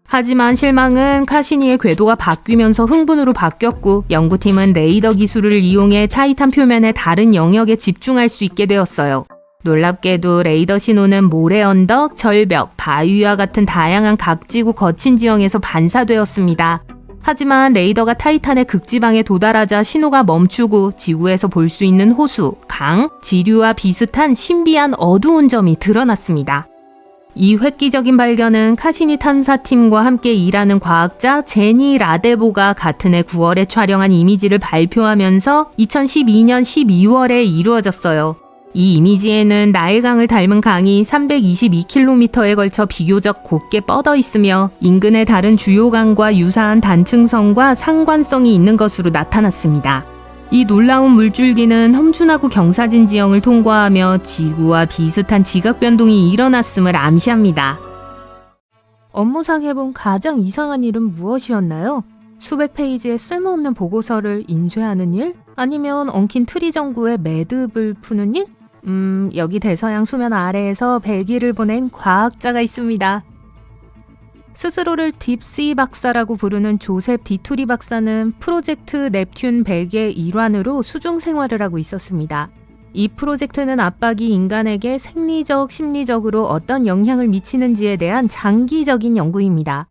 하지만 실망은 카시니의 궤도가 바뀌면서 흥분으로 바뀌었고 연구팀은 레이더 기술을 이용해 타이탄 표면의 다른 영역에 집중할 수 있게 되었어요. 놀랍게도 레이더 신호는 모래 언덕, 절벽, 바위와 같은 다양한 각지고 거친 지형에서 반사되었습니다. 하지만 레이더가 타이탄의 극지방에 도달하자 신호가 멈추고 지구에서 볼 수 있는 호수, 강, 지류와 비슷한 신비한 어두운 점이 드러났습니다. 이 획기적인 발견은 카시니 탐사팀과 함께 일하는 과학자 제니 라데보가 같은 해 9월에 촬영한 이미지를 발표하면서 2012년 12월에 이루어졌어요. 이 이미지에는 나일강을 닮은 강이 322km에 걸쳐 비교적 곱게 뻗어 있으며 인근의 다른 주요 강과 유사한 단층성과 상관성이 있는 것으로 나타났습니다. 이 놀라운 물줄기는 험준하고 경사진 지형을 통과하며 지구와 비슷한 지각 변동이 일어났음을 암시합니다. 업무상 해본 가장 이상한 일은 무엇이었나요? 수백 페이지의 쓸모없는 보고서를 인쇄하는 일? 아니면 엉킨 트리 전구의 매듭을 푸는 일? 여기 대서양 수면 아래에서 100일을 보낸 과학자가 있습니다. 스스로를 딥시 박사라고 부르는 조셉 디투리 박사는 프로젝트 넵튠 100의 일환으로 수중 생활을 하고 있었습니다. 이 프로젝트는 압박이 인간에게 생리적, 심리적으로 어떤 영향을 미치는지에 대한 장기적인 연구입니다.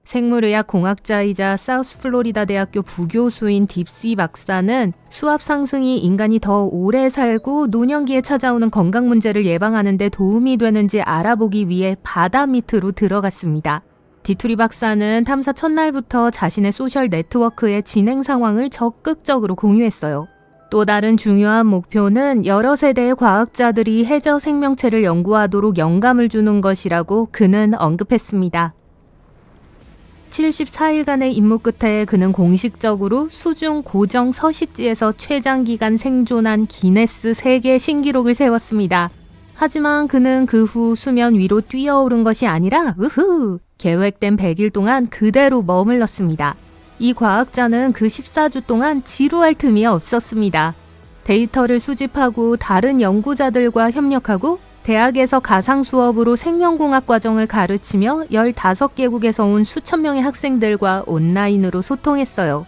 생물의학 공학자이자 사우스 플로리다 대학교 부교수인 딥시 박사는 수압 상승이 인간이 더 오래 살고 노년기에 찾아오는 건강 문제를 예방하는 데 도움이 되는지 알아보기 위해 바다 밑으로 들어갔습니다. 디투리 박사는 탐사 첫날부터 자신의 소셜 네트워크의 진행 상황을 적극적으로 공유했어요. 또 다른 중요한 목표는 여러 세대의 과학자들이 해저 생명체를 연구하도록 영감을 주는 것이라고 그는 언급했습니다. 74일간의 임무 끝에 그는 공식적으로 수중 고정 서식지에서 최장기간 생존한 기네스 세계 신기록을 세웠습니다. 하지만 그는 그 후 수면 위로 뛰어오른 것이 아니라 계획된 100일 동안 그대로 머물렀습니다. 이 과학자는 그 14주 동안 지루할 틈이 없었습니다. 데이터를 수집하고 다른 연구자들과 협력하고 대학에서 가상 수업으로 생명공학 과정을 가르치며 15개국에서 온 수천 명의 학생들과 온라인으로 소통했어요.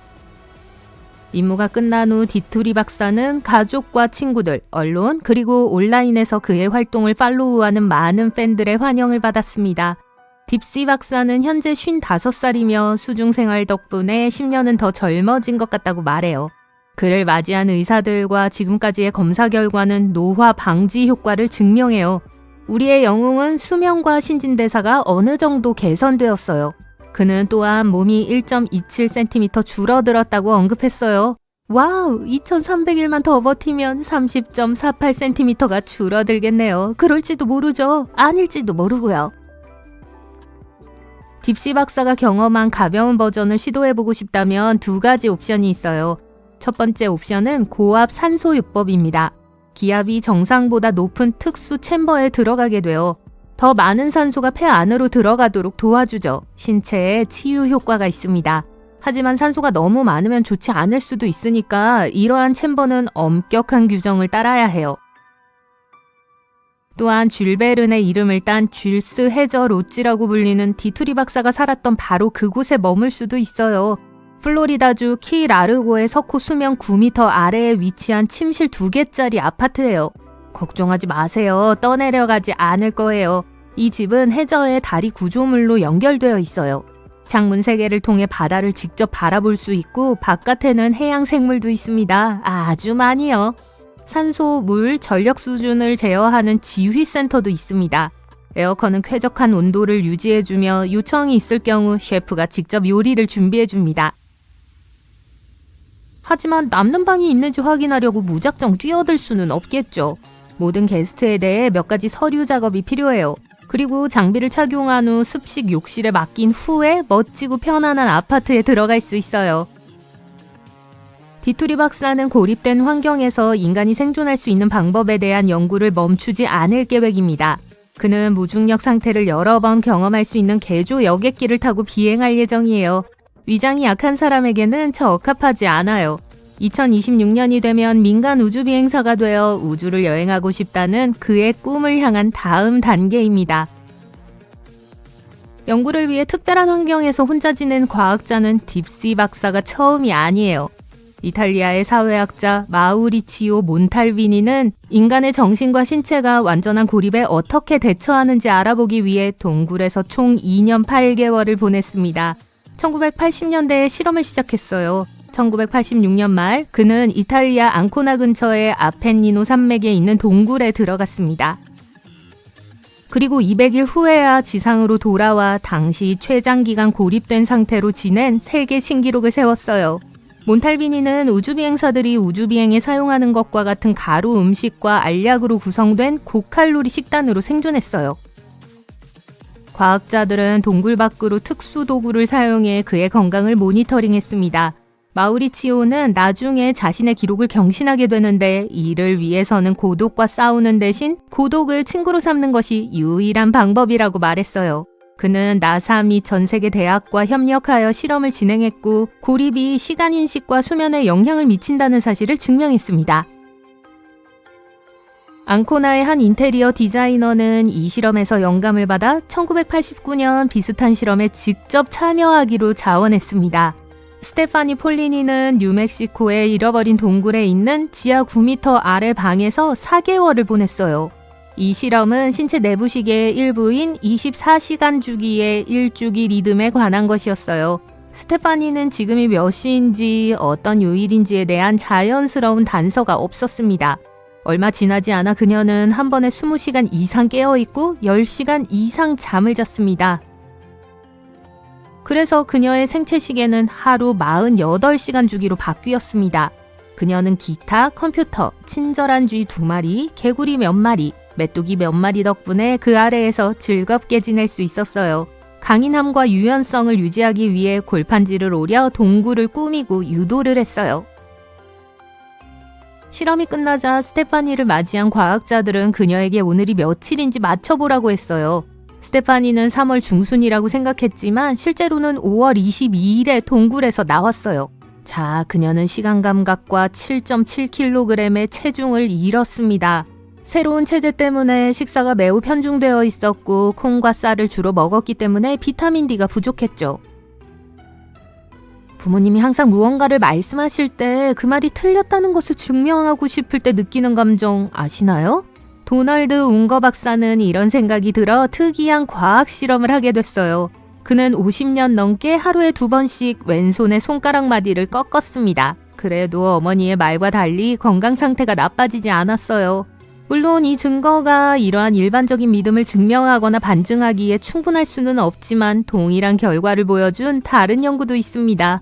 임무가 끝난 후 디투리 박사는 가족과 친구들, 언론, 그리고 온라인에서 그의 활동을 팔로우하는 많은 팬들의 환영을 받았습니다. 딥시 박사는 현재 55살이며 수중생활 덕분에 10년은 더 젊어진 것 같다고 말해요. 그를 맞이한 의사들과 지금까지의 검사 결과는 노화 방지 효과를 증명해요. 우리의 영웅은 수명과 신진대사가 어느 정도 개선되었어요. 그는 또한 몸이 1.27cm 줄어들었다고 언급했어요. 와우, 2300일만 더 버티면 30.48cm가 줄어들겠네요. 그럴지도 모르죠. 아닐지도 모르고요. 딥시 박사가 경험한 가벼운 버전을 시도해보고 싶다면 2가지 옵션이 있어요. 첫 번째 옵션은 고압 산소요법입니다. 기압이 정상보다 높은 특수 챔버에 들어가게 되어 더 많은 산소가 폐 안으로 들어가도록 도와주죠. 신체에 치유 효과가 있습니다. 하지만 산소가 너무 많으면 좋지 않을 수도 있으니까 이러한 챔버는 엄격한 규정을 따라야 해요. 또한 줄 베른의 이름을 딴 쥘스 해저 로지라고 불리는 디투리 박사가 살았던 바로 그곳에 머물 수도 있어요. 플로리다주 키 라르고의 석호 수면 9m 아래에 위치한 침실 2개짜리 아파트예요. 걱정하지 마세요. 떠내려가지 않을 거예요. 이 집은 해저의 다리 구조물로 연결되어 있어요. 창문 3개를 통해 바다를 직접 바라볼 수 있고 바깥에는 해양 생물도 있습니다. 아주 많이요. 산소, 물, 전력 수준을 제어하는 지휘센터도 있습니다. 에어컨은 쾌적한 온도를 유지해주며 요청이 있을 경우 셰프가 직접 요리를 준비해줍니다. 하지만 남는 방이 있는지 확인하려고 무작정 뛰어들 수는 없겠죠. 모든 게스트에 대해 몇 가지 서류 작업이 필요해요. 그리고 장비를 착용한 후 습식 욕실에 맡긴 후에 멋지고 편안한 아파트에 들어갈 수 있어요. 디투리 박사는 고립된 환경에서 인간이 생존할 수 있는 방법에 대한 연구를 멈추지 않을 계획입니다. 그는 무중력 상태를 여러 번 경험할 수 있는 개조 여객기를 타고 비행할 예정이에요. 위장이 약한 사람에게는 적합하지 않아요. 2026년이 되면 민간 우주 비행사가 되어 우주를 여행하고 싶다는 그의 꿈을 향한 다음 단계입니다. 연구를 위해 특별한 환경에서 혼자 지낸 과학자는 딥시 박사가 처음이 아니에요. 이탈리아의 사회학자 마우리치오 몬탈비니는 인간의 정신과 신체가 완전한 고립에 어떻게 대처하는지 알아보기 위해 동굴에서 총 2년 8개월을 보냈습니다. 1980년대에 실험을 시작했어요. 1986년 말 그는 이탈리아 앙코나 근처의 아펜니노 산맥에 있는 동굴에 들어갔습니다. 그리고 200일 후에야 지상으로 돌아와 당시 최장기간 고립된 상태로 지낸 세계 신기록을 세웠어요. 몬탈비니는 우주비행사들이 우주비행에 사용하는 것과 같은 가루 음식과 알약으로 구성된 고칼로리 식단으로 생존했어요. 과학자들은 동굴 밖으로 특수 도구를 사용해 그의 건강을 모니터링했습니다. 마우리치오는 나중에 자신의 기록을 경신하게 되는데 이를 위해서는 고독과 싸우는 대신 고독을 친구로 삼는 것이 유일한 방법이라고 말했어요. 그는 나사 및 전 세계 대학과 협력하여 실험을 진행했고 고립이 시간 인식과 수면에 영향을 미친다는 사실을 증명했습니다. 앙코나의 한 인테리어 디자이너는 이 실험에서 영감을 받아 1989년 비슷한 실험에 직접 참여하기로 자원했습니다. 스테파니 폴리니는 뉴멕시코의 잃어버린 동굴에 있는 지하 9m 아래 방에서 4개월을 보냈어요. 이 실험은 신체 내부시계의 일부인 24시간 주기의 일주기 리듬에 관한 것이었어요. 스테파니는 지금이 몇 시인지 어떤 요일인지에 대한 자연스러운 단서가 없었습니다. 얼마 지나지 않아 그녀는 한 번에 20시간 이상 깨어있고 10시간 이상 잠을 잤습니다. 그래서 그녀의 생체 시계는 하루 48시간 주기로 바뀌었습니다. 그녀는 기타, 컴퓨터, 친절한 쥐 2마리, 개구리 몇 마리, 메뚜기 몇 마리 덕분에 그 아래에서 즐겁게 지낼 수 있었어요. 강인함과 유연성을 유지하기 위해 골판지를 오려 동굴을 꾸미고 유도를 했어요. 실험이 끝나자 스테파니를 맞이한 과학자들은 그녀에게 오늘이 며칠인지 맞춰보라고 했어요. 스테파니는 3월 중순이라고 생각했지만 실제로는 5월 22일에 동굴에서 나왔어요. 자, 그녀는 시간 감각과 7.7kg의 체중을 잃었습니다. 새로운 체제 때문에 식사가 매우 편중되어 있었고 콩과 쌀을 주로 먹었기 때문에 비타민 D가 부족했죠. 부모님이 항상 무언가를 말씀하실 때 그 말이 틀렸다는 것을 증명하고 싶을 때 느끼는 감정 아시나요? 도널드 웅거 박사는 이런 생각이 들어 특이한 과학 실험을 하게 됐어요. 그는 50년 넘게 하루에 2번씩 왼손의 손가락 마디를 꺾었습니다. 그래도 어머니의 말과 달리 건강 상태가 나빠지지 않았어요. 물론 이 증거가 이러한 일반적인 믿음을 증명하거나 반증하기에 충분할 수는 없지만 동일한 결과를 보여준 다른 연구도 있습니다.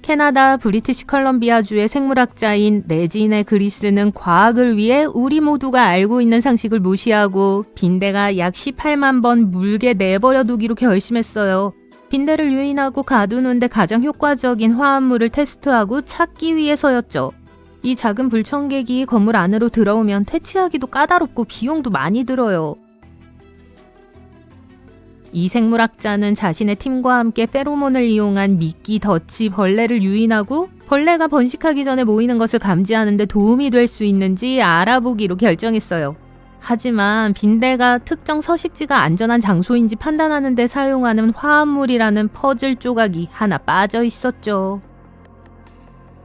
캐나다 브리티시 컬럼비아주의 생물학자인 레지네 그리스는 과학을 위해 우리 모두가 알고 있는 상식을 무시하고 빈대가 약 18만 번 물게 내버려 두기로 결심했어요. 빈대를 유인하고 가두는데 가장 효과적인 화합물을 테스트하고 찾기 위해서였죠. 이 작은 불청객이 건물 안으로 들어오면 퇴치하기도 까다롭고 비용도 많이 들어요. 이 생물학자는 자신의 팀과 함께 페로몬을 이용한 미끼 덫이 벌레를 유인하고 벌레가 번식하기 전에 모이는 것을 감지하는 데 도움이 될 수 있는지 알아보기로 결정했어요. 하지만 빈대가 특정 서식지가 안전한 장소인지 판단하는 데 사용하는 화합물이라는 퍼즐 조각이 하나 빠져 있었죠.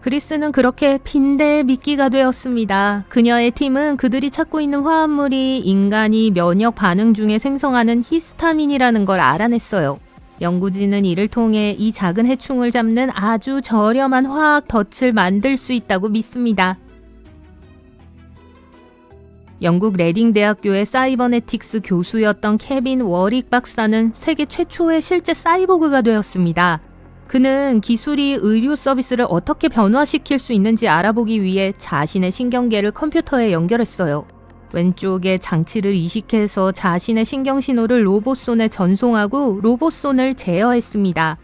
그리스는 그렇게 빈대의 미끼가 되었습니다. 그녀의 팀은 그들이 찾고 있는 화합물이 인간이 면역 반응 중에 생성하는 히스타민이라는 걸 알아냈어요. 연구진은 이를 통해 이 작은 해충을 잡는 아주 저렴한 화학 덫을 만들 수 있다고 믿습니다. 영국 레딩 대학교의 사이버네틱스 교수였던 케빈 워릭 박사는 세계 최초의 실제 사이보그가 되었습니다. 그는 기술이 의료 서비스를 어떻게 변화시킬 수 있는지 알아보기 위해 자신의 신경계를 컴퓨터에 연결했어요. 왼쪽에 장치를 이식해서 자신의 신경신호를 로봇손에 전송하고 로봇손을 제어했습니다.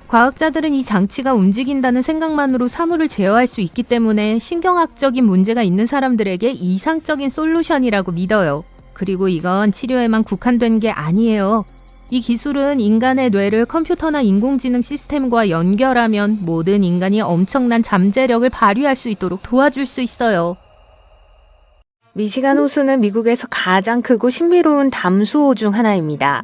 과학자들은 이 장치가 움직인다는 생각만으로 사물을 제어할 수 있기 때문에 신경학적인 문제가 있는 사람들에게 이상적인 솔루션이라고 믿어요. 그리고 이건 치료에만 국한된 게 아니에요. 이 기술은 인간의 뇌를 컴퓨터나 인공지능 시스템과 연결하면 모든 인간이 엄청난 잠재력을 발휘할 수 있도록 도와줄 수 있어요. 미시간 호수는 미국에서 가장 크고 신비로운 담수호 중 하나입니다.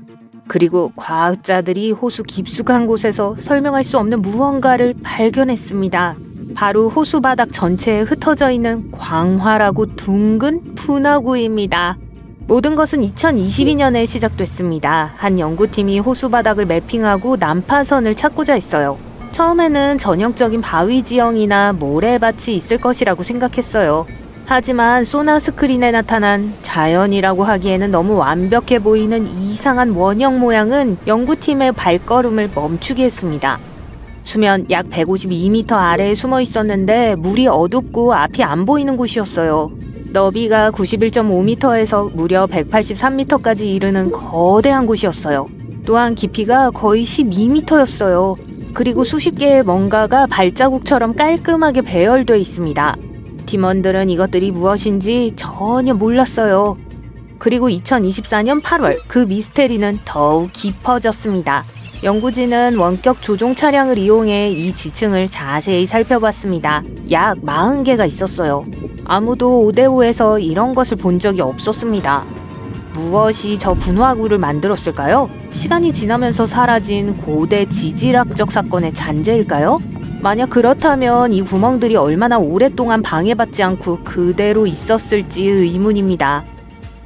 그리고 과학자들이 호수 깊숙한 곳에서 설명할 수 없는 무언가를 발견했습니다. 바로 호수 바닥 전체에 흩어져 있는 광활하고 둥근 분화구입니다. 모든 것은 2022년에 시작됐습니다. 한 연구팀이 호수 바닥을 매핑하고 난파선을 찾고자 했어요. 처음에는 전형적인 바위 지형이나 모래밭이 있을 것이라고 생각했어요. 하지만 소나 스크린에 나타난 자연이라고 하기에는 너무 완벽해 보이는 이상한 원형 모양은 연구팀의 발걸음을 멈추게 했습니다. 수면 약 152m 아래에 숨어 있었는데 물이 어둡고 앞이 안 보이는 곳이었어요. 너비가 91.5m에서 무려 183m까지 이르는 거대한 곳이었어요. 또한 깊이가 거의 12m였어요. 그리고 수십 개의 뭔가가 발자국처럼 깔끔하게 배열돼 있습니다. 팀원들은 이것들이 무엇인지 전혀 몰랐어요. 그리고 2024년 8월 그 미스테리는 더욱 깊어졌습니다. 연구진은 원격 조종 차량을 이용해 이 지층을 자세히 살펴봤습니다. 약 40개가 있었어요. 아무도 오데오에서 이런 것을 본 적이 없었습니다. 무엇이 저 분화구를 만들었을까요? 시간이 지나면서 사라진 고대 지질학적 사건의 잔재일까요? 만약 그렇다면 이 구멍들이 얼마나 오랫동안 방해받지 않고 그대로 있었을지 의문입니다.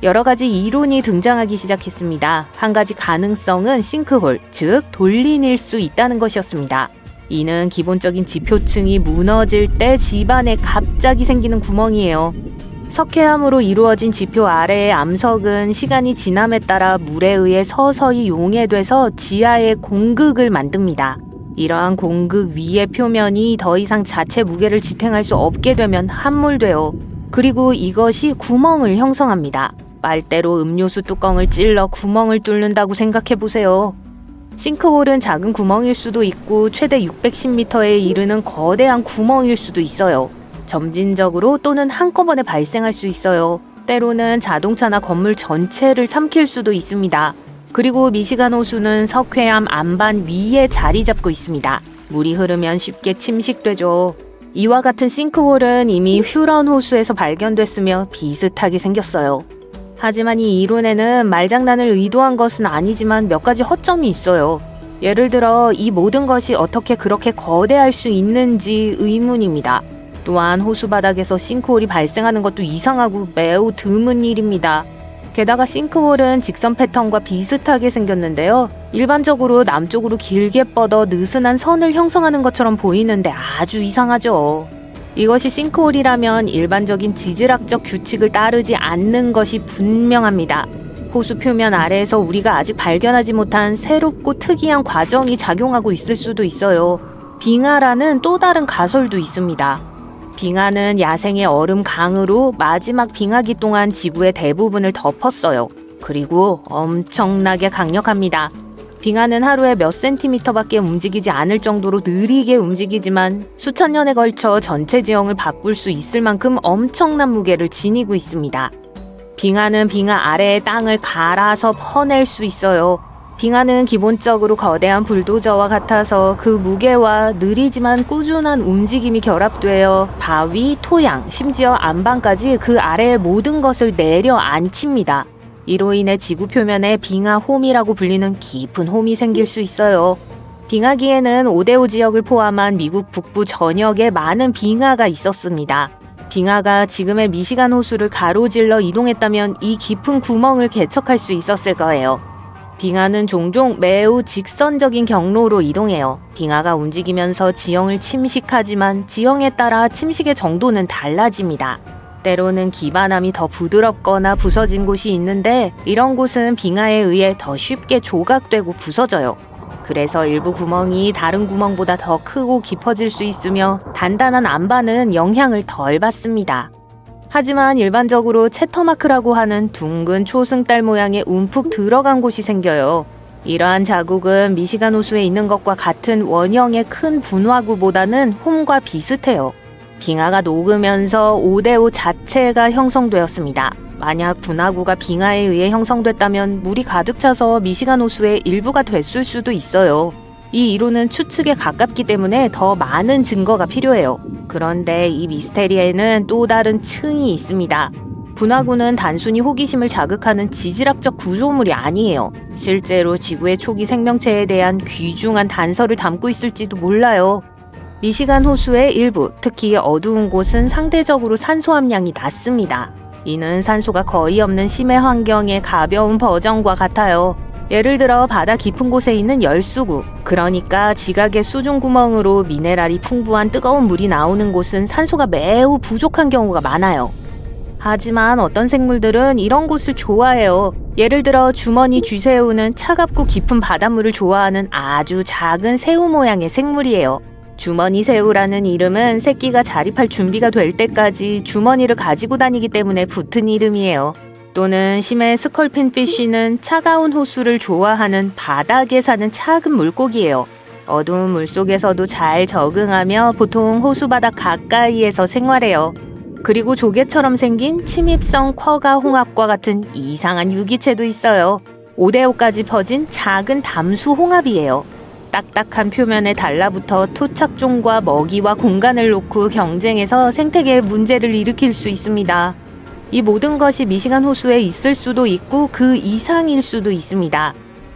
여러 가지 이론이 등장하기 시작했습니다. 한 가지 가능성은 싱크홀, 즉 돌린일 수 있다는 것이었습니다. 이는 기본적인 지표층이 무너질 때 집안에 갑자기 생기는 구멍이에요. 석회암으로 이루어진 지표 아래의 암석은 시간이 지남에 따라 물에 의해 서서히 용해돼서 지하에 공극을 만듭니다. 이러한 공극 위의 표면이 더 이상 자체 무게를 지탱할 수 없게 되면 함몰돼요. 그리고 이것이 구멍을 형성합니다. 빨대로 음료수 뚜껑을 찔러 구멍을 뚫는다고 생각해보세요. 싱크홀은 작은 구멍일 수도 있고 최대 610m에 이르는 거대한 구멍일 수도 있어요. 점진적으로 또는 한꺼번에 발생할 수 있어요. 때로는 자동차나 건물 전체를 삼킬 수도 있습니다. 그리고 미시간 호수는 석회암 안반 위에 자리 잡고 있습니다. 물이 흐르면 쉽게 침식되죠. 이와 같은 싱크홀은 이미 휴런 호수에서 발견됐으며 비슷하게 생겼어요. 하지만 이 이론에는 말장난을 의도한 것은 아니지만 몇 가지 허점이 있어요. 예를 들어 이 모든 것이 어떻게 그렇게 거대할 수 있는지 의문입니다. 또한 호수 바닥에서 싱크홀이 발생하는 것도 이상하고 매우 드문 일입니다. 게다가 싱크홀은 직선 패턴과 비슷하게 생겼는데요. 일반적으로 남쪽으로 길게 뻗어 느슨한 선을 형성하는 것처럼 보이는데 아주 이상하죠. 이것이 싱크홀이라면 일반적인 지질학적 규칙을 따르지 않는 것이 분명합니다. 호수 표면 아래에서 우리가 아직 발견하지 못한 새롭고 특이한 과정이 작용하고 있을 수도 있어요. 빙하라는 또 다른 가설도 있습니다. 빙하는 야생의 얼음 강으로 마지막 빙하기 동안 지구의 대부분을 덮었어요. 그리고 엄청나게 강력합니다. 빙하는 하루에 몇 센티미터밖에 움직이지 않을 정도로 느리게 움직이지만 수천 년에 걸쳐 전체 지형을 바꿀 수 있을 만큼 엄청난 무게를 지니고 있습니다. 빙하는 빙하 아래의 땅을 갈아서 퍼낼 수 있어요. 빙하는 기본적으로 거대한 불도저와 같아서 그 무게와 느리지만 꾸준한 움직임이 결합되어 바위, 토양, 심지어 안방까지 그 아래의 모든 것을 내려앉힙니다. 이로 인해 지구 표면에 빙하홈이라고 불리는 깊은 홈이 생길 수 있어요. 빙하기에는 오데오 지역을 포함한 미국 북부 전역에 많은 빙하가 있었습니다. 빙하가 지금의 미시간 호수를 가로질러 이동했다면 이 깊은 구멍을 개척할 수 있었을 거예요. 빙하는 종종 매우 직선적인 경로로 이동해요. 빙하가 움직이면서 지형을 침식하지만 지형에 따라 침식의 정도는 달라집니다. 때로는 기반함이 더 부드럽거나 부서진 곳이 있는데 이런 곳은 빙하에 의해 더 쉽게 조각되고 부서져요. 그래서 일부 구멍이 다른 구멍보다 더 크고 깊어질 수 있으며 단단한 안반은 영향을 덜 받습니다. 하지만 일반적으로 채터마크라고 하는 둥근 초승달 모양의 움푹 들어간 곳이 생겨요. 이러한 자국은 미시간 호수에 있는 것과 같은 원형의 큰 분화구보다는 홈과 비슷해요. 빙하가 녹으면서 오데오 자체가 형성되었습니다. 만약 분화구가 빙하에 의해 형성됐다면 물이 가득 차서 미시간 호수의 일부가 됐을 수도 있어요. 이 이론은 추측에 가깝기 때문에 더 많은 증거가 필요해요. 그런데 이 미스테리에는 또 다른 층이 있습니다. 분화구는 단순히 호기심을 자극하는 지질학적 구조물이 아니에요. 실제로 지구의 초기 생명체에 대한 귀중한 단서를 담고 있을지도 몰라요. 미시간 호수의 일부, 특히 어두운 곳은 상대적으로 산소 함량이 낮습니다. 이는 산소가 거의 없는 심해 환경의 가벼운 버전과 같아요. 예를 들어 바다 깊은 곳에 있는 열수구, 그러니까 지각의 수중 구멍으로 미네랄이 풍부한 뜨거운 물이 나오는 곳은 산소가 매우 부족한 경우가 많아요. 하지만 어떤 생물들은 이런 곳을 좋아해요. 예를 들어 주머니 쥐새우는 차갑고 깊은 바닷물을 좋아하는 아주 작은 새우 모양의 생물이에요. 주머니 새우라는 이름은 새끼가 자립할 준비가 될 때까지 주머니를 가지고 다니기 때문에 붙은 이름이에요. 또는 심해 스컬핀 피쉬는 차가운 호수를 좋아하는 바닥에 사는 작은 물고기예요. 어두운 물속에서도 잘 적응하며 보통 호수 바닥 가까이에서 생활해요. 그리고 조개처럼 생긴 침입성 쿼가 홍합과 같은 이상한 유기체도 있어요. 오데오까지 퍼진 작은 담수 홍합이에요. 딱딱한 표면에 달라붙어 토착종과 먹이와 공간을 놓고 경쟁해서 생태계에 문제를 일으킬 수 있습니다. 이 모든 것이 미시간 호수에 있을 수도 있고 그 이상일 수도 있습니다.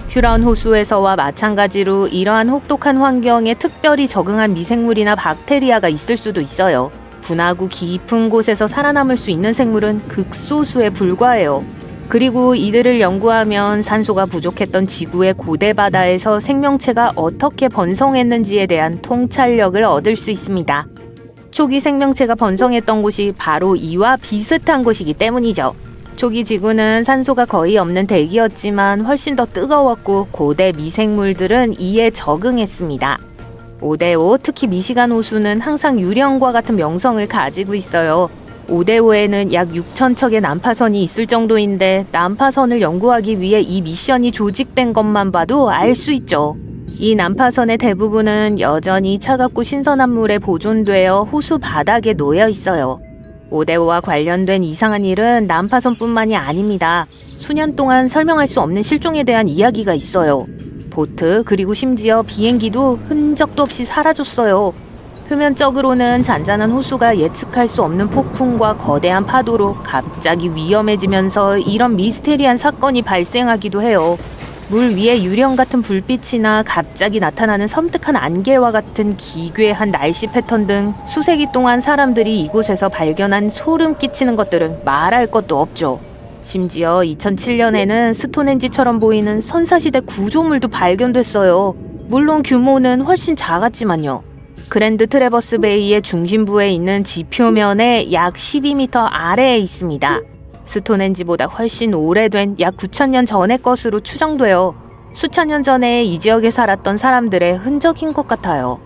휴런 호수에서와 마찬가지로 이러한 혹독한 환경에 특별히 적응한 미생물이나 박테리아가 있을 수도 있어요. 분화구 깊은 곳에서 살아남을 수 있는 생물은 극소수에 불과해요. 그리고 이들을 연구하면 산소가 부족했던 지구의 고대 바다에서 생명체가 어떻게 번성했는지에 대한 통찰력을 얻을 수 있습니다. 초기 생명체가 번성했던 곳이 바로 이와 비슷한 곳이기 때문이죠. 초기 지구는 산소가 거의 없는 대기였지만 훨씬 더 뜨거웠고 고대 미생물들은 이에 적응했습니다. 5대5, 특히 미시간 호수는 항상 유령과 같은 명성을 가지고 있어요. 5대5에는 약 6,000척의 난파선이 있을 정도인데 난파선을 연구하기 위해 이 미션이 조직된 것만 봐도 알 수 있죠. 이 난파선의 대부분은 여전히 차갑고 신선한 물에 보존되어 호수 바닥에 놓여 있어요. 5대5와 관련된 이상한 일은 난파선뿐만이 아닙니다. 수년 동안 설명할 수 없는 실종에 대한 이야기가 있어요. 보트 그리고 심지어 비행기도 흔적도 없이 사라졌어요. 표면적으로는 잔잔한 호수가 예측할 수 없는 폭풍과 거대한 파도로 갑자기 위험해지면서 이런 미스테리한 사건이 발생하기도 해요. 물 위에 유령 같은 불빛이나 갑자기 나타나는 섬뜩한 안개와 같은 기괴한 날씨 패턴 등 수세기 동안 사람들이 이곳에서 발견한 소름 끼치는 것들은 말할 것도 없죠. 심지어 2007년에는 스톤헨지처럼 보이는 선사시대 구조물도 발견됐어요. 물론 규모는 훨씬 작았지만요. 그랜드 트래버스 베이의 중심부에 있는 지표면의 약 12m 아래에 있습니다. 스톤헨지보다 훨씬 오래된 약 9,000년 전의 것으로 추정돼요. 수천 년 전에 이 지역에 살았던 사람들의 흔적인 것 같아요.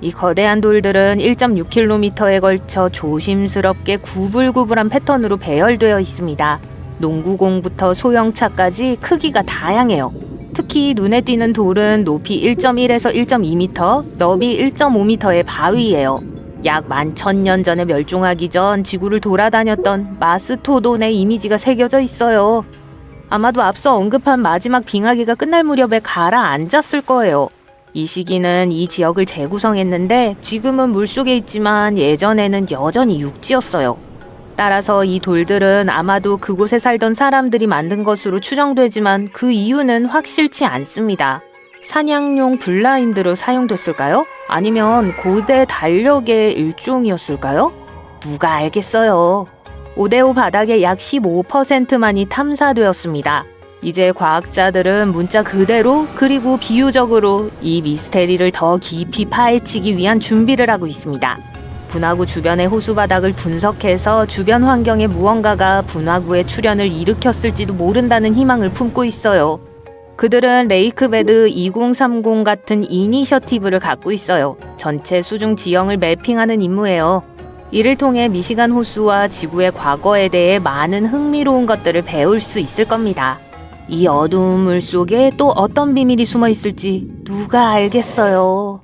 이 거대한 돌들은 1.6km에 걸쳐 조심스럽게 구불구불한 패턴으로 배열되어 있습니다. 농구공부터 소형차까지 크기가 다양해요. 특히 눈에 띄는 돌은 높이 1.1에서 1.2m, 너비 1.5m의 바위예요. 약 11,000년 전에 멸종하기 전 지구를 돌아다녔던 마스토돈의 이미지가 새겨져 있어요. 아마도 앞서 언급한 마지막 빙하기가 끝날 무렵에 가라앉았을 거예요. 이 시기는 이 지역을 재구성했는데 지금은 물속에 있지만 예전에는 여전히 육지였어요. 따라서 이 돌들은 아마도 그곳에 살던 사람들이 만든 것으로 추정되지만 그 이유는 확실치 않습니다. 사냥용 블라인드로 사용됐을까요? 아니면 고대 달력의 일종이었을까요? 누가 알겠어요. 5대5 바닥의 약 15%만이 탐사되었습니다. 이제 과학자들은 문자 그대로 그리고 비유적으로 이 미스테리를 더 깊이 파헤치기 위한 준비를 하고 있습니다. 분화구 주변의 호수 바닥을 분석해서 주변 환경에 무언가가 분화구의 출현을 일으켰을지도 모른다는 희망을 품고 있어요. 그들은 레이크베드 2030 같은 이니셔티브를 갖고 있어요. 전체 수중 지형을 매핑하는 임무예요. 이를 통해 미시간 호수와 지구의 과거에 대해 많은 흥미로운 것들을 배울 수 있을 겁니다. 이 어두운 물 속에 또 어떤 비밀이 숨어 있을지 누가 알겠어요.